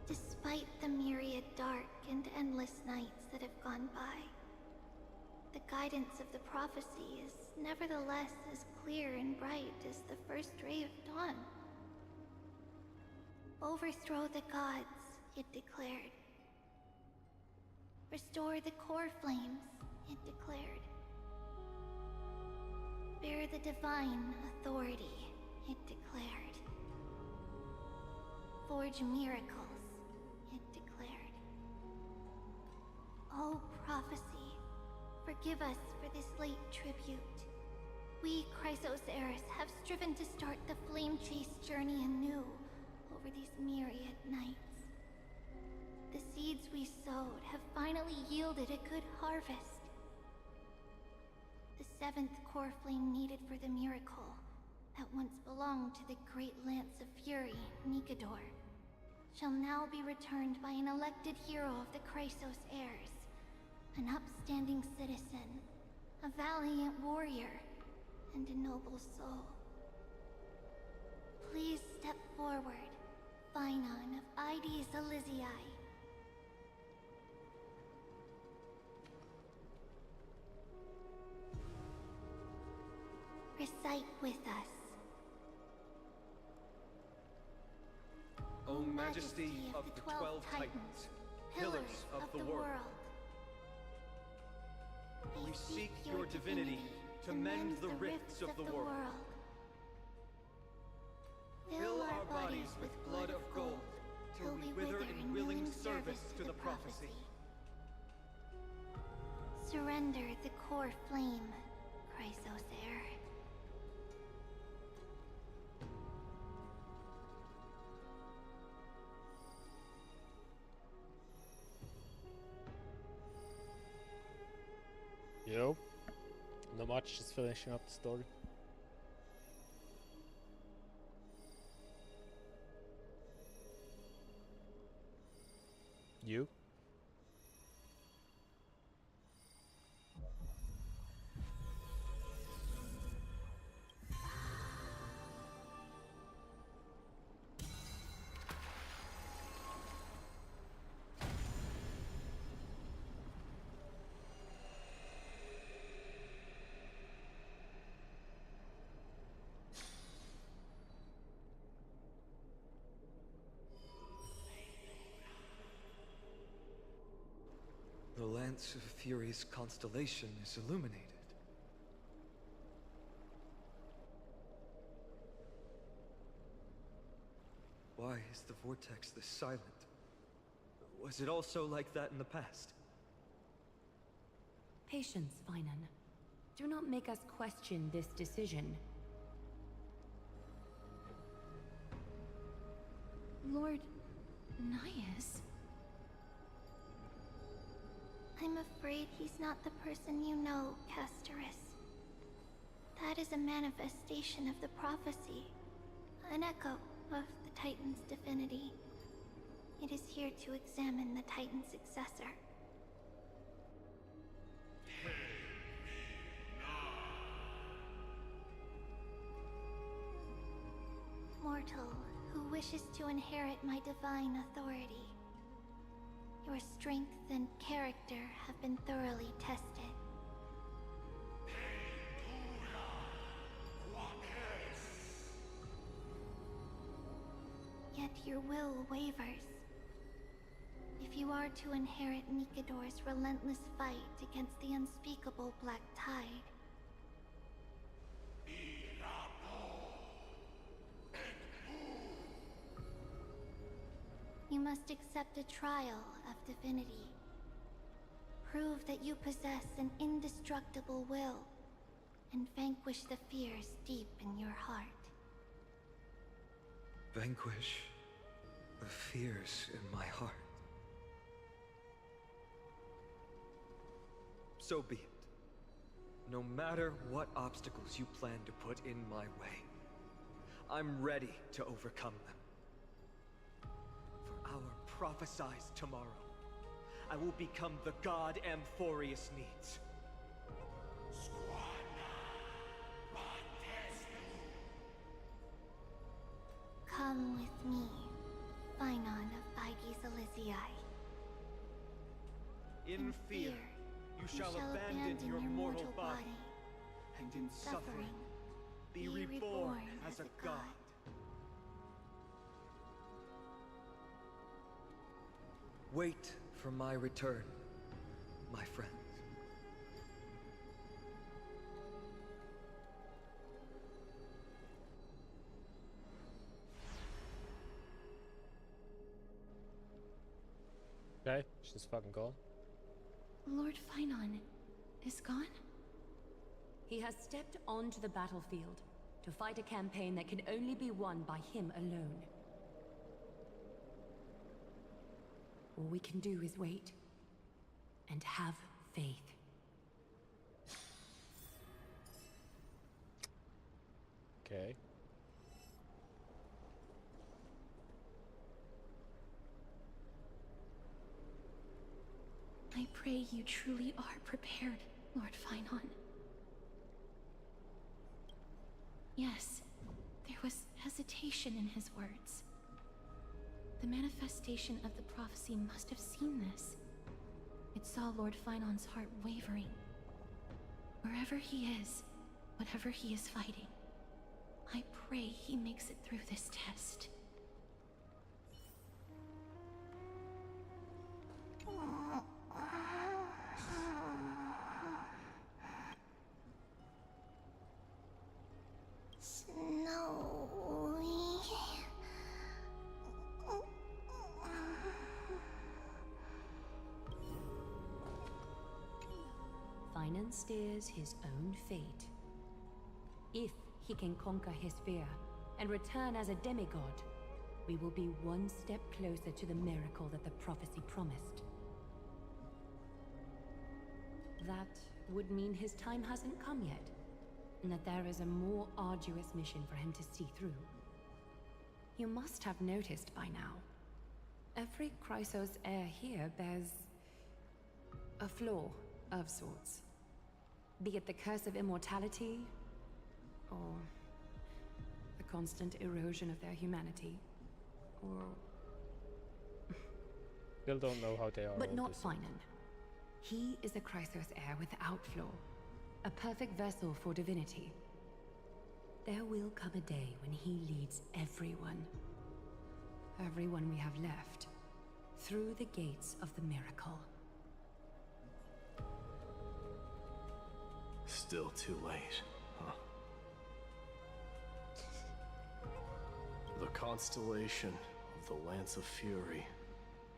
Despite the myriad dark and endless nights that have gone by, the guidance of the prophecy is nevertheless as clear and bright as the first ray of dawn. Overthrow the gods, it declared. Restore the core flames, it declared. Bear the divine authority, it declared. Forge miracles, it declared. Oh, prophecy, forgive us for this late tribute. We, Chrysos Eris, have striven to start the flame chase journey anew over these myriad nights. The seeds we sowed have finally yielded a good harvest. The seventh core flame needed for the miracle that once belonged to the great Lance of Fury, Nikador, shall now be returned by an elected hero of the Chrysos heirs, an upstanding citizen, a valiant warrior, and a noble soul. Please step forward, Finan of Ides Elysiae. Recite with us. O Majesty of the 12 Titans, pillars of the world, we seek your divinity to mend the rifts of the world. Fill our bodies with blood of gold, till we wither in willing service to the prophecy. surrender the core flame, Chrysos Heir. Yo, not much, just finishing up the story. You? The Lance of Fury's constellation is illuminated. Why is the vortex this silent? Was it also like that in the past? Patience, Finan. Do not make us question this decision. Lord Naias? I'm afraid he's not the person you know, Castorus. That is a manifestation of the prophecy, an echo of the Titan's divinity. It is here to examine the Titan's successor. Mortal who wishes to inherit my divine authority. Your strength and character have been thoroughly tested. Yet your will wavers. If you are to inherit Nikador's relentless fight against the unspeakable Black Tide, you must accept a trial of divinity. Prove that you possess an indestructible will, and vanquish the fears deep in your heart. Vanquish the fears in my heart. So be it. No matter what obstacles you plan to put in my way, I'm ready to overcome them. For our prophesied tomorrow, I will become the god Amphorius needs. Come with me, Finon of Aegis Elysiae. In fear, you shall abandon your mortal body, and in suffering, be reborn as a god. Wait for my return, my friends. Okay, she's fucking gone. Lord Finon is gone? He has stepped onto the battlefield to fight a campaign that can only be won by him alone. All we can do is wait and have faith. Okay. I pray you truly are prepared, Lord Finon. Yes, there was hesitation in his words. The manifestation of the prophecy must have seen this. It saw Lord Finon's heart wavering. Wherever he is, whatever he is fighting, I pray he makes it through this test. steers his own fate. If he can conquer his fear and return as a demigod, we will be one step closer to the miracle that the prophecy promised. That would mean his time hasn't come yet, and that there is a more arduous mission for him to see through. You must have noticed by now, every Chrysos heir here bears a flaw of sorts. Be it the curse of immortality, or the constant erosion of their humanity, or... Still don't know how they are. But not Finan. He is a Chrysos heir without flaw, a perfect vessel for divinity. There will come a day when he leads everyone we have left, through the gates of the miracle. Still too late, huh? The constellation of the Lance of Fury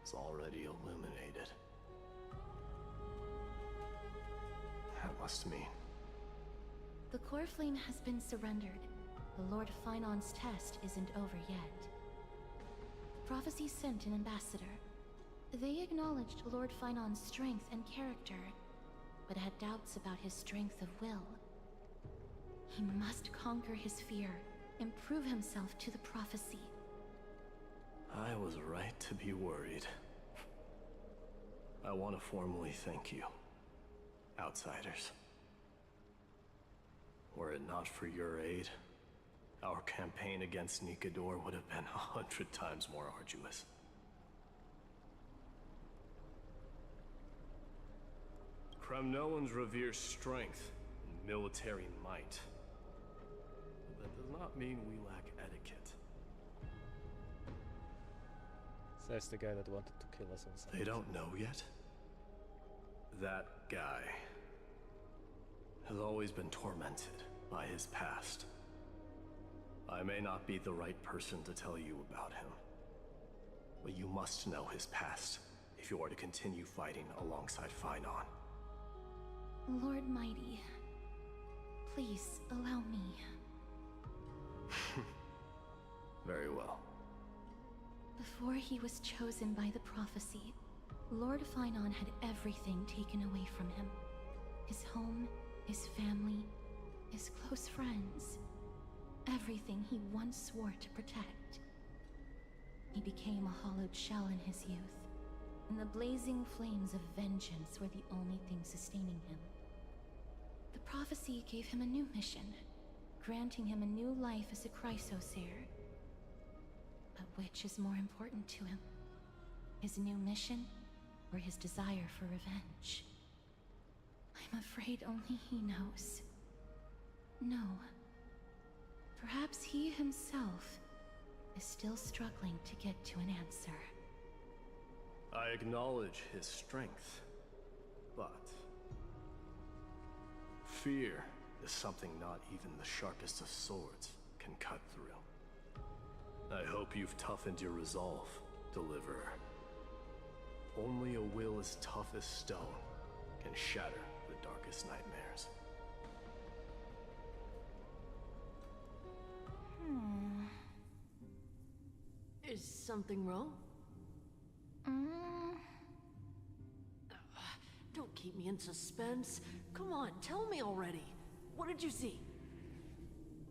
is already illuminated. That must mean... The core flame has been surrendered. The Lord Finan's test isn't over yet. The prophecy sent an ambassador. They acknowledged Lord Finan's strength and character, but had doubts about his strength of will. He must conquer his fear and prove himself to the prophecy. I was right to be worried. I want to formally thank you, outsiders. Were it not for your aid, our campaign against Nikador would have been 100 times more arduous. Kremnoans revere strength and military might. But that does not mean we lack etiquette. Says the guy that wanted to kill us on stage. They don't know yet? That guy has always been tormented by his past. I may not be the right person to tell you about him, but you must know his past if you are to continue fighting alongside Finan. Lord Mighty, please allow me. Very well. Before he was chosen by the prophecy, Lord Finan had everything taken away from him. His home, his family, his close friends. Everything he once swore to protect. He became a hollowed shell in his youth, and the blazing flames of vengeance were the only thing sustaining him. The prophecy gave him a new mission, granting him a new life as a Chrysos heir. But which is more important to him? His new mission, or his desire for revenge? I'm afraid only he knows. No. Perhaps he himself is still struggling to get to an answer. I acknowledge his strength, but fear is something not even the sharpest of swords can cut through. I hope you've toughened your resolve, Deliverer. Only a will as tough as stone can shatter the darkest nightmares. Is something wrong? Don't keep me in suspense. Come on, tell me already. What did you see?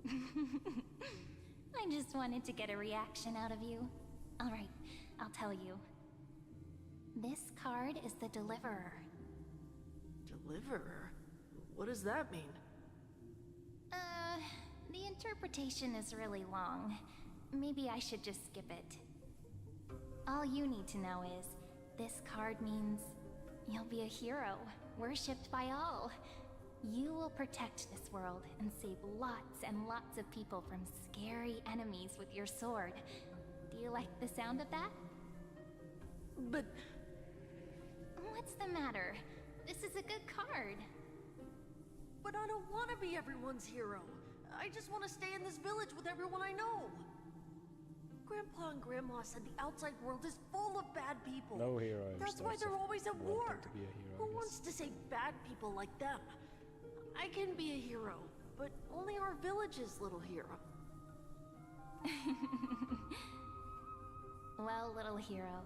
I just wanted to get a reaction out of you. Alright, I'll tell you. This card is the Deliverer. Deliverer? What does that mean? The interpretation is really long. Maybe I should just skip it. All you need to know is, this card means you'll be a hero, worshipped by all. You will protect this world and save lots and lots of people from scary enemies with your sword. Do you like the sound of that? But... What's the matter? This is a good card. But I don't want to be everyone's hero. I just want to stay in this village with everyone I know. Grandpa and Grandma said the outside world is full of bad people. No hero ever That's why starts they're off always at wanting war. to be a hero, I Who guess. wants to save bad people like them? I can be a hero, but only our village's little hero. Well, little hero,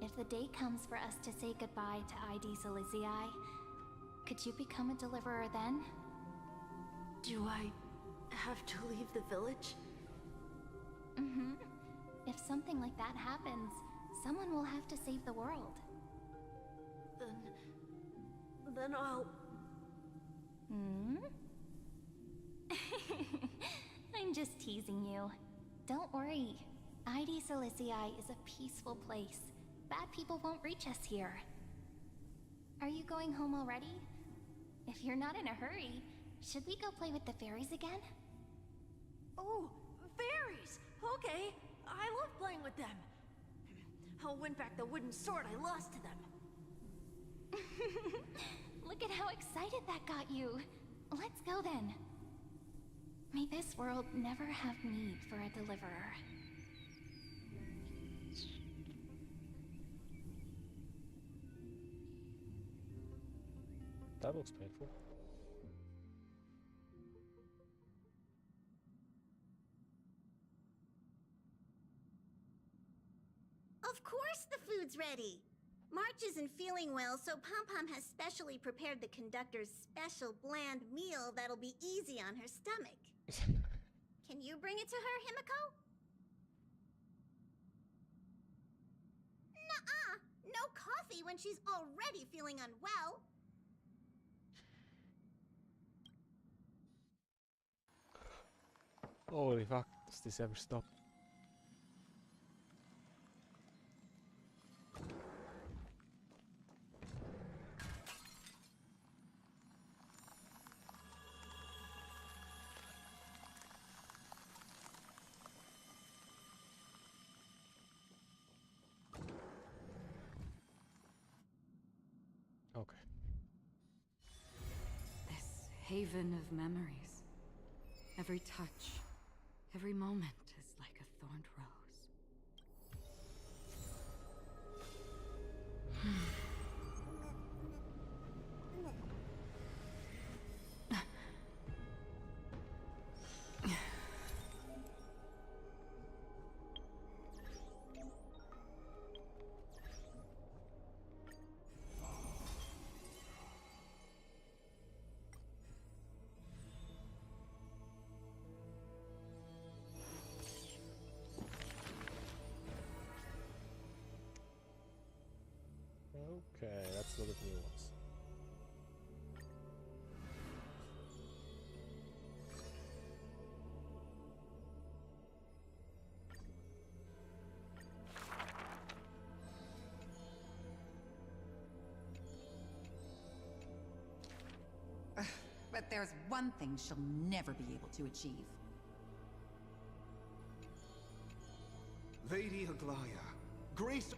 if the day comes for us to say goodbye to ID Silicii, could you become a deliverer then? Do I have to leave the village? Mm-hmm. If something like that happens, someone will have to save the world. Then I'll... Hmm? I'm just teasing you. Don't worry. ID Silicii is a peaceful place. Bad people won't reach us here. Are you going home already? If you're not in a hurry, should we go play with the fairies again? Oh, fairies! Okay, I love playing with them. I'll win back the wooden sword I lost to them. Look at how excited that got you. Let's go then. May this world never have need for a deliverer. That looks painful. Of course the food's ready! March isn't feeling well, so Pom-Pom has specially prepared the conductor's special bland meal that'll be easy on her stomach. Can you bring it to her, Himiko? Nuh-uh! No coffee when she's already feeling unwell. Holy fuck, does this ever stop? Okay. This haven of memories. Every touch, every moment is like a thorned rose. Okay, let's look at new ones. But there's one thing she'll never be able to achieve. Lady Aglaya, grace...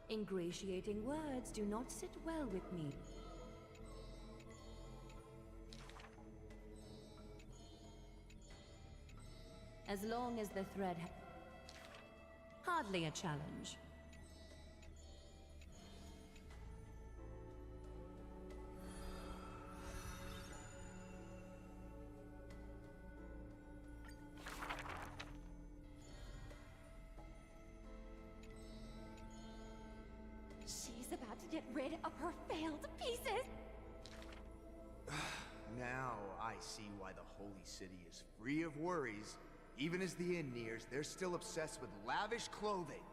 Ingratiating words do not sit well with me. As long as the thread... Hardly a challenge. She's about to get rid of her failed pieces! Now I see why the Holy City is free of worries. Even as the end nears, they're still obsessed with lavish clothing.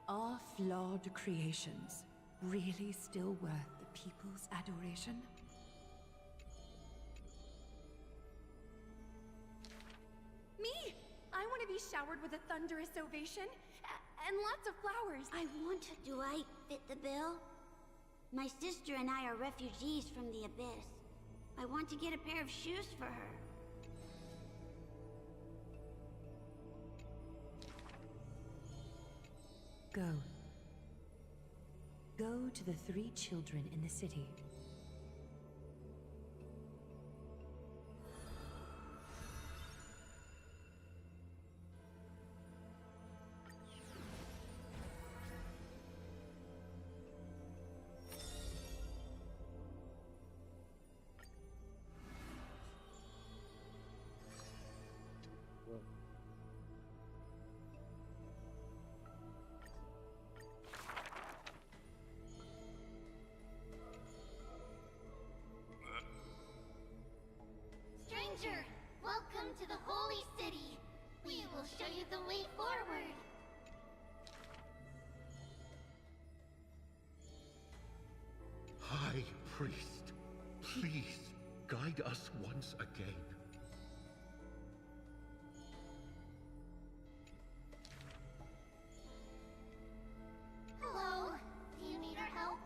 Are flawed creations really still worth the people's adoration? Me! I want to be showered with a thunderous ovation and lots of flowers. I want to. Do I fit the bill? My sister and I are refugees from the Abyss. I want to get a pair of shoes for her. Go. Go to the 3 children in the city. priest, please guide us once again. Hello? Do you need our help?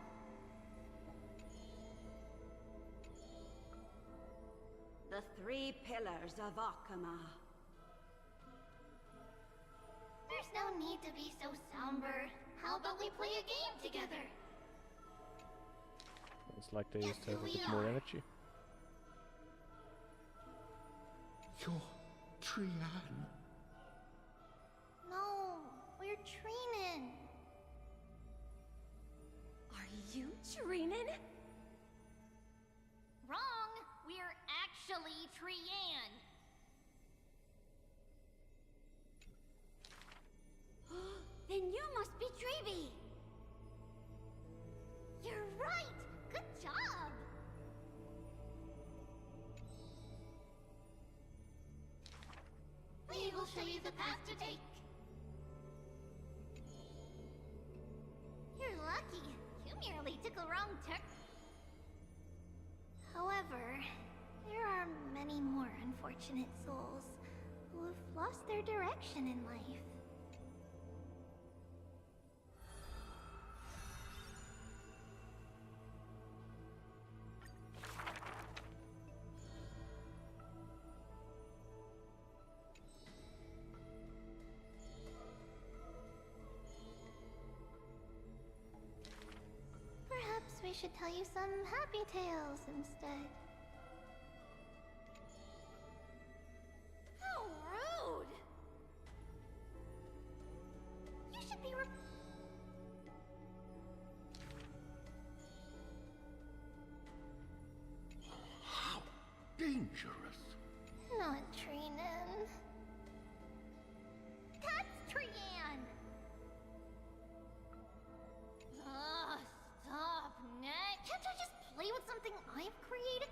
The three pillars of Akama. There's no need to be so somber. How about we play a game together? It's like they used to have a bit more energy. You're Trian. No, we're Trinin. Are you Trinin? Wrong! We're actually Trian. Then you must be Treeby. You're right! Good job! We will show you the path to take. You're lucky. You merely took a wrong turn. However, there are many more unfortunate souls who have lost their direction in life. Perhaps we should tell you some happy tales instead. How rude! You should be How dangerous. Not Trinin. That's Trian! Stop, Ned. Can't I just play with something I've created?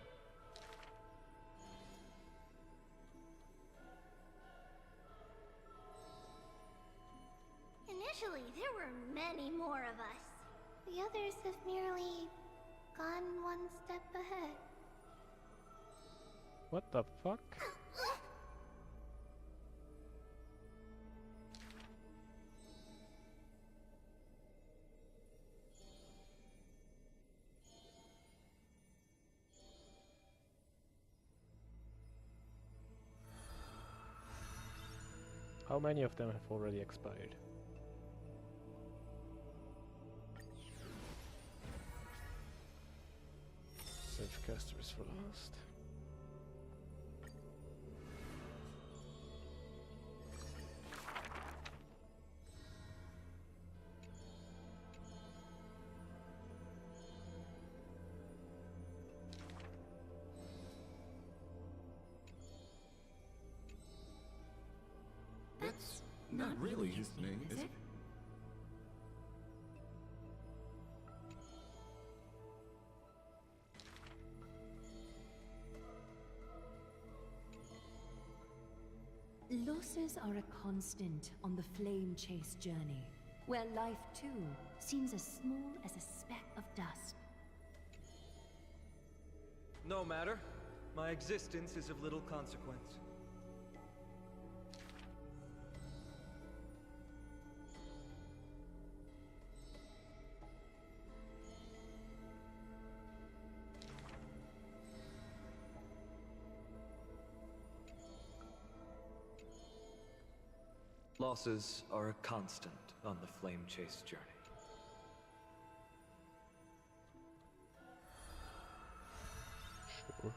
Initially, there were many more of us. The others have merely gone one step ahead. What the fuck? How many of them have already expired? Save casters for last. That's not really his name, is it? Losses are a constant on the flame chase journey, where life too seems as small as a speck of dust. No matter. My existence is of little consequence. Losses are a constant on the flame chase journey. Sure.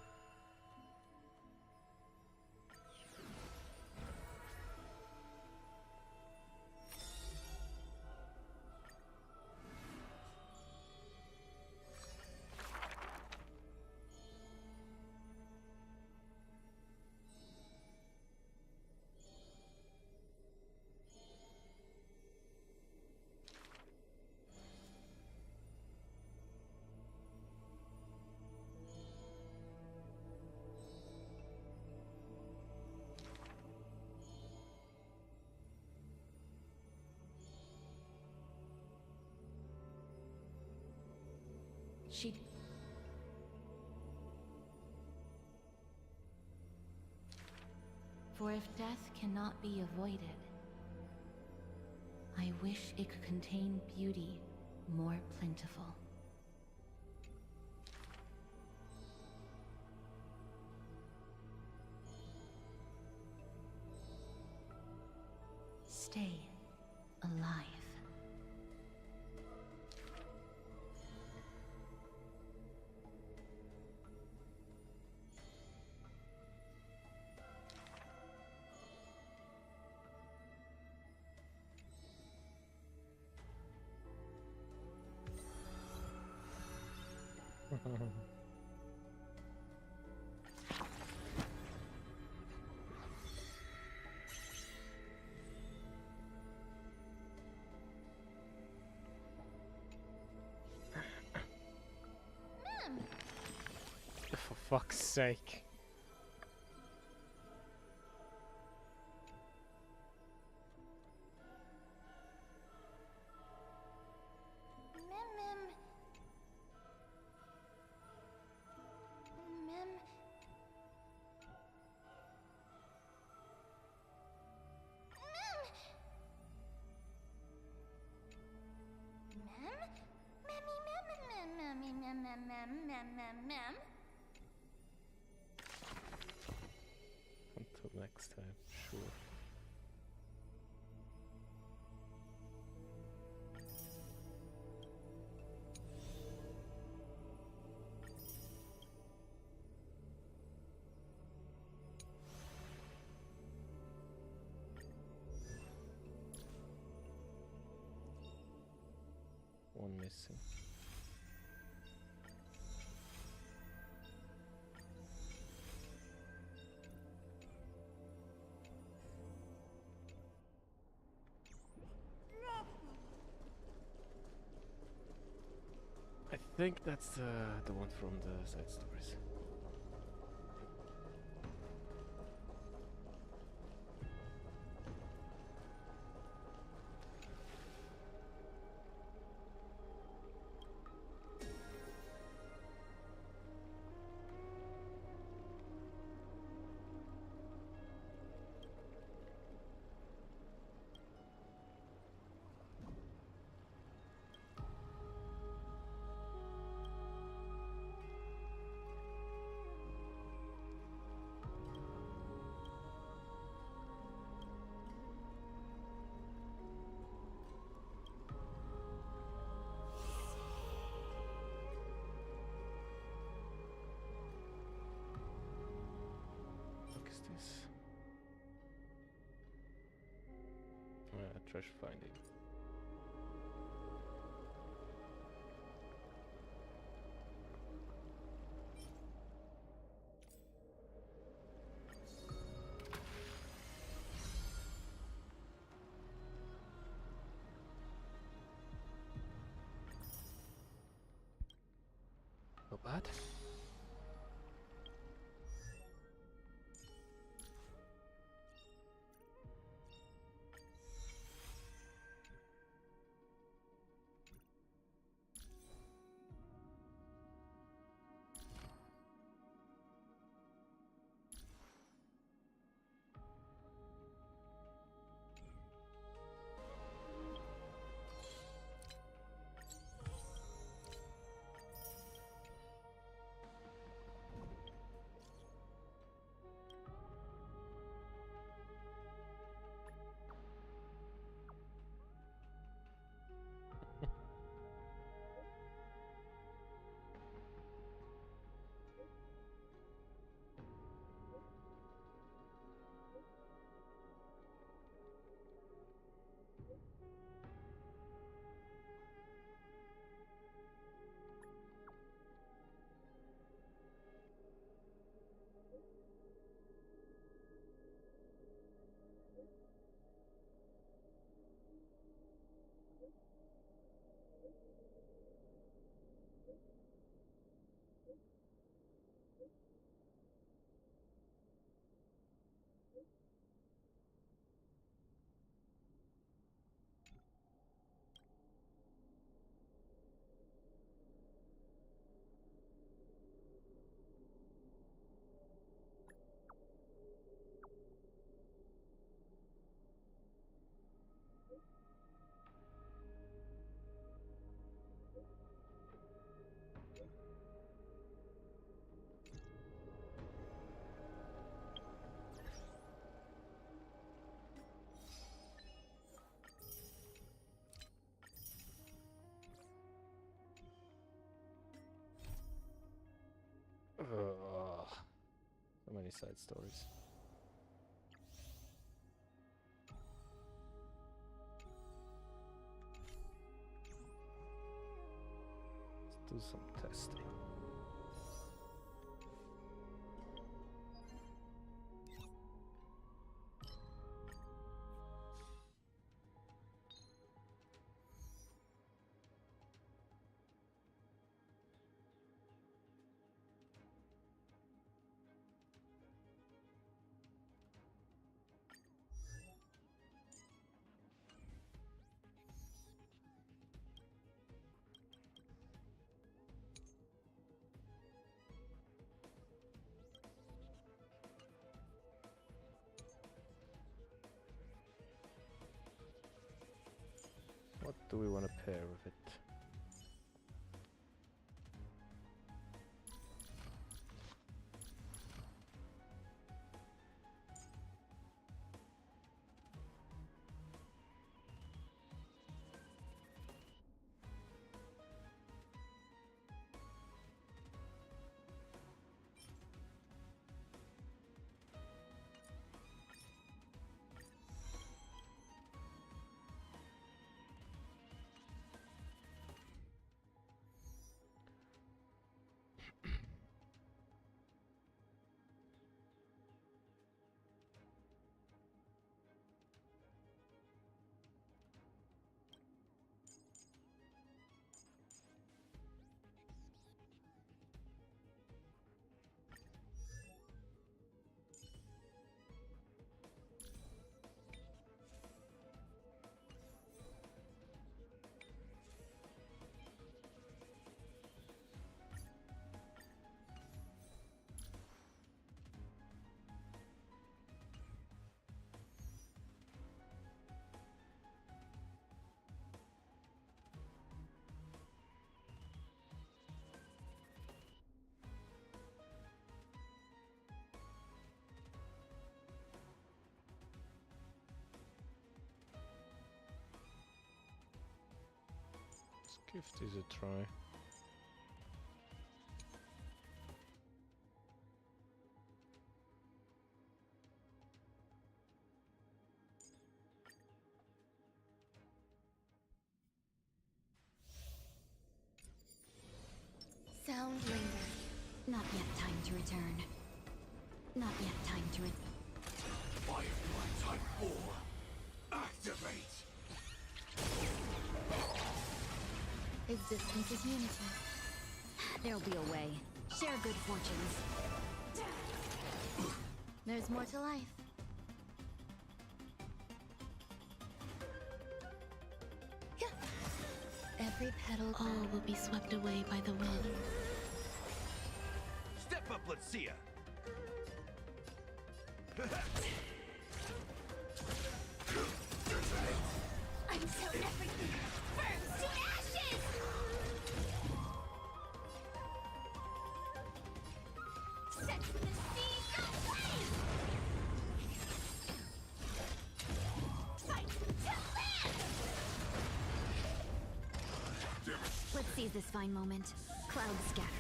She For if death cannot be avoided, I wish it could contain beauty more plentiful. Stay alive. For fuck's sake. Until next time, sure. One missing. I think that's the one from the side stories. Treasure finding. Not bad. So many side stories. Let's do some testing. What do we want to pair with it? Let's give this a try. Sound linger. Not yet time to return. Not yet time to Firefly Type 4. Activate! Existence is unity. There'll be a way. Share good fortunes. There's more to life. Every petal. All will be swept away by the wind. Step up, let's see ya! Until everything burns to ashes! Set the seas aflame! Fight to land! Let's seize this fine moment. Clouds scattered.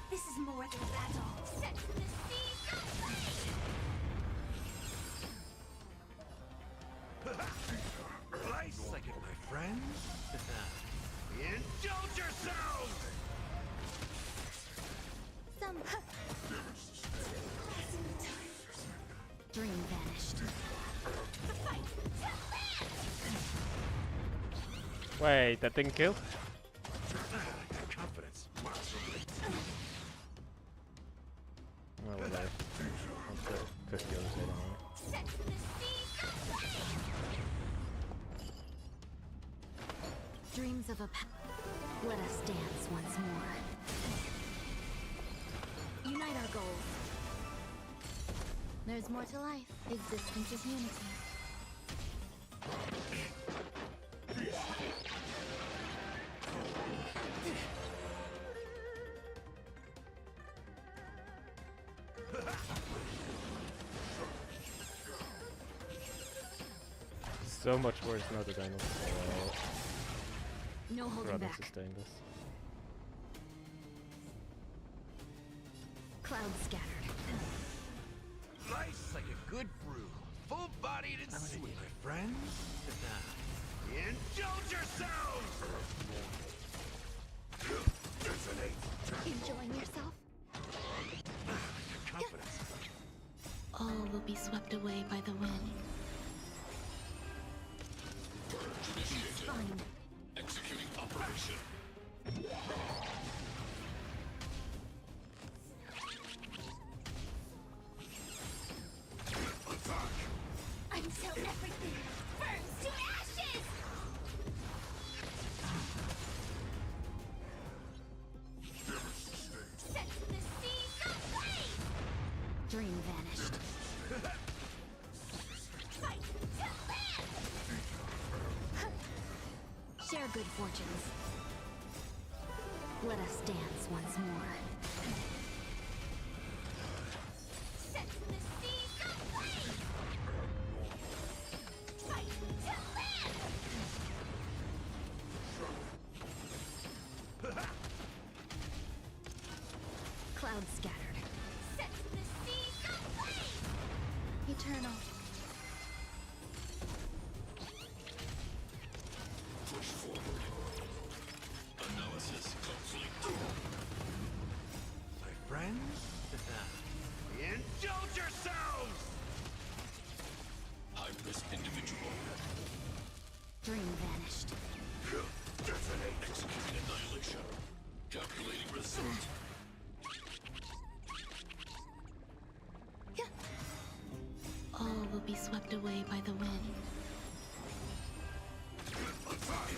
This is more than battle. Set the seas aflame! Right second, my friends. Indulge yourselves! Some dream vanished. The fight to land! Wait, that didn't kill? Confidence. Oh, well, I'll push the other side anyway. Set the seas aflame! Dreams of a let us dance once more. Unite our goals. There's more to life. Existence is unity. So much worse now that I know. No holding rather back. sustain this. Clouds scattered. Nice like a good brew. Full-bodied and sweet. My friends, indulge yourselves! Enjoying yourself? Confidence. All will be swept away by the wind. Fine. Executing operation. Until everything burns to ashes! Set the seas ablaze! Dream vanished. Fight to live! Share good fortunes. Let us dance once more. Set the seas ablaze! Fight to live! Clouds scattered. Set the seas ablaze! Eternal. Push forward. Analysis complete. My friends, indulge yourselves! High-risk individual. Dream vanished. Detonate. Executing annihilation. Calculating result. All will be swept away by the wind. Attack.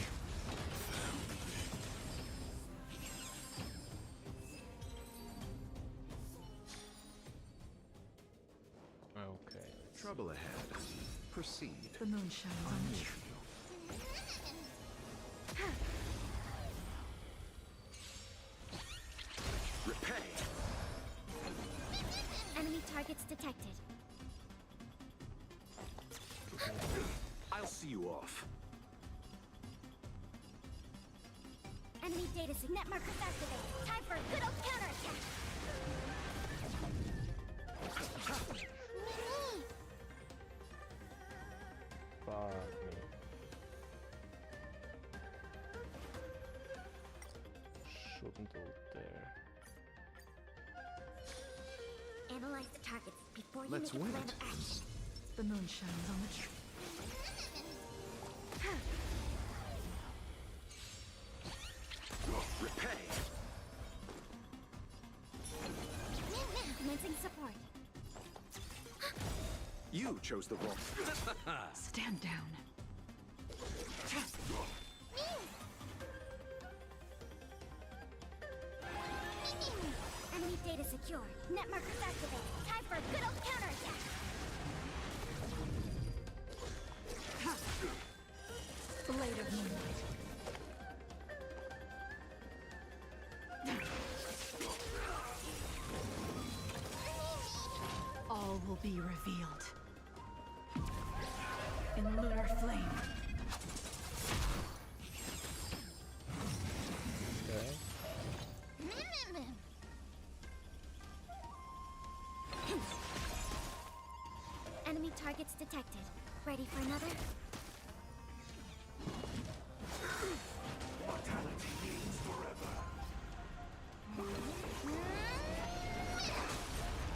Okay. Trouble ahead. Proceed. The moon shines on the tree. Repay. Enemy targets detected. I'll see you off. Enemy data net markers activated. Time for a good old counterattack. Fuck me. Shouldn't ult there. Analyze the targets before you Let's make a win plan it. of action. The moon shines on the tree. Repay. Commencing support. You chose the wrong. Stand down. Enemy data secure. Net markers activated. Time for a good old counterattack. Blade of moonlight. All will be revealed in lunar flame. Okay. Enemy targets detected. Ready for another? Mortality means forever.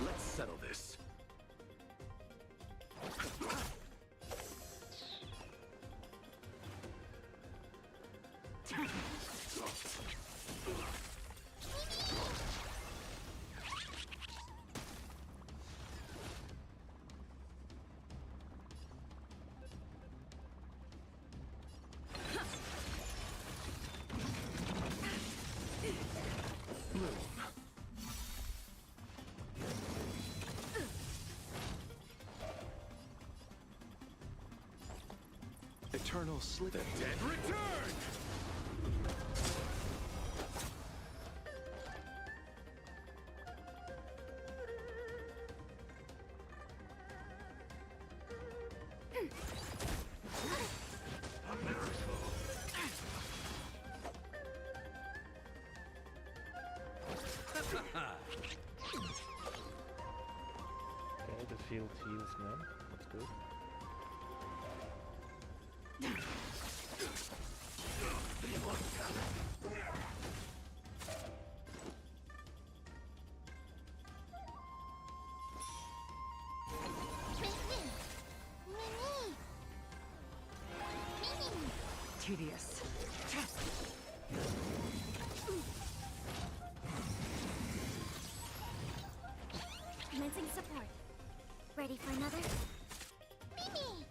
Let's settle this. Eternal slip. The dead return! field heals, man. That's good. Tedious. Commencing support. Ready for another? Mimi!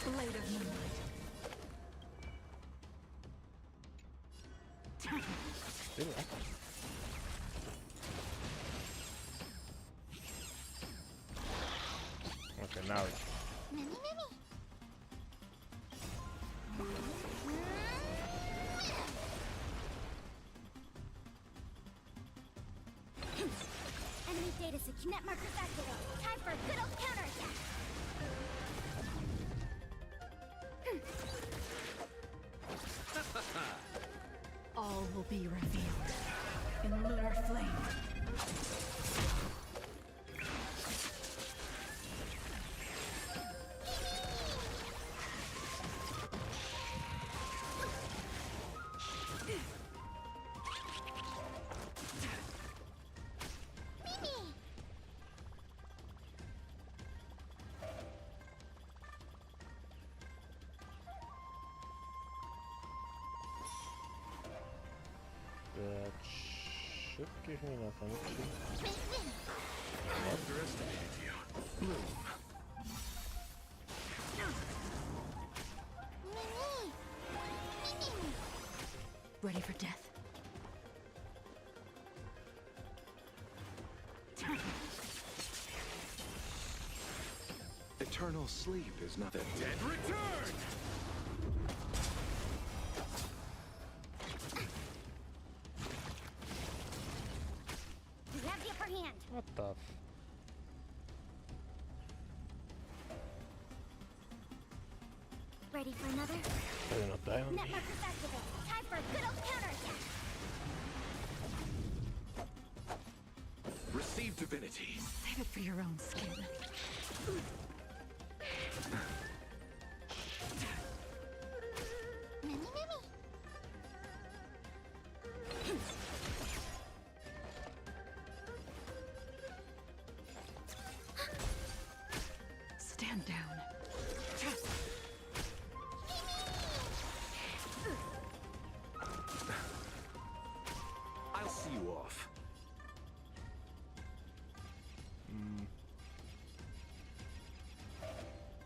Blade of moonlight. Still up. Okay, now it's Mimi, Mimi! Enemy data net markers activated. Time for a good old counterattack. All will be revealed in lunar flame. that should give me enough energy. I underestimated you. Bloom. Ready for death? Eternal sleep is not the dead return! You have the upper hand. What the f... Ready for another? Better not die on Net me. markers activated. Time for a good old counterattack. Receive divinity. Save it for your own skin. Mimi, Mimi. Stand down. I'll see you off.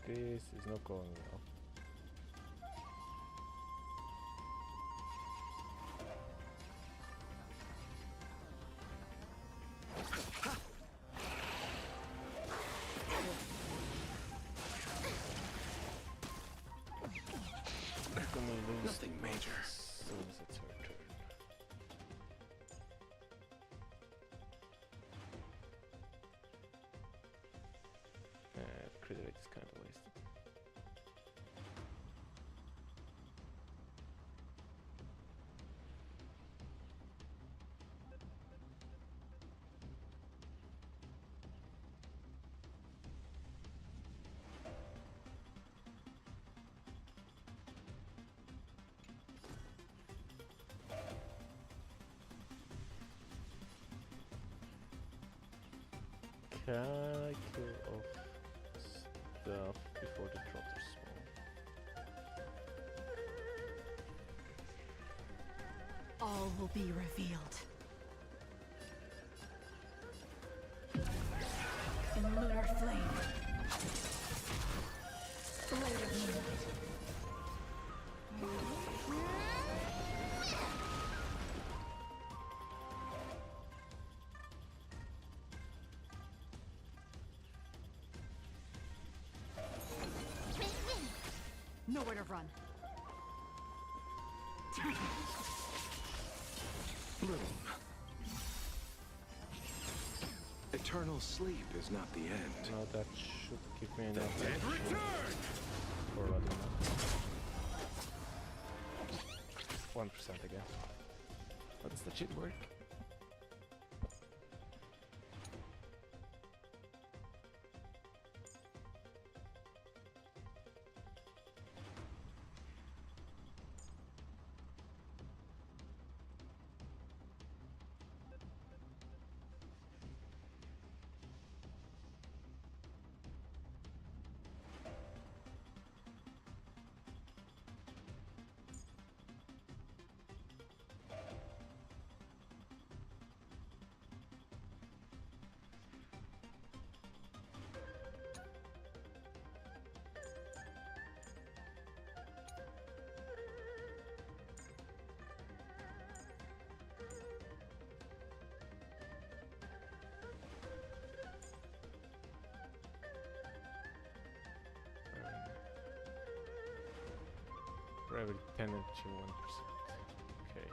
This is not going well. I'm gonna lose Nothing major. as soon as it's her turn. Crit rate is kind of wasted. Can I kill off stuff before the trotters spawn? All will be revealed in lunar flame. Blade of moonlight. Nowhere to run. Bloom. Eternal sleep is not the end. Now that should give me The enough dead energy return! for running up. 1% again. How does that shit work? Probably 10 to 1%. Okay.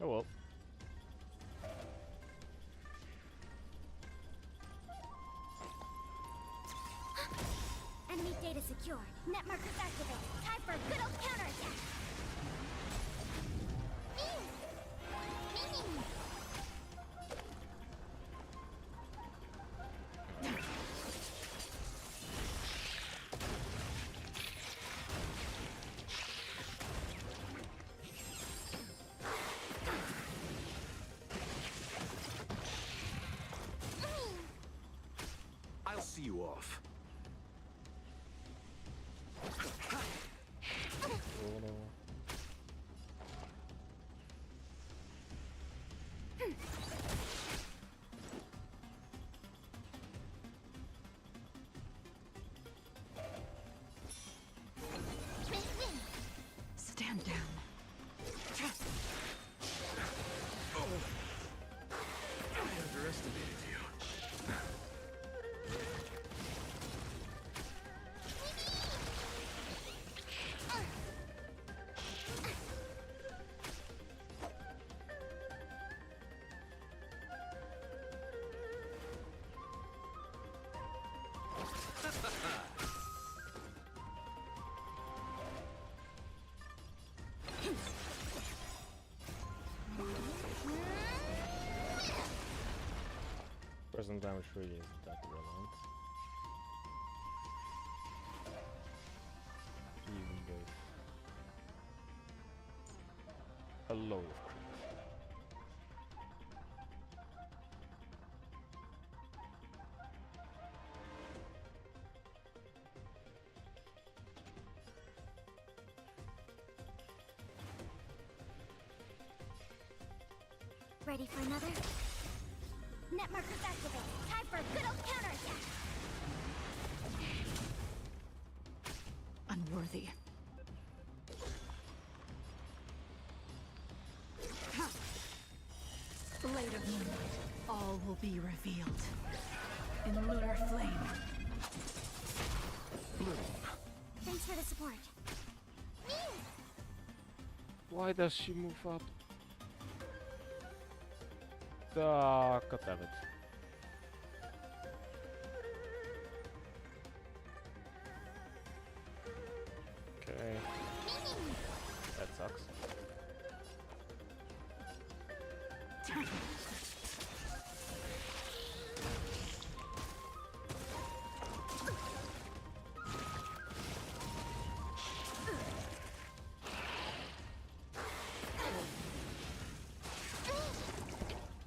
Oh well. Enemy data secure. Net markers activated. Time for a good old counterattack. I'll see you off. Oh no. Stand down. I underestimated you. Present damage really isn't that relevant. Even though a load of crit. Ready for another? Net markers activated. Time for a good old counterattack. Unworthy. Blade of Moonlight. All will be revealed. In lunar flame. Thanks for the support. Why does she move up? God damn it. Okay. That sucks.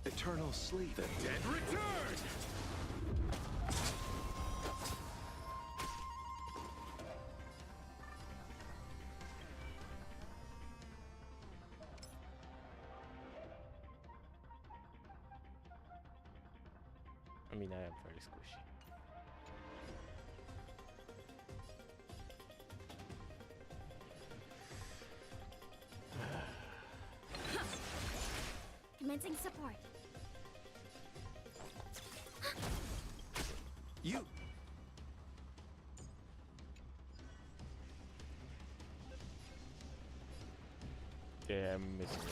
Eternal sleep. The dead return! I mean, I am fairly squishy. Commencing support. You! Yeah, I'm missing it.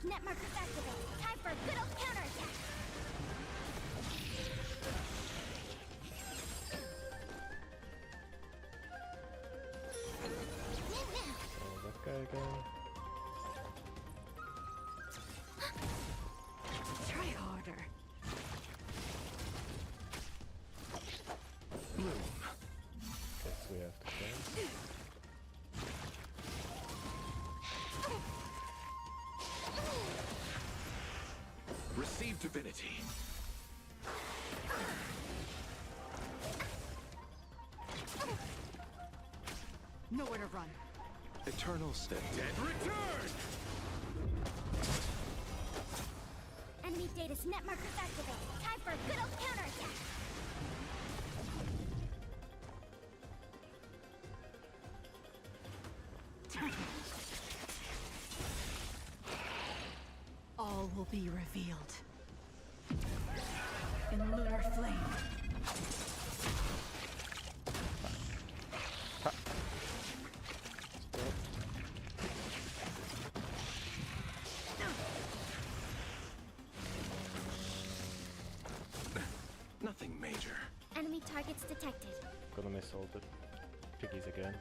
net markers activated. Time for a good old counterattack. Oh, that guy again. Try harder. Guess we have to change. Receive divinity. Nowhere to run. Eternal step. Dead return! Enemy data's net markers activated. Time for a good old counterattack. All will be revealed. In lunar flame. Nothing major. Enemy targets detected. Gonna miss all the piggies again.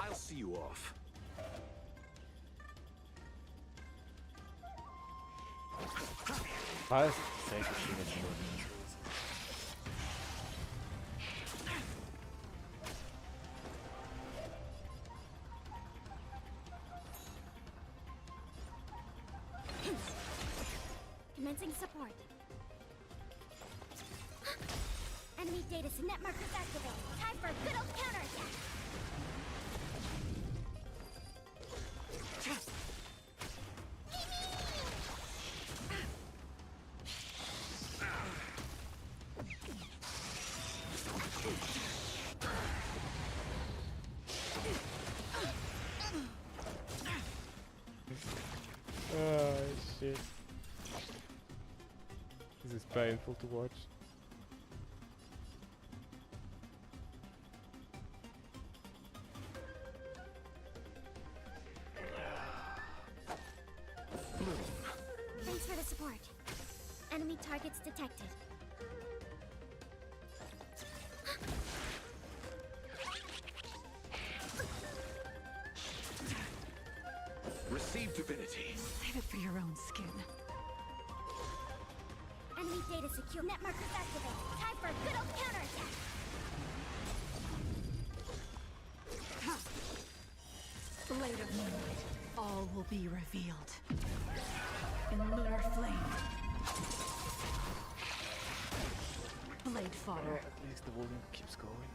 I'll see you off. Nice. Thank you, Shinichi. Commencing support. Enemy data's net markers activated. Time for a good old counterattack. Oh shit. This is painful to watch. Thanks for the support. Enemy targets detected. Receive divinity. Save it for your own skin. Enemy data secure. Net markers activated. Time for a good old counterattack. Blade of moonlight. All will be revealed. In lunar flame. Blade fodder. At least the volume keeps going.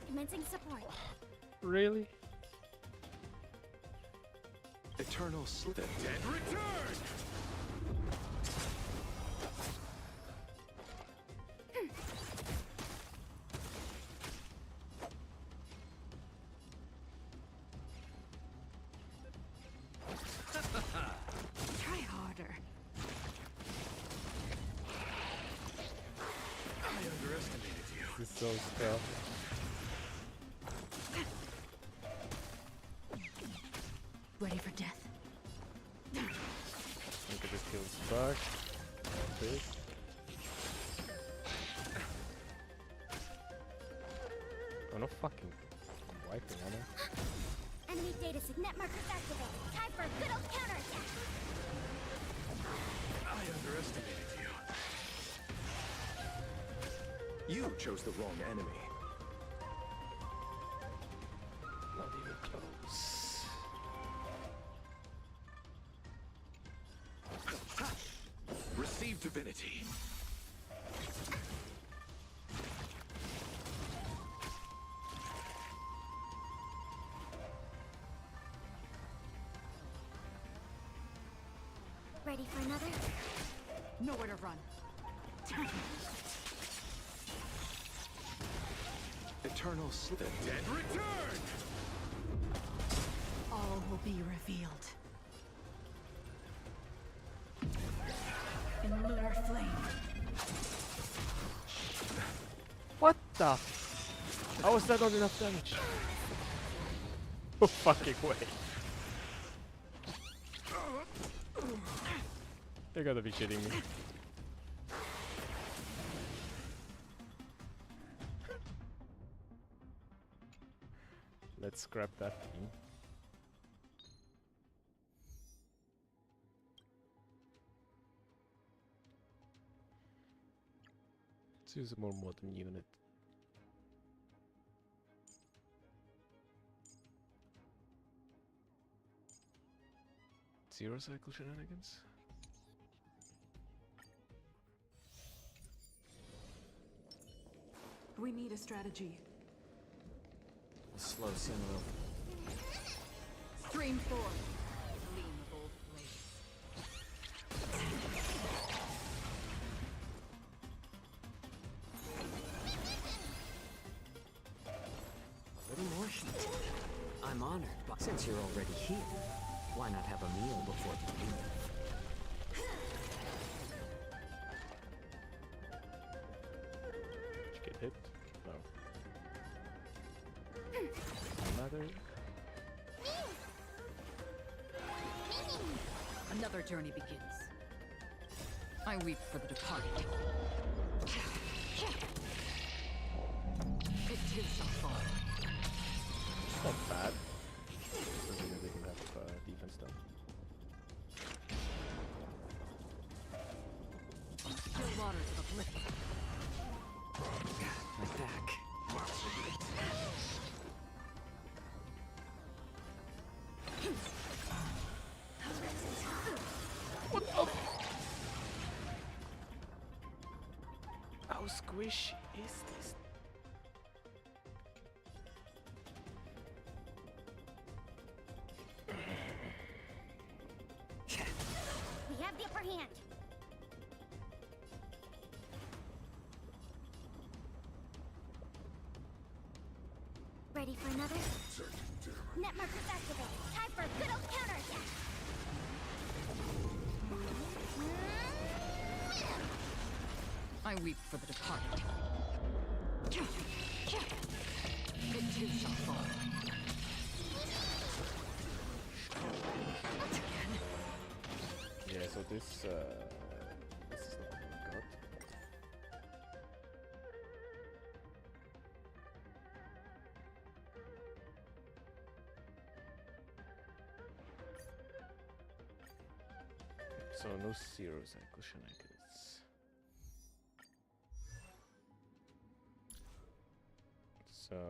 Commencing support. Really? Eternal slip. The dead return! Try harder. I underestimated you. This is so stealthy. Ready for death? Look at this kills back. Like this. Oh no fucking wiping on it. Enemy data net markers activated. Time for a good old counterattack. I underestimated you. You chose the wrong enemy. Not even close. Receive divinity. Ready for another? Nowhere to run. Eternal sleep. The dead return! All will be revealed. In lunar flame. What the? How was that not enough damage? No fucking way. You gotta be kidding me. Let's scrap that team. Let's use a more modern unit. Zero cycle shenanigans? We need a strategy. Slow Sinro. Stream forth. Gleam of old blades. A little more shit. I'm honored, but since you're already here, why not have a meal before you leave? Did you get hit? No. Another. Another journey begins. I weep for the departed. It too shall fall. It's not bad. Doesn't mean they can have defense though. Still waters of oblivion. My back. What the? How squishy is this? We have the upper hand. Ready for another? Net markers activated. Time for a good old counterattack. I weep for the departed. It too shall fall. Yeah, so this is not what we got. So no zero cycle shenanigans. So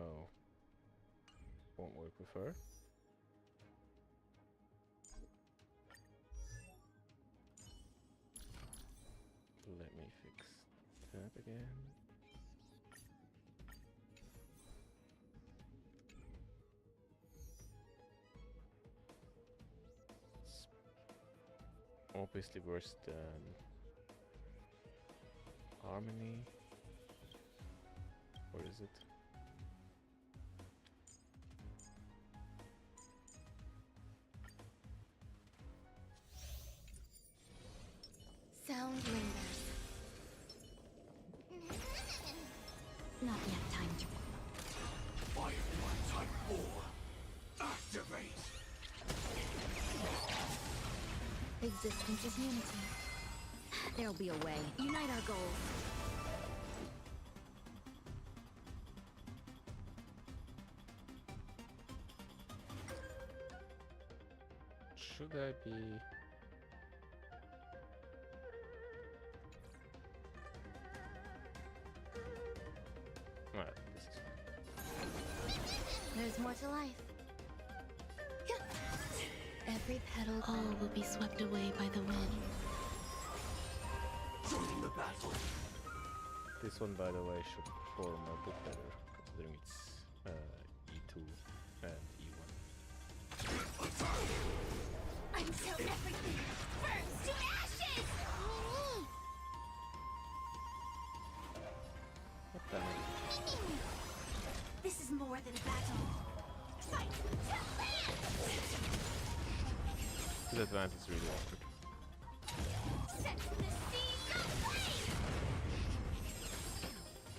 won't work with her. Let me fix that again. It's obviously worse than Harmony. Or is it? Sound lingers. Not yet time to... Firefly Type 4. Activate! Existence is unity. There'll be a way. Unite our goals. Should I be... Alright, this is fine. There's more to life. Every petal all will be swept away by the wind. Join the battle! This one, by the way, should perform a bit better, considering it's E2 and E1. Until everything burns to ash! advance is really awkward.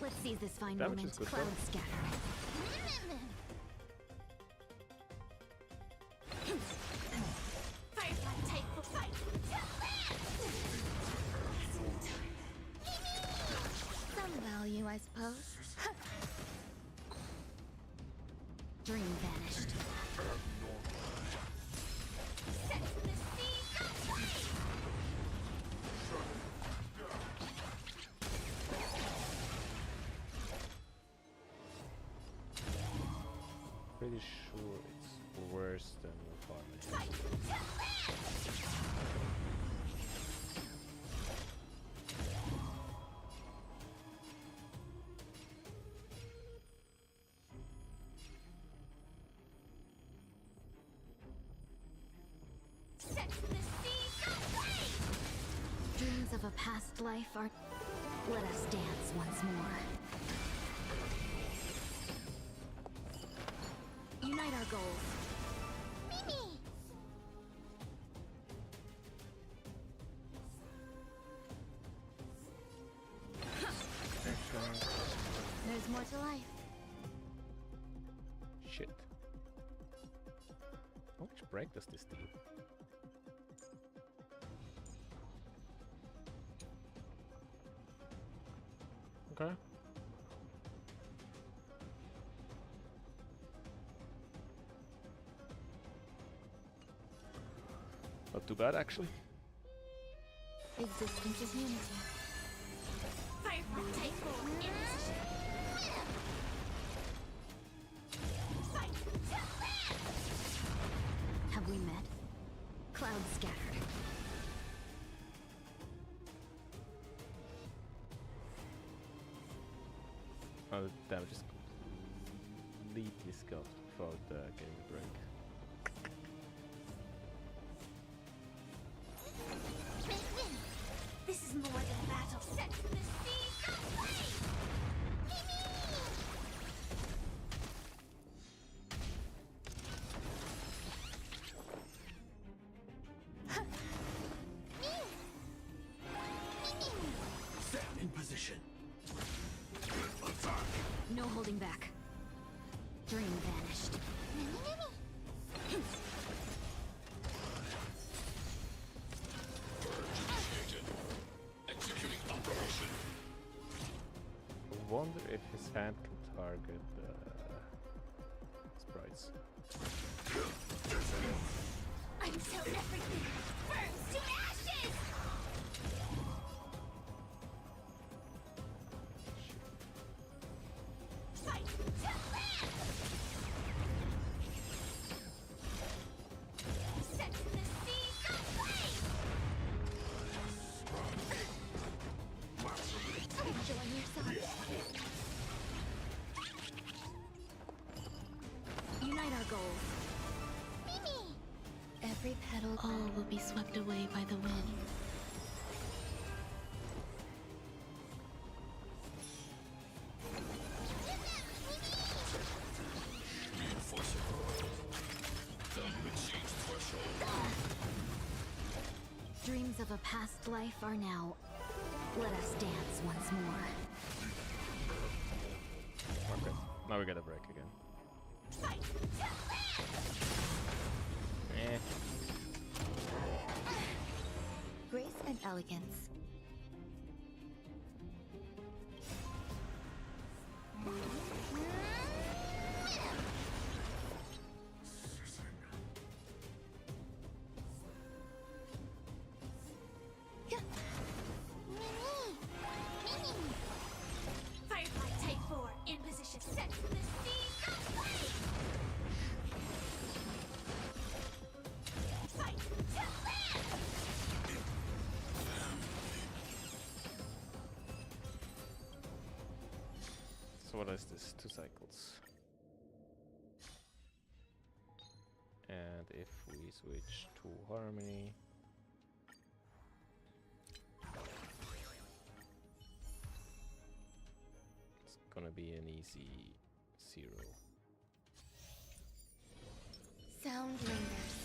Let's seize this fine Damage moment. is good, Cloud though. scatter. Firefly take the fight. Some value, I suppose. Dream vanished. Pretty sure it's worse than farming. Dreams of a past life are... Let us dance once more. Unite our goals. Mimi! There's more to life. Shit. How much break does this do? Okay. Not too bad, actually. Existence is unity. Firefly take full in position. Have we met? Cloud scattered. Oh, the damage is completely scuffed without getting the break. This is more than a battle. Set the sea aflame! Set in position. No holding back. Dream vanished. Executing operation. I wonder if his hand can target sprites. Until everything burns to ashes! Fight to last! Set the sea aflame! Enjoy yourself. Unite our goals. Every petal, all will be swept away by the wind. Reinforcing. Value exceeds threshold. Dreams of a past life are now. Let us dance once more. Okay, now we get a break again. Fight to last! Eh. Grace and elegance. Firefly take 4 in position. Set the sea aflame! Fight to last! So what is this? 2 cycles. And if we switch to harmony, it's gonna be an easy 0. Sound lingers.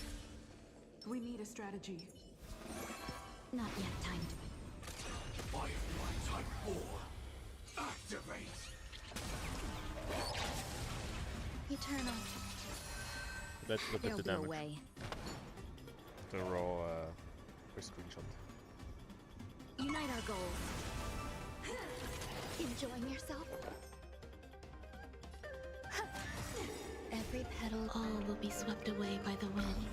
We need a strategy. Not yet time to... Firefly Type 4. Activate! Eternal. Let's look at the There'll be a damage. way. The raw screenshot. Unite our goals. Enjoying yourself? Every petal, all will be swept away by the wind.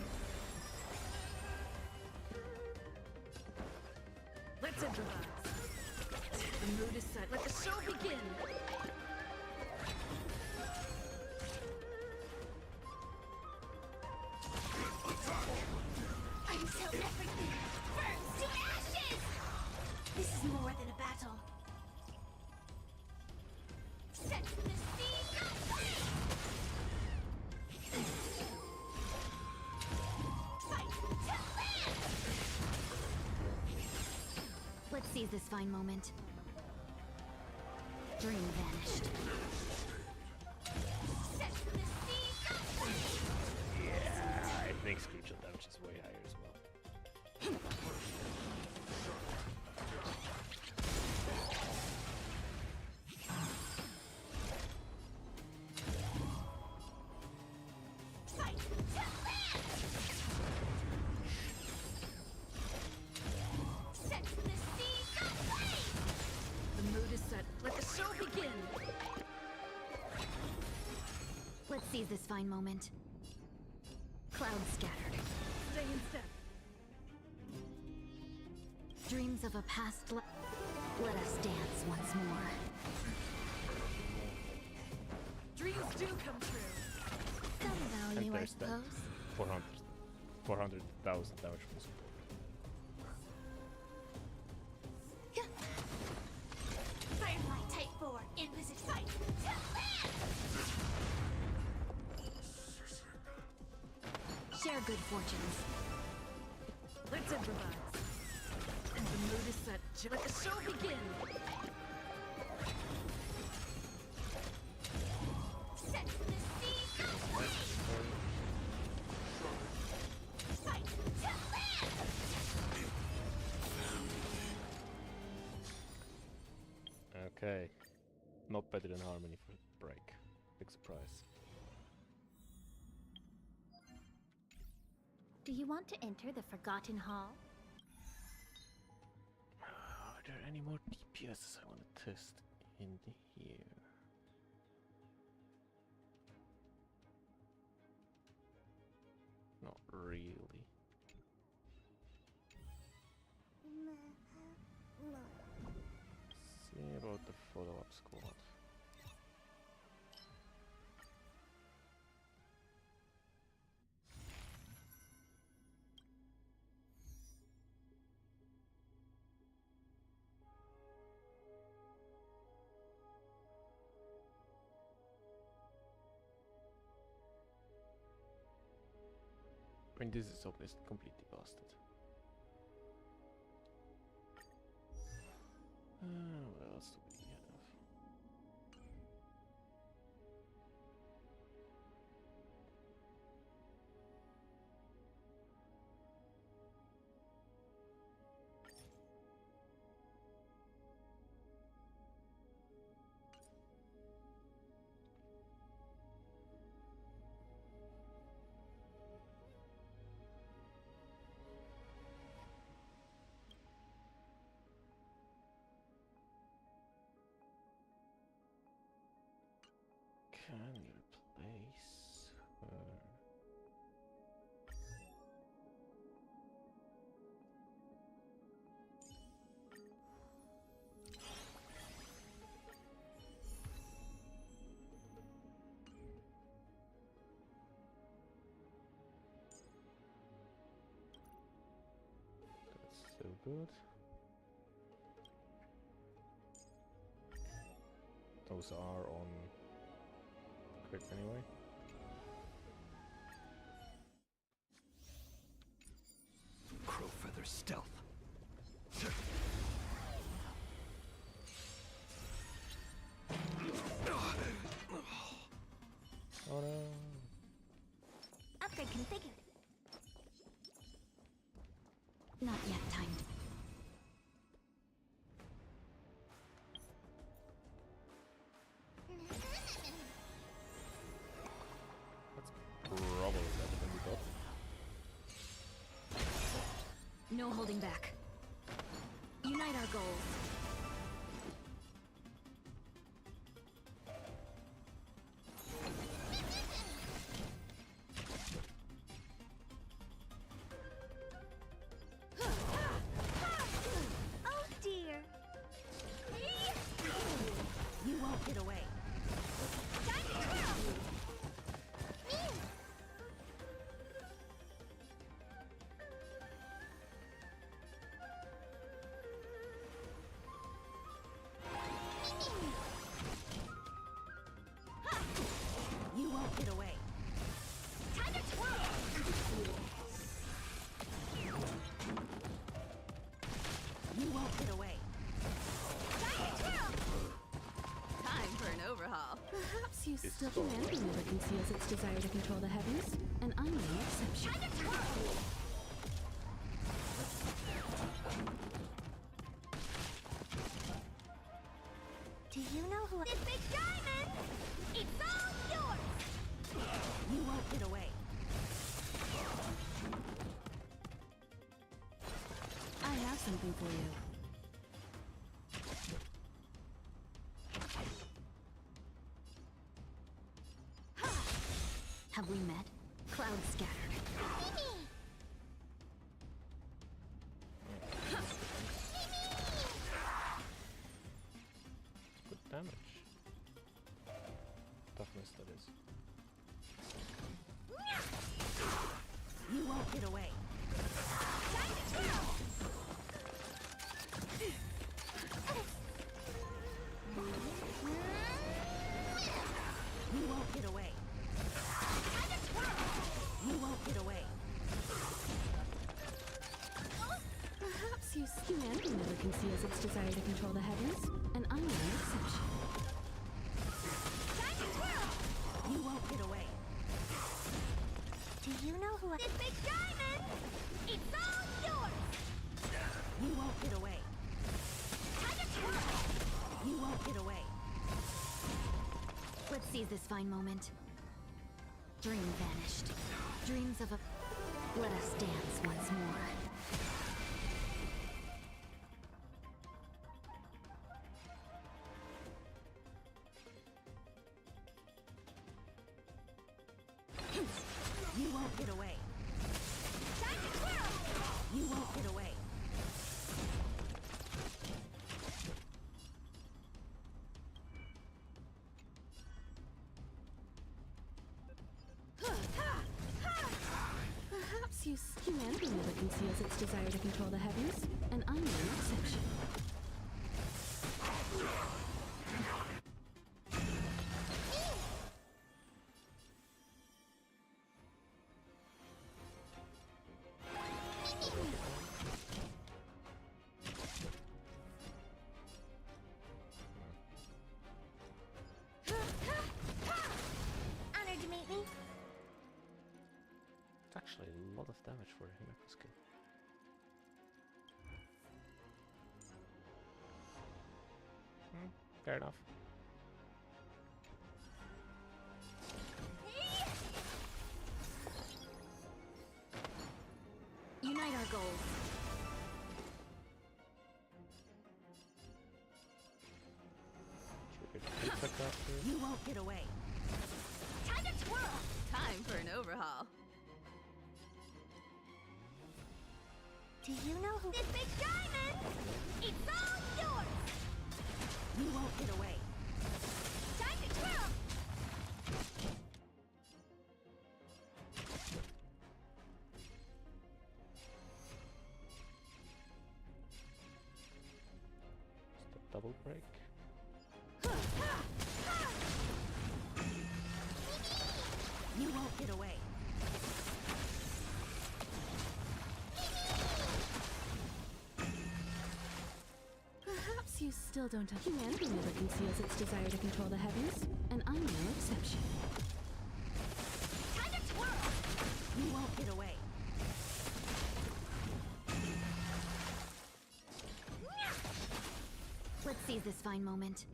Let's improvise. The mood is set. Let the show begin. I'm so everything burns to ashes! This is more than a battle. Set the seas aflame! Fight to land! Let's seize this fine moment. Dream vanished. Set the seas aflame! Yeah, I think screenshot damage is way higher as well. Fight to land! Set the seas aflame! The mood is set. Let the show begin. Let's seize this fine moment. Clouds scattered. Stay in step. Dreams of a past life. Let us dance once more. Dreams do come true. Some And value, I there's that. suppose. 400,000 damage from support. Firefly Type 4, envisage fight to land! Share good fortunes. Let's improvise. And the mood is set. Let the show begin. Set the seas aflame! Fight to land! Okay. Not better than Harmony for break. Big surprise. Do you want to enter the Forgotten Hall? Are there any more DPSs I want to test in here? Not really. See about the follow-up squad. I mean, this is obviously completely busted. What else do we have? Can we replace her? That's so good. Those are on crit anyway. Crow feather stealth. Oh no. Upgrade configured. holding back. Unite our goals. Oh dear. You won't get away. Time to twirl. You won't get away. Time to twirl. You won't get away. Time to twirl. Time for an overhaul. Perhaps you still humanity never conceals its desire to control the heavens, and I'm no exception. Time to twirl. Do you know who? This big diamond! It's all yours! You won't get away. I have something for you. Have we met? Clouds scattered. Good damage. Toughness, that is. You won't get away. Time to twirl. You won't get away. Time to twirl. You won't get away. Perhaps humanity never conceals its desire to control the heavens, and I'm no exception. Time to twirl. You won't get away. Do you know who? This big diamond! It's all yours! You won't get away. Time to twirl. You won't get away. Let's seize this fine moment. Dream vanished. Dreams of a... Let us dance once more. You won't get away. Time to twirl! You won't get away. Perhaps humanity never conceals its desire to control the heavens, and I'm no exception. Honored to meet me. It's actually a lot of damage for a Himeko skill. Fair enough. Unite our goals. You won't get away. Time to twirl. Time for an overhaul. Do you know who? This big diamond! It's all yours! You won't get away. Time to twirl! Just a double break. You won't get away. Perhaps you still don't have... Humanity never conceals its desire to control the heavens, and I'm no exception. Time to twirl! You won't get away. Let's seize this fine moment.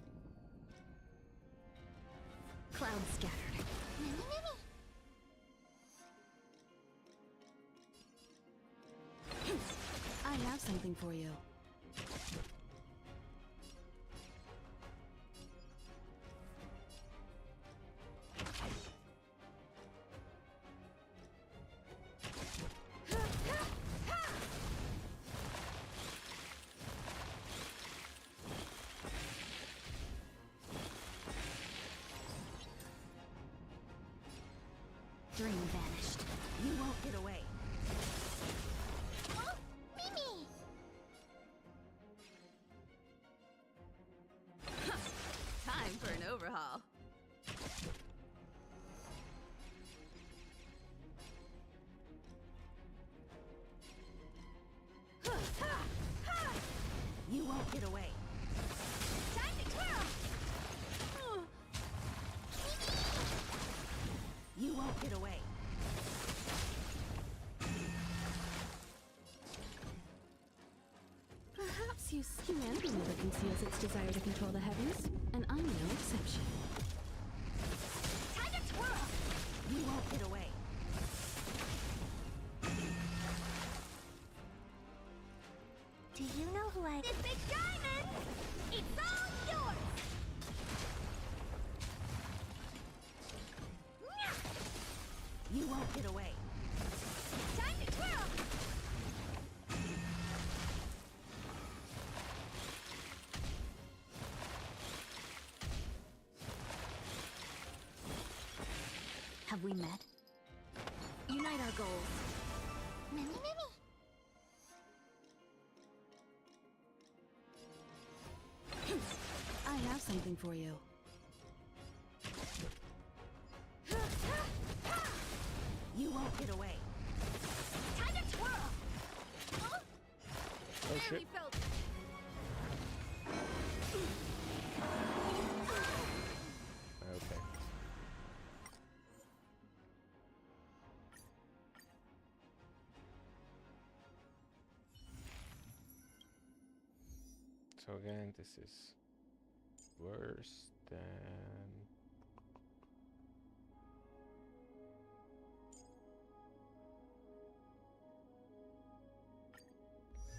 Clouds scattered. I for you. Dream vanished. You won't get away. Oh, Mimi! Time for an overhaul. You won't get away. Time to twirl! You won't get away. Perhaps you can be that conceals its desire to control the heavens, and I'm no exception. Time to twirl! You won't get away. Do you know who I... This big diamond! It's all yours! You won't get away. Time to twirl! Have we met? Unite our goals. Mimi, Mimi! I have something for you. You won't get away. Time to twirl! Huh? Oh shit. Barely felt it. Okay. So again, this is worse than...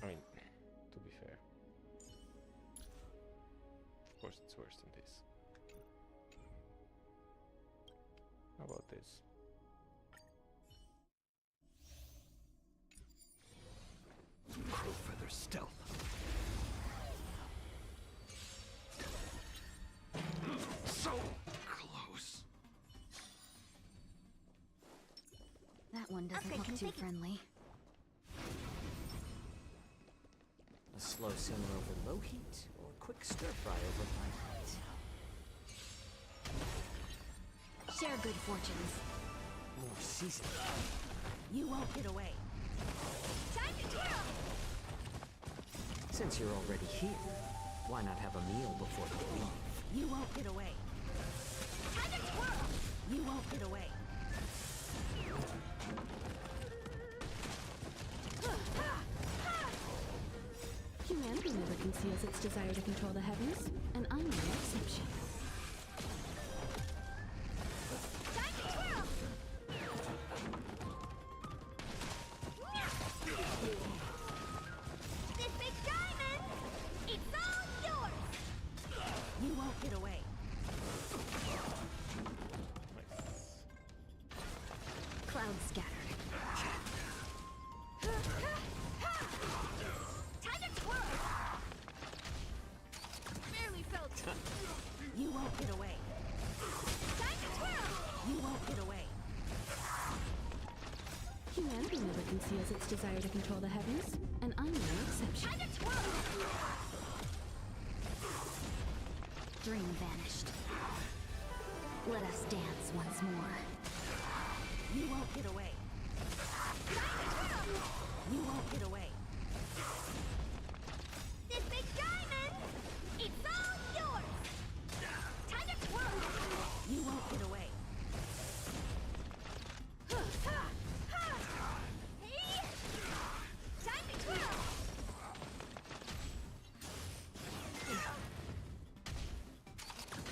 I mean, to be fair. Of course it's worse than this. How about this? Crow feather stealth. So close. That one doesn't Okay, look can too take it. friendly. A slow simmer over low heat, or quick stir fry over high heat. Share good fortunes. More seasoned. You won't get away. Time to twirl! Since you're already here, why not have a meal before you leave? You won't get away. Time to twirl! You won't get away. Humanity never conceals its desire to control the heavens, and I'm no exception. Time to twirl! This big diamond! It's all yours! You won't get away. Cloud scattered. Time to twirl! Barely felt it. You won't get away. Time to twirl! You won't get away. Humanity never conceals its desire to control the heavens, and I'm no exception. Time to twirl! Dream vanished. Let us dance once more. You won't get away. Time to twirl! You won't get away. This big diamond! It's all yours! Time to twirl! You won't get away. Hey! Time to twirl!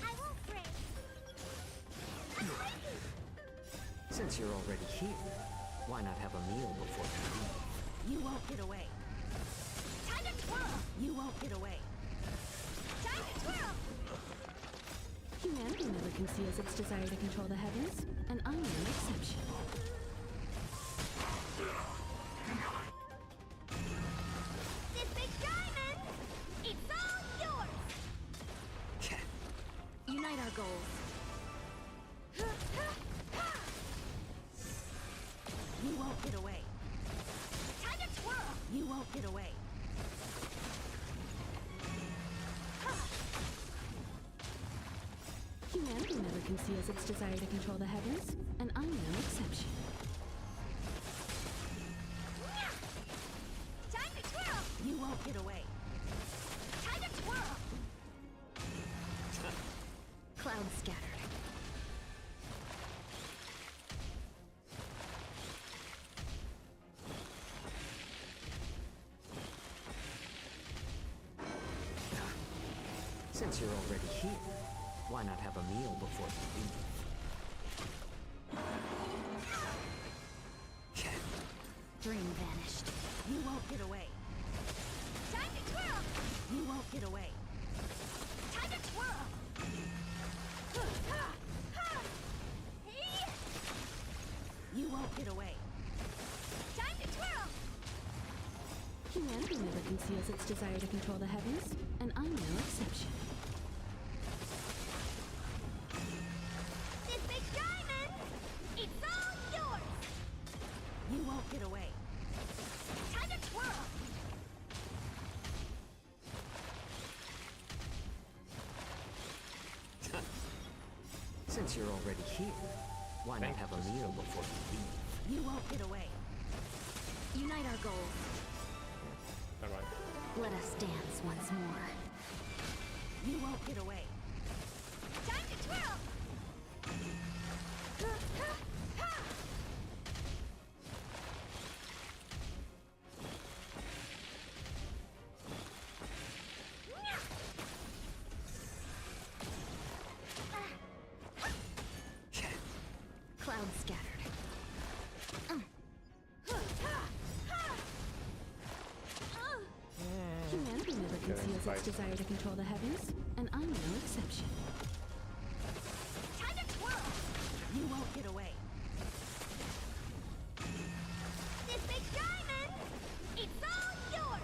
I won't break. Since you're already here, why not have a meal before you leave? You won't get away. Time to twirl! You won't Get away. Time to twirl! Humanity never conceals its desire to control the heavens, and I'm no exception. This big diamond! It's all yours! Unite our goals. You won't get away. Time to twirl! You won't Get away. Humanity never conceals its desire to control the heavens, and I'm no exception. Time to twirl! You won't Get away. Time to twirl! Clouds scattered. Since you're already here, why not have a meal before you leave? Dream vanished. You won't get away. Time to twirl! You won't Get away. Time to twirl! You won't Get away. Time to twirl! Humanity never conceals its desire to control the heavens, and I'm no exception. This big diamond! It's all yours! You won't Get away. Time to twirl! Since you're already here, why not have a meal before you leave? You won't Get away. Unite our goals. Alright. Let us dance once more. You won't Get away. Time to twirl! Clouds scattered. Humanity never conceals its desire to control the heavens, and I'm no exception. Time to twirl! You won't Get away. This big diamond! It's all yours!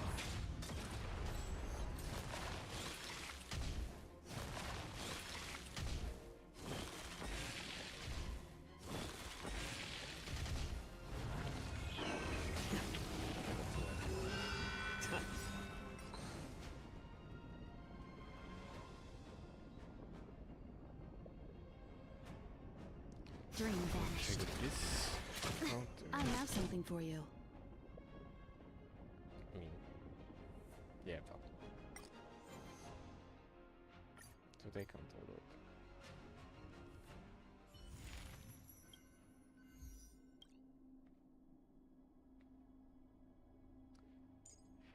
Dream vanished. Check this out. I have something for you. I mean, yeah, well. So they can't all look.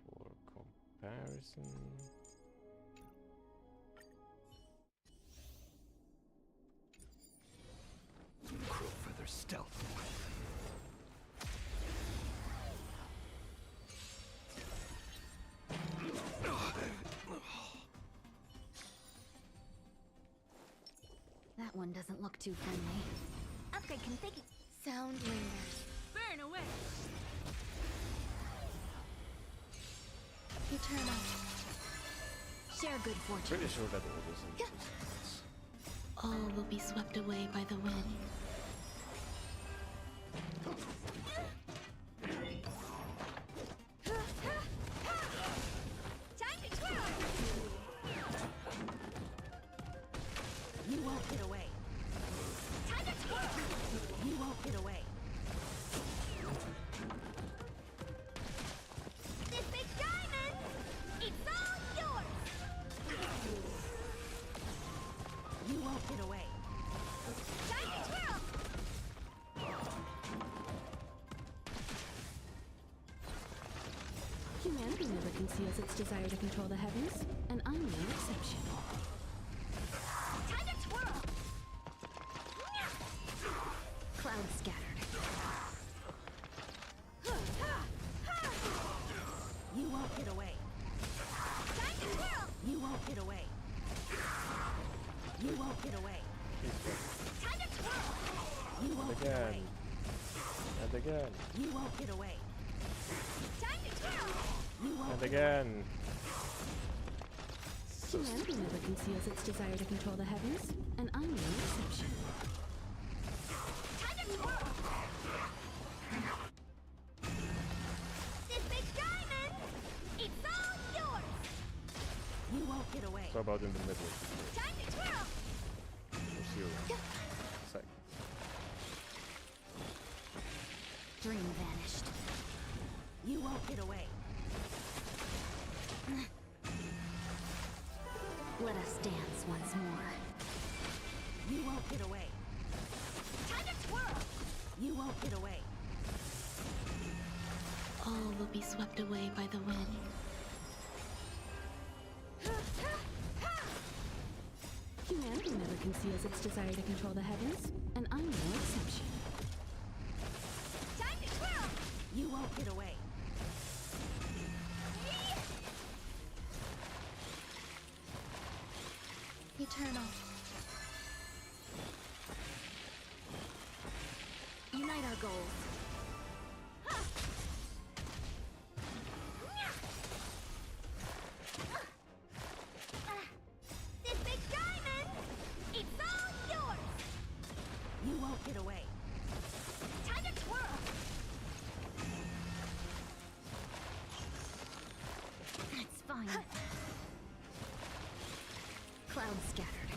For comparison. Crow feather stealth. That one doesn't look too friendly. Upgrade configured. Sound lingers. Burn away! Eternal. Share good fortune. Pretty sure that all this is All will be swept away by the wind. Time to twirl! You won't Get away. Time to twirl! You won't Get away. This big diamond! It's all yours! You won't Get away. Time to twirl! Humanity never conceals its desire to control the heavens, and I'm no exception. Time to twirl! Clouds scattered. You won't Get away. won't get away. You won't get away. Time to twirl. You won't get away. And again. You won't get away. Time to twirl. You won't And get again. Humanity never conceals its desire to control the heavens, and I'm no exception. Time to twirl. This big diamond, it's all yours. You won't get away. So about in the middle. Time to twirl. Or 0. Sec. Dream vanished. You won't get away. Let us dance once more. You won't get away. Time to twirl. You won't get away. All will be swept away by the wind. Humanity never conceals its desire to control the heavens, and I'm no exception. Time to twirl. You won't get away. Eternal. Unite our goals. This big diamond, it's all yours. You won't get away. Time to twirl. It's fine. Clouds scattered.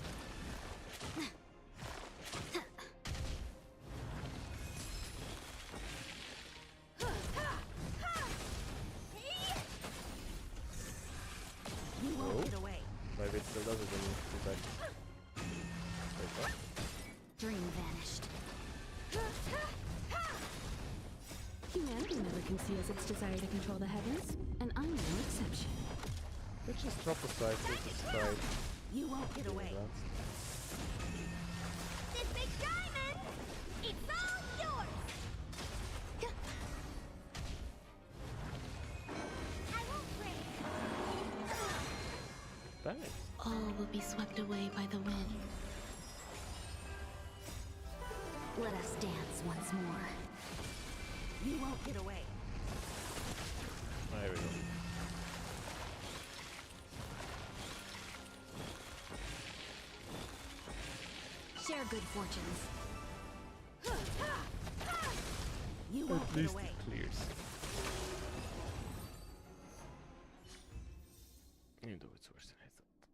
You won't get away. Maybe it still does it when you go back. Wait, what? Dream vanished. Humanity never conceals its desire to control the heavens, and I'm no exception. Let's just drop aside this side. You won't get away. This big diamond, it's all yours. I won't break. Damn it. All will be swept away by the wind. Let us dance once more. You won't get away. There we go. Share good fortunes. You won't At get least away. it clears. Even though it's worse than I thought.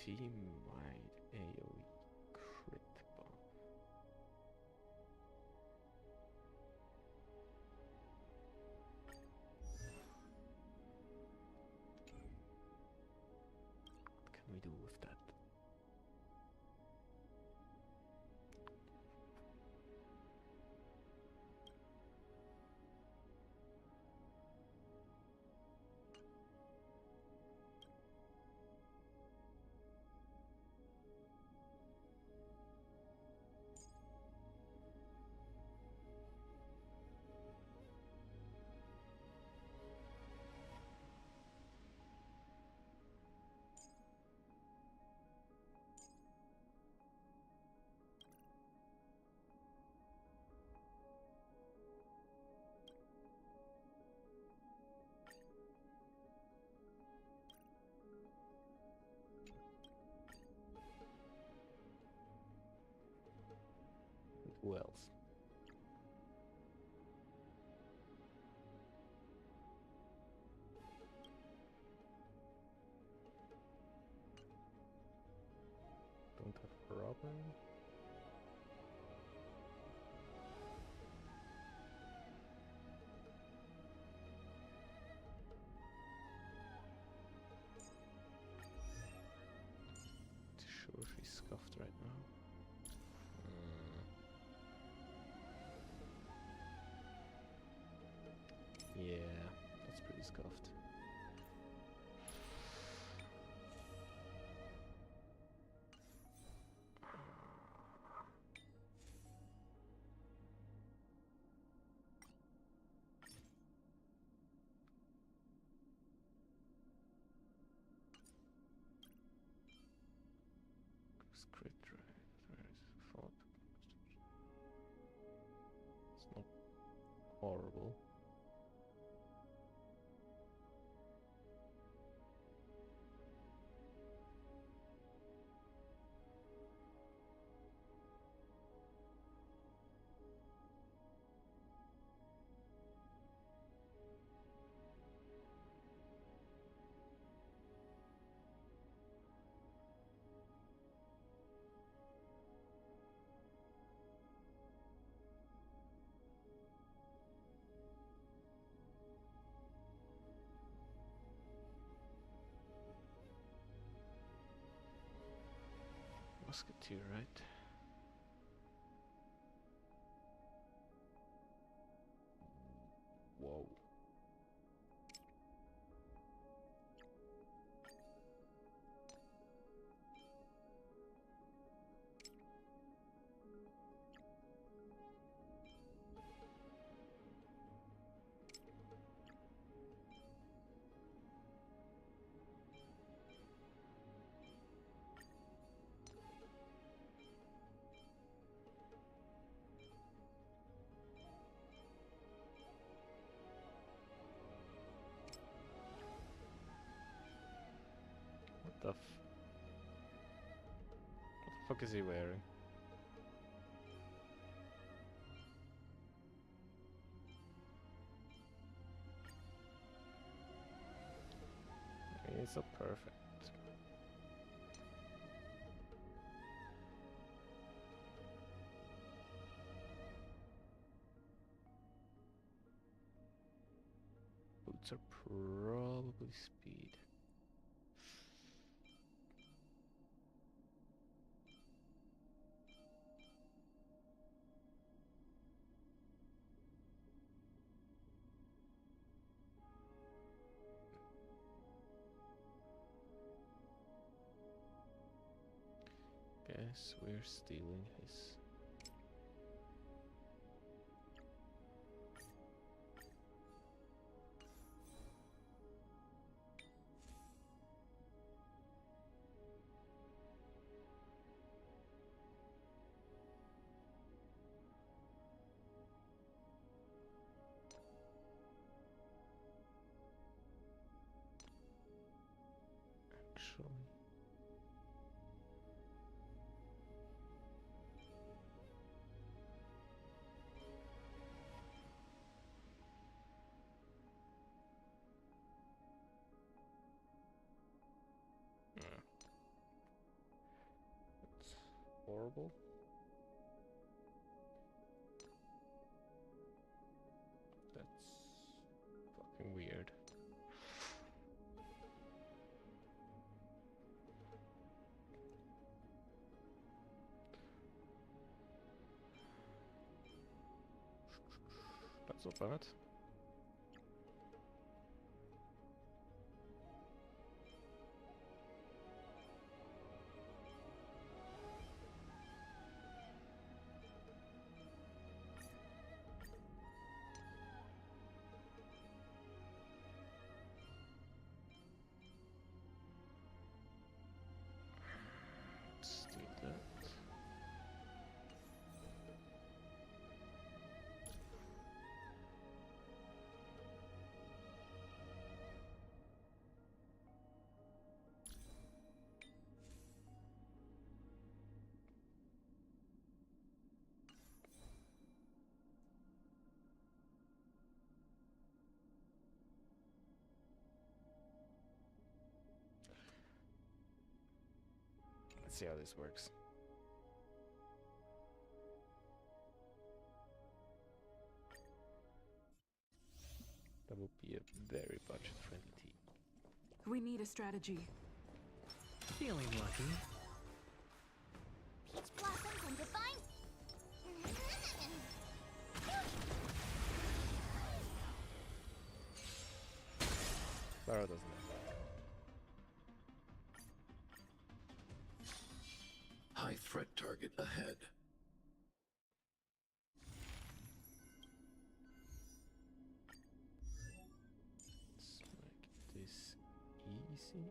Team-wide AoE crit buff. What can we do with that? Who else? Don't have Robin. Sure, she's scuffed right now. Yeah, that's pretty scuffed. crit rate. Where is it? Thought. It's not horrible. Musketeer, right? Whoa. What the fuck is he wearing? It's so perfect. Boots are probably speed. Guess we're stealing his. Actually. That's horrible. That's fucking weird. That's not bad. Steal that. Let's see how this works. That would be a very budget-friendly team. We need a strategy. Feeling lucky. Peach blossoms and divine. Clara doesn't know. High threat target ahead. Let's make this easy.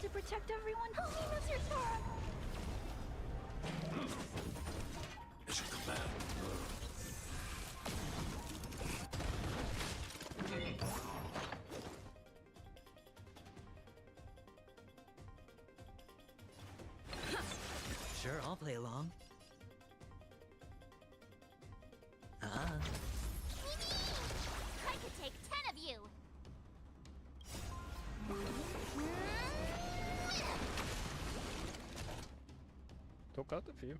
to protect everyone. Holiness your Torah. It's your command. Sure, I'll play along. I could take 10 of you. Took out a few.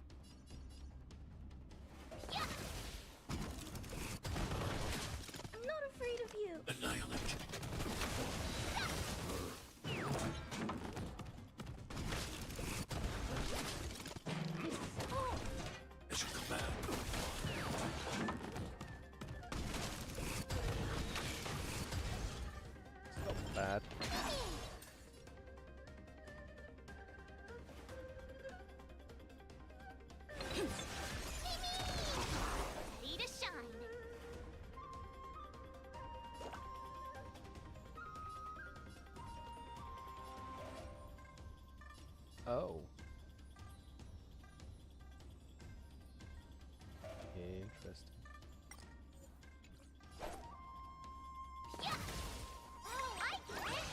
I'm not afraid of you. Annihilate. It's your command. Not bad. Ready to shine. Oh. Interesting. Oh, I get it.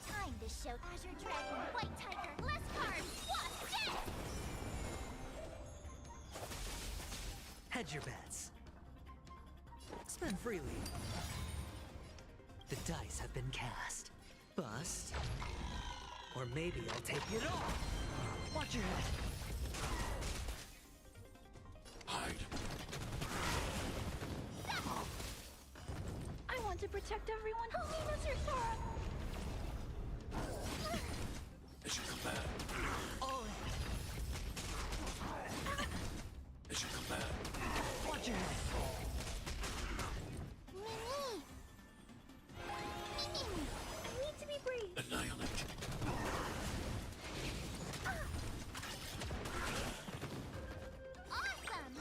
Time to show Azure Dragon, White Tiger, less cards, Wasp, dead! Hedge your bets. Spend freely. The dice have been cast. Bust. Or maybe I'll take it all. Watch your head. Hide. I want to protect everyone. Holiness your Torah. It's your command. All in. It's your command. Watch your head. I need to be brave. Annihilate. Awesome!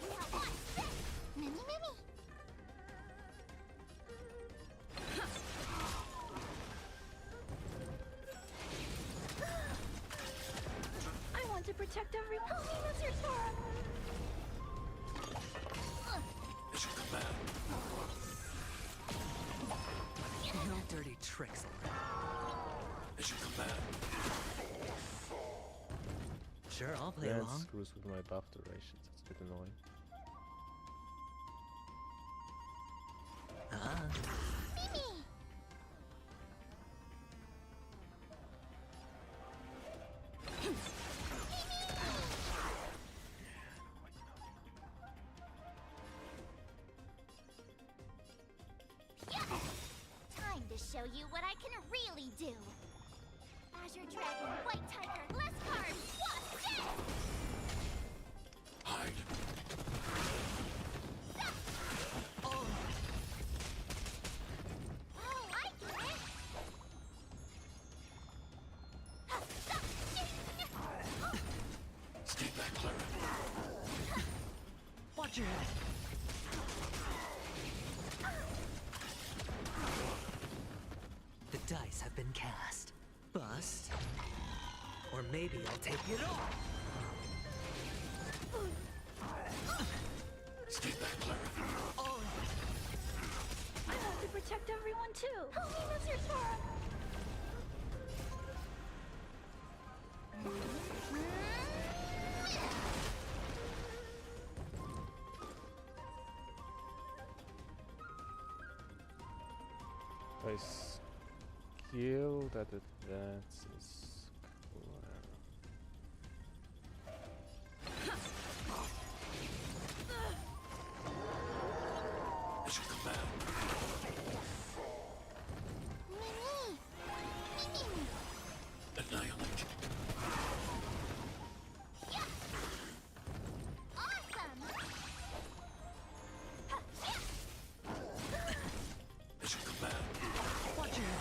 Now watch this! Mimi, Mimi! I want to protect everyone. Holiness your Torah. It's your command. No dirty tricks. It's your command. Sure, I'll play Yeah, it along. screws with my buff durations. It's a bit annoying. Mimi! Time to show you what I can really do. Azure Dragon, White Tiger, less cards, Wasp, dead! Hide. Oh, I get it! Stay back, Clara. Watch your head. The dice have been cast. Bust. Or maybe I'll take it all. Stay back, Clara. All in. I want to protect everyone too. Holiness your Torah. I skill that advances Clara. It's your command. Annihilate. Awesome! It's your command. Watch your head.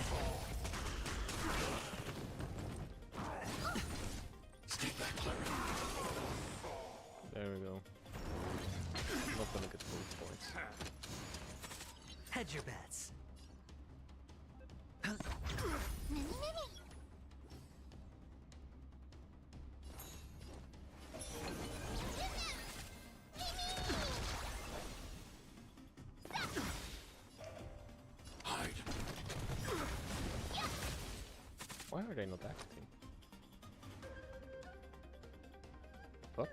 are they not acting? Fuck?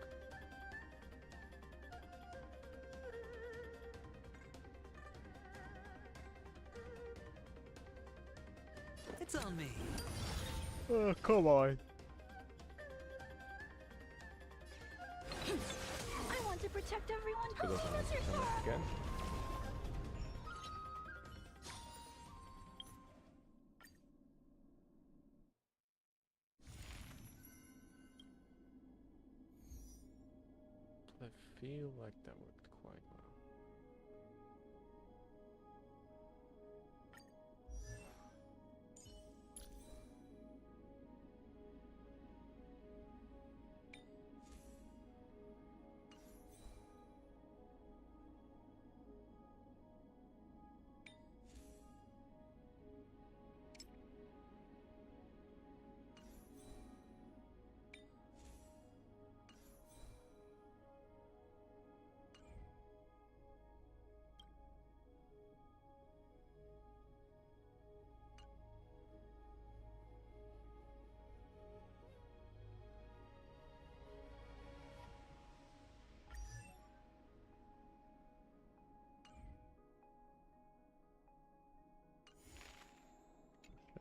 It's on me. Oh, come on. I want to protect everyone. Good of an attempt again. I feel like that worked quite well.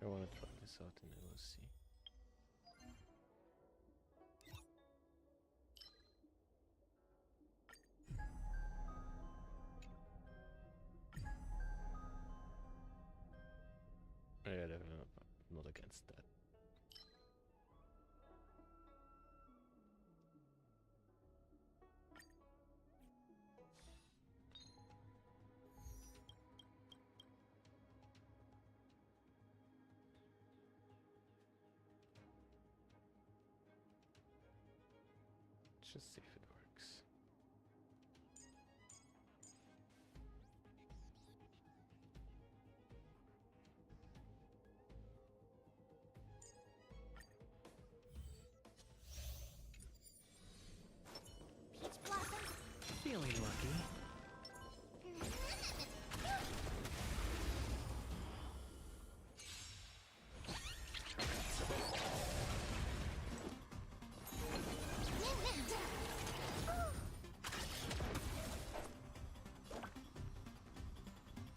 I want to try this out in LSC. Yeah, definitely not against that. Just see if it works. Peach Blossom. Feeling lucky.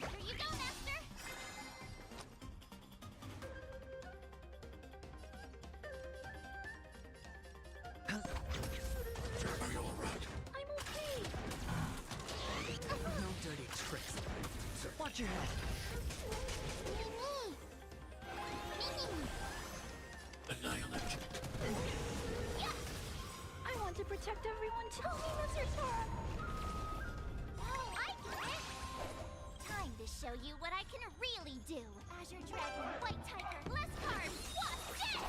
Here you go, Master. Are you alright? I'm okay. No dirty tricks. Watch your head. Annihilate. I want to protect everyone too. Mr. Sora. Oh, I get it. Time to show you what I can really do. Azure Dragon, White Tiger, less carbs, what's this?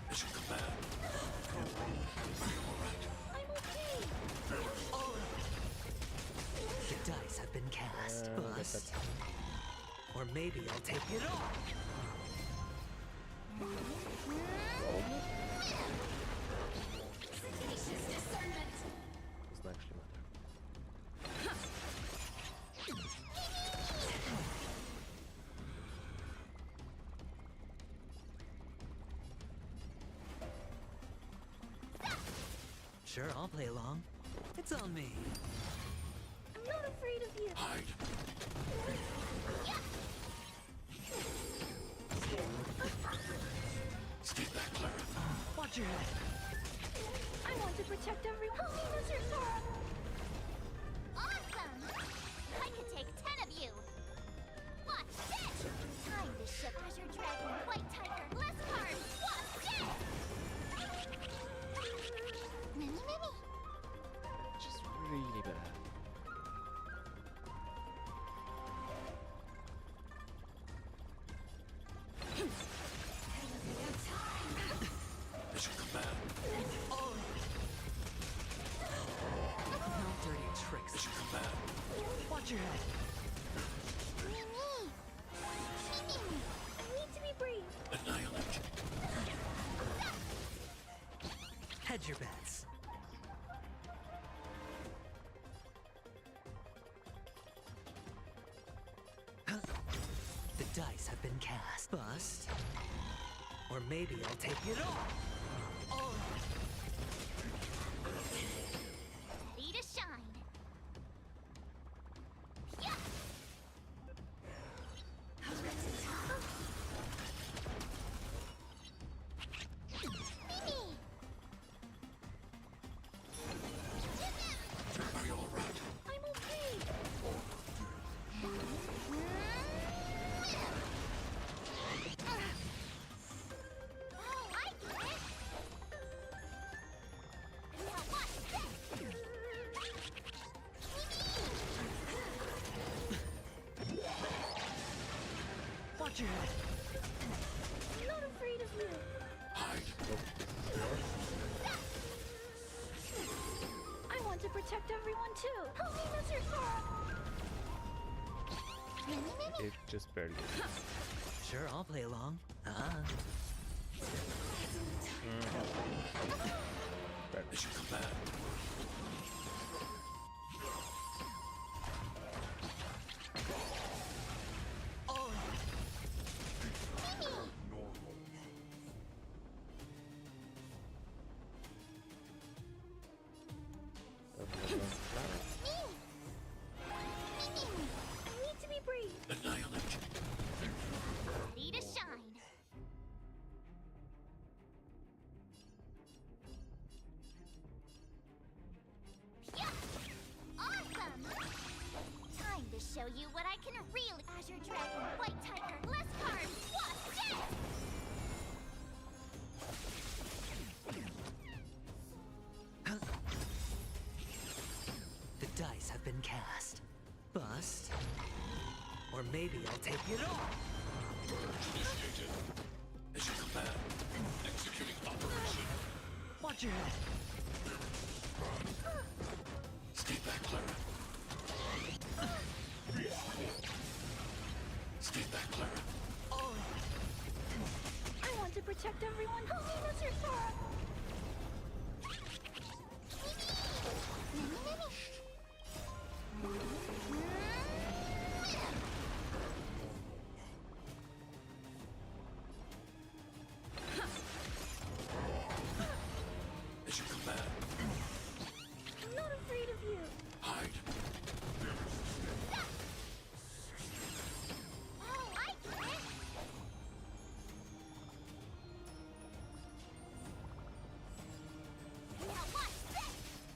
Mission command. Are you alright? I'm okay. The dice have been cast, boss. Or maybe I'll take it all. Sagacious discernment. Doesn't actually matter. Sure, I'll play along. It's on me. I'm not afraid of you. Hide. Stay back, Clara. Watch your head. I want to protect everyone. Mr. Sora. Awesome! I could take 10 of you. Watch this! Time to ship Azure Dragon, White Tiger, less carbs, what's this? Mini. Just really bad. Mission command. No dirty tricks. Mission command. Watch your head. Mini. I need to be brave. Annihilate. Hedge your bets. The dice have been cast. Bust. Or maybe I'll take it all. Ready to shine. Yeah. Are you alright? I'm okay. Oh, I get it. Now watch this. Watch your head. I'm not afraid of you. Hide. I want to protect everyone too. Help me, Mr. Sora. It just barely. Sure, I'll play along. As you command. I need to be brave. Annihilate. Ready to shine. Yeah. Awesome. Time to show you what I can really. Azure Dragon, White Tiger, less cards. What's this? The dice have been cast. Bust. Or maybe I'll take it all. Initiated. As you command. Executing operation. Watch your head. Stay back, Clara. Stay back, Clara. I want to protect everyone. Help me, Mr. Sora. As you command. I'm not afraid of you. Hide. Oh, I get it. Now watch this.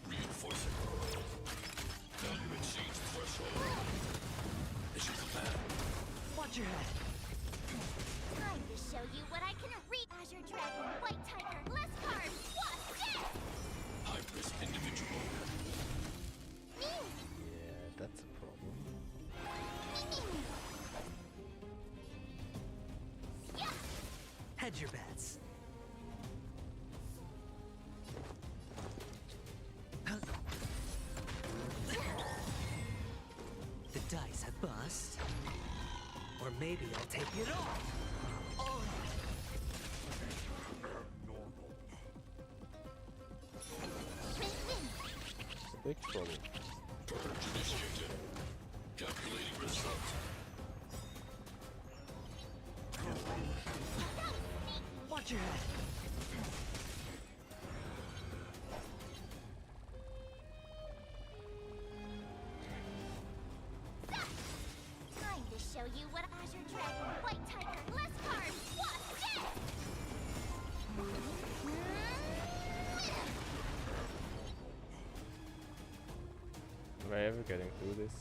Reinforcing. Value exchange threshold. As you command. Watch your head. Time to show you what I can read. Azure Dragon, White Tiger, less cards. What's this? High-risk individual. Yeah, that's a problem. Yeah. Hedge your bets. The dice have bust. Or maybe I'll take it all. Big trouble. Purge initiated. Calculating result. Watch your head. Time to show you what Azure Dragon, White Tiger, less cards. What's this? Am I ever getting through this?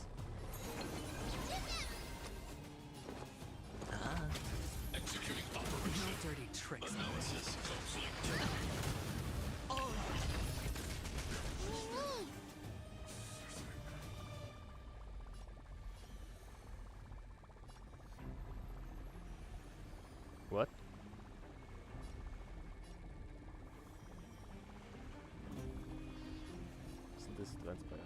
Executing operation. No dirty tricks. Analysis complete. What? Isn't this advanced by 100%?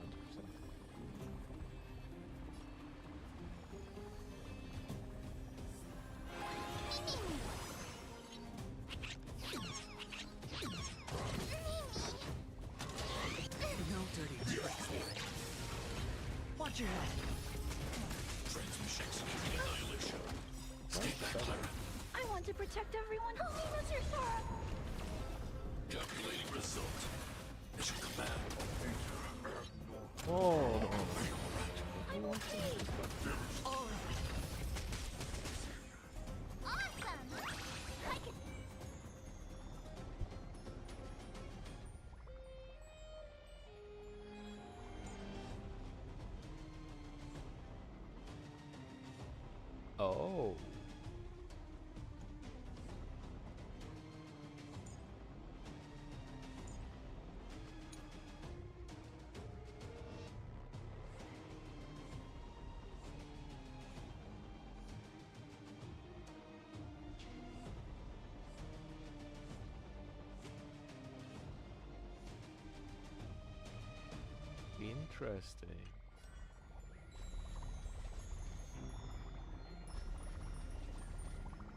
Oh. Interesting.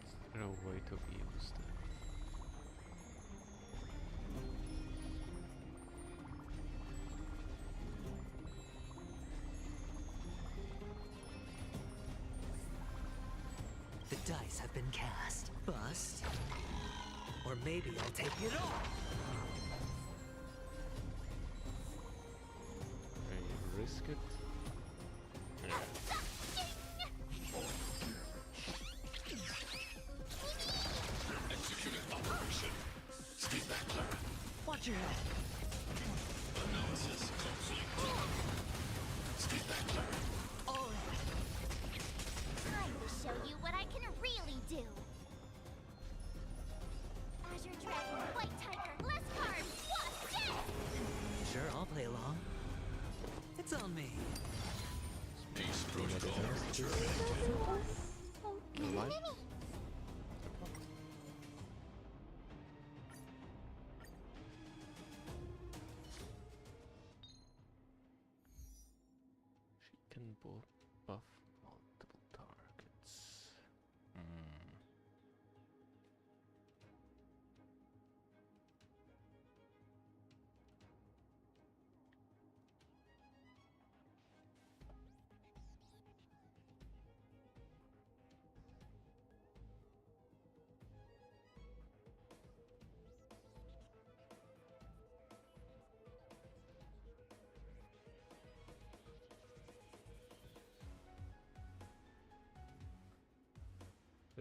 Is there a way to use them? The dice have been cast. Bust. Or maybe I'll take it all. Risk it. Yeah. Executed operation. Stay back, Clara. Watch your head. Analysis complete. Stay back, Clara. All Time to show you what I can really do. Azure Dragon, White Tiger, less cards, Wasp, death! Sure, I'll play along. It's on me. Peace protocol She can buff multiple targets.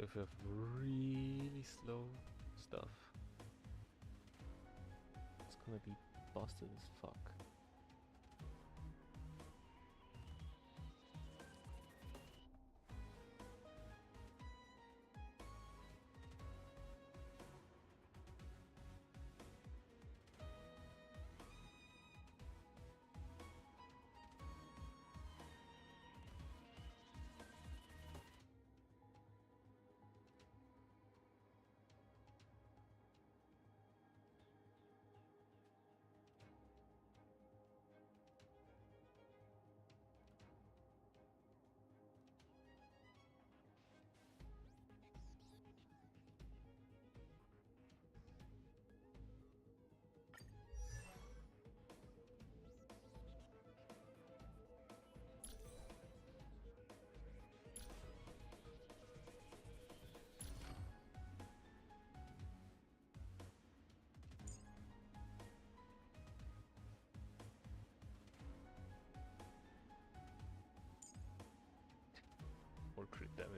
If you have really slow stuff, it's gonna be busted as fuck. Or crit damage.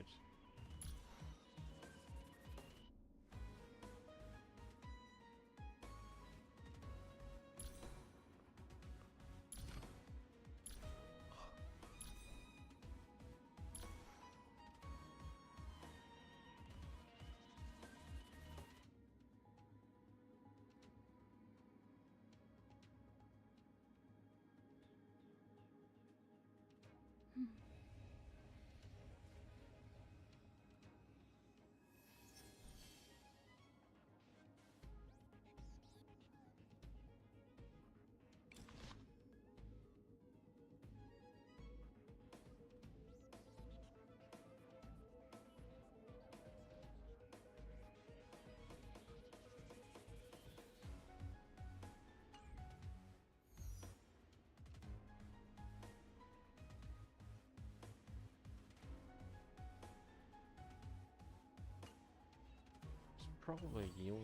Probably a unit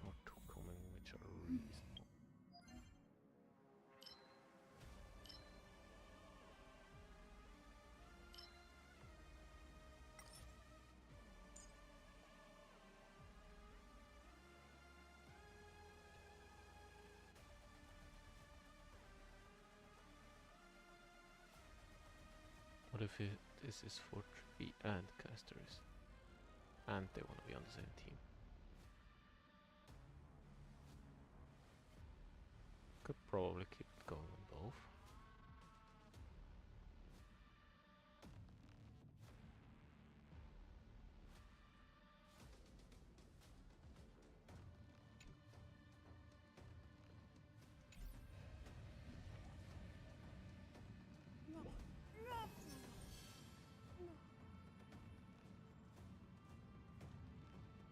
or two coming which are reasonable. What if it This is for tree and casters. And they want to be on the same team. Could probably keep it going.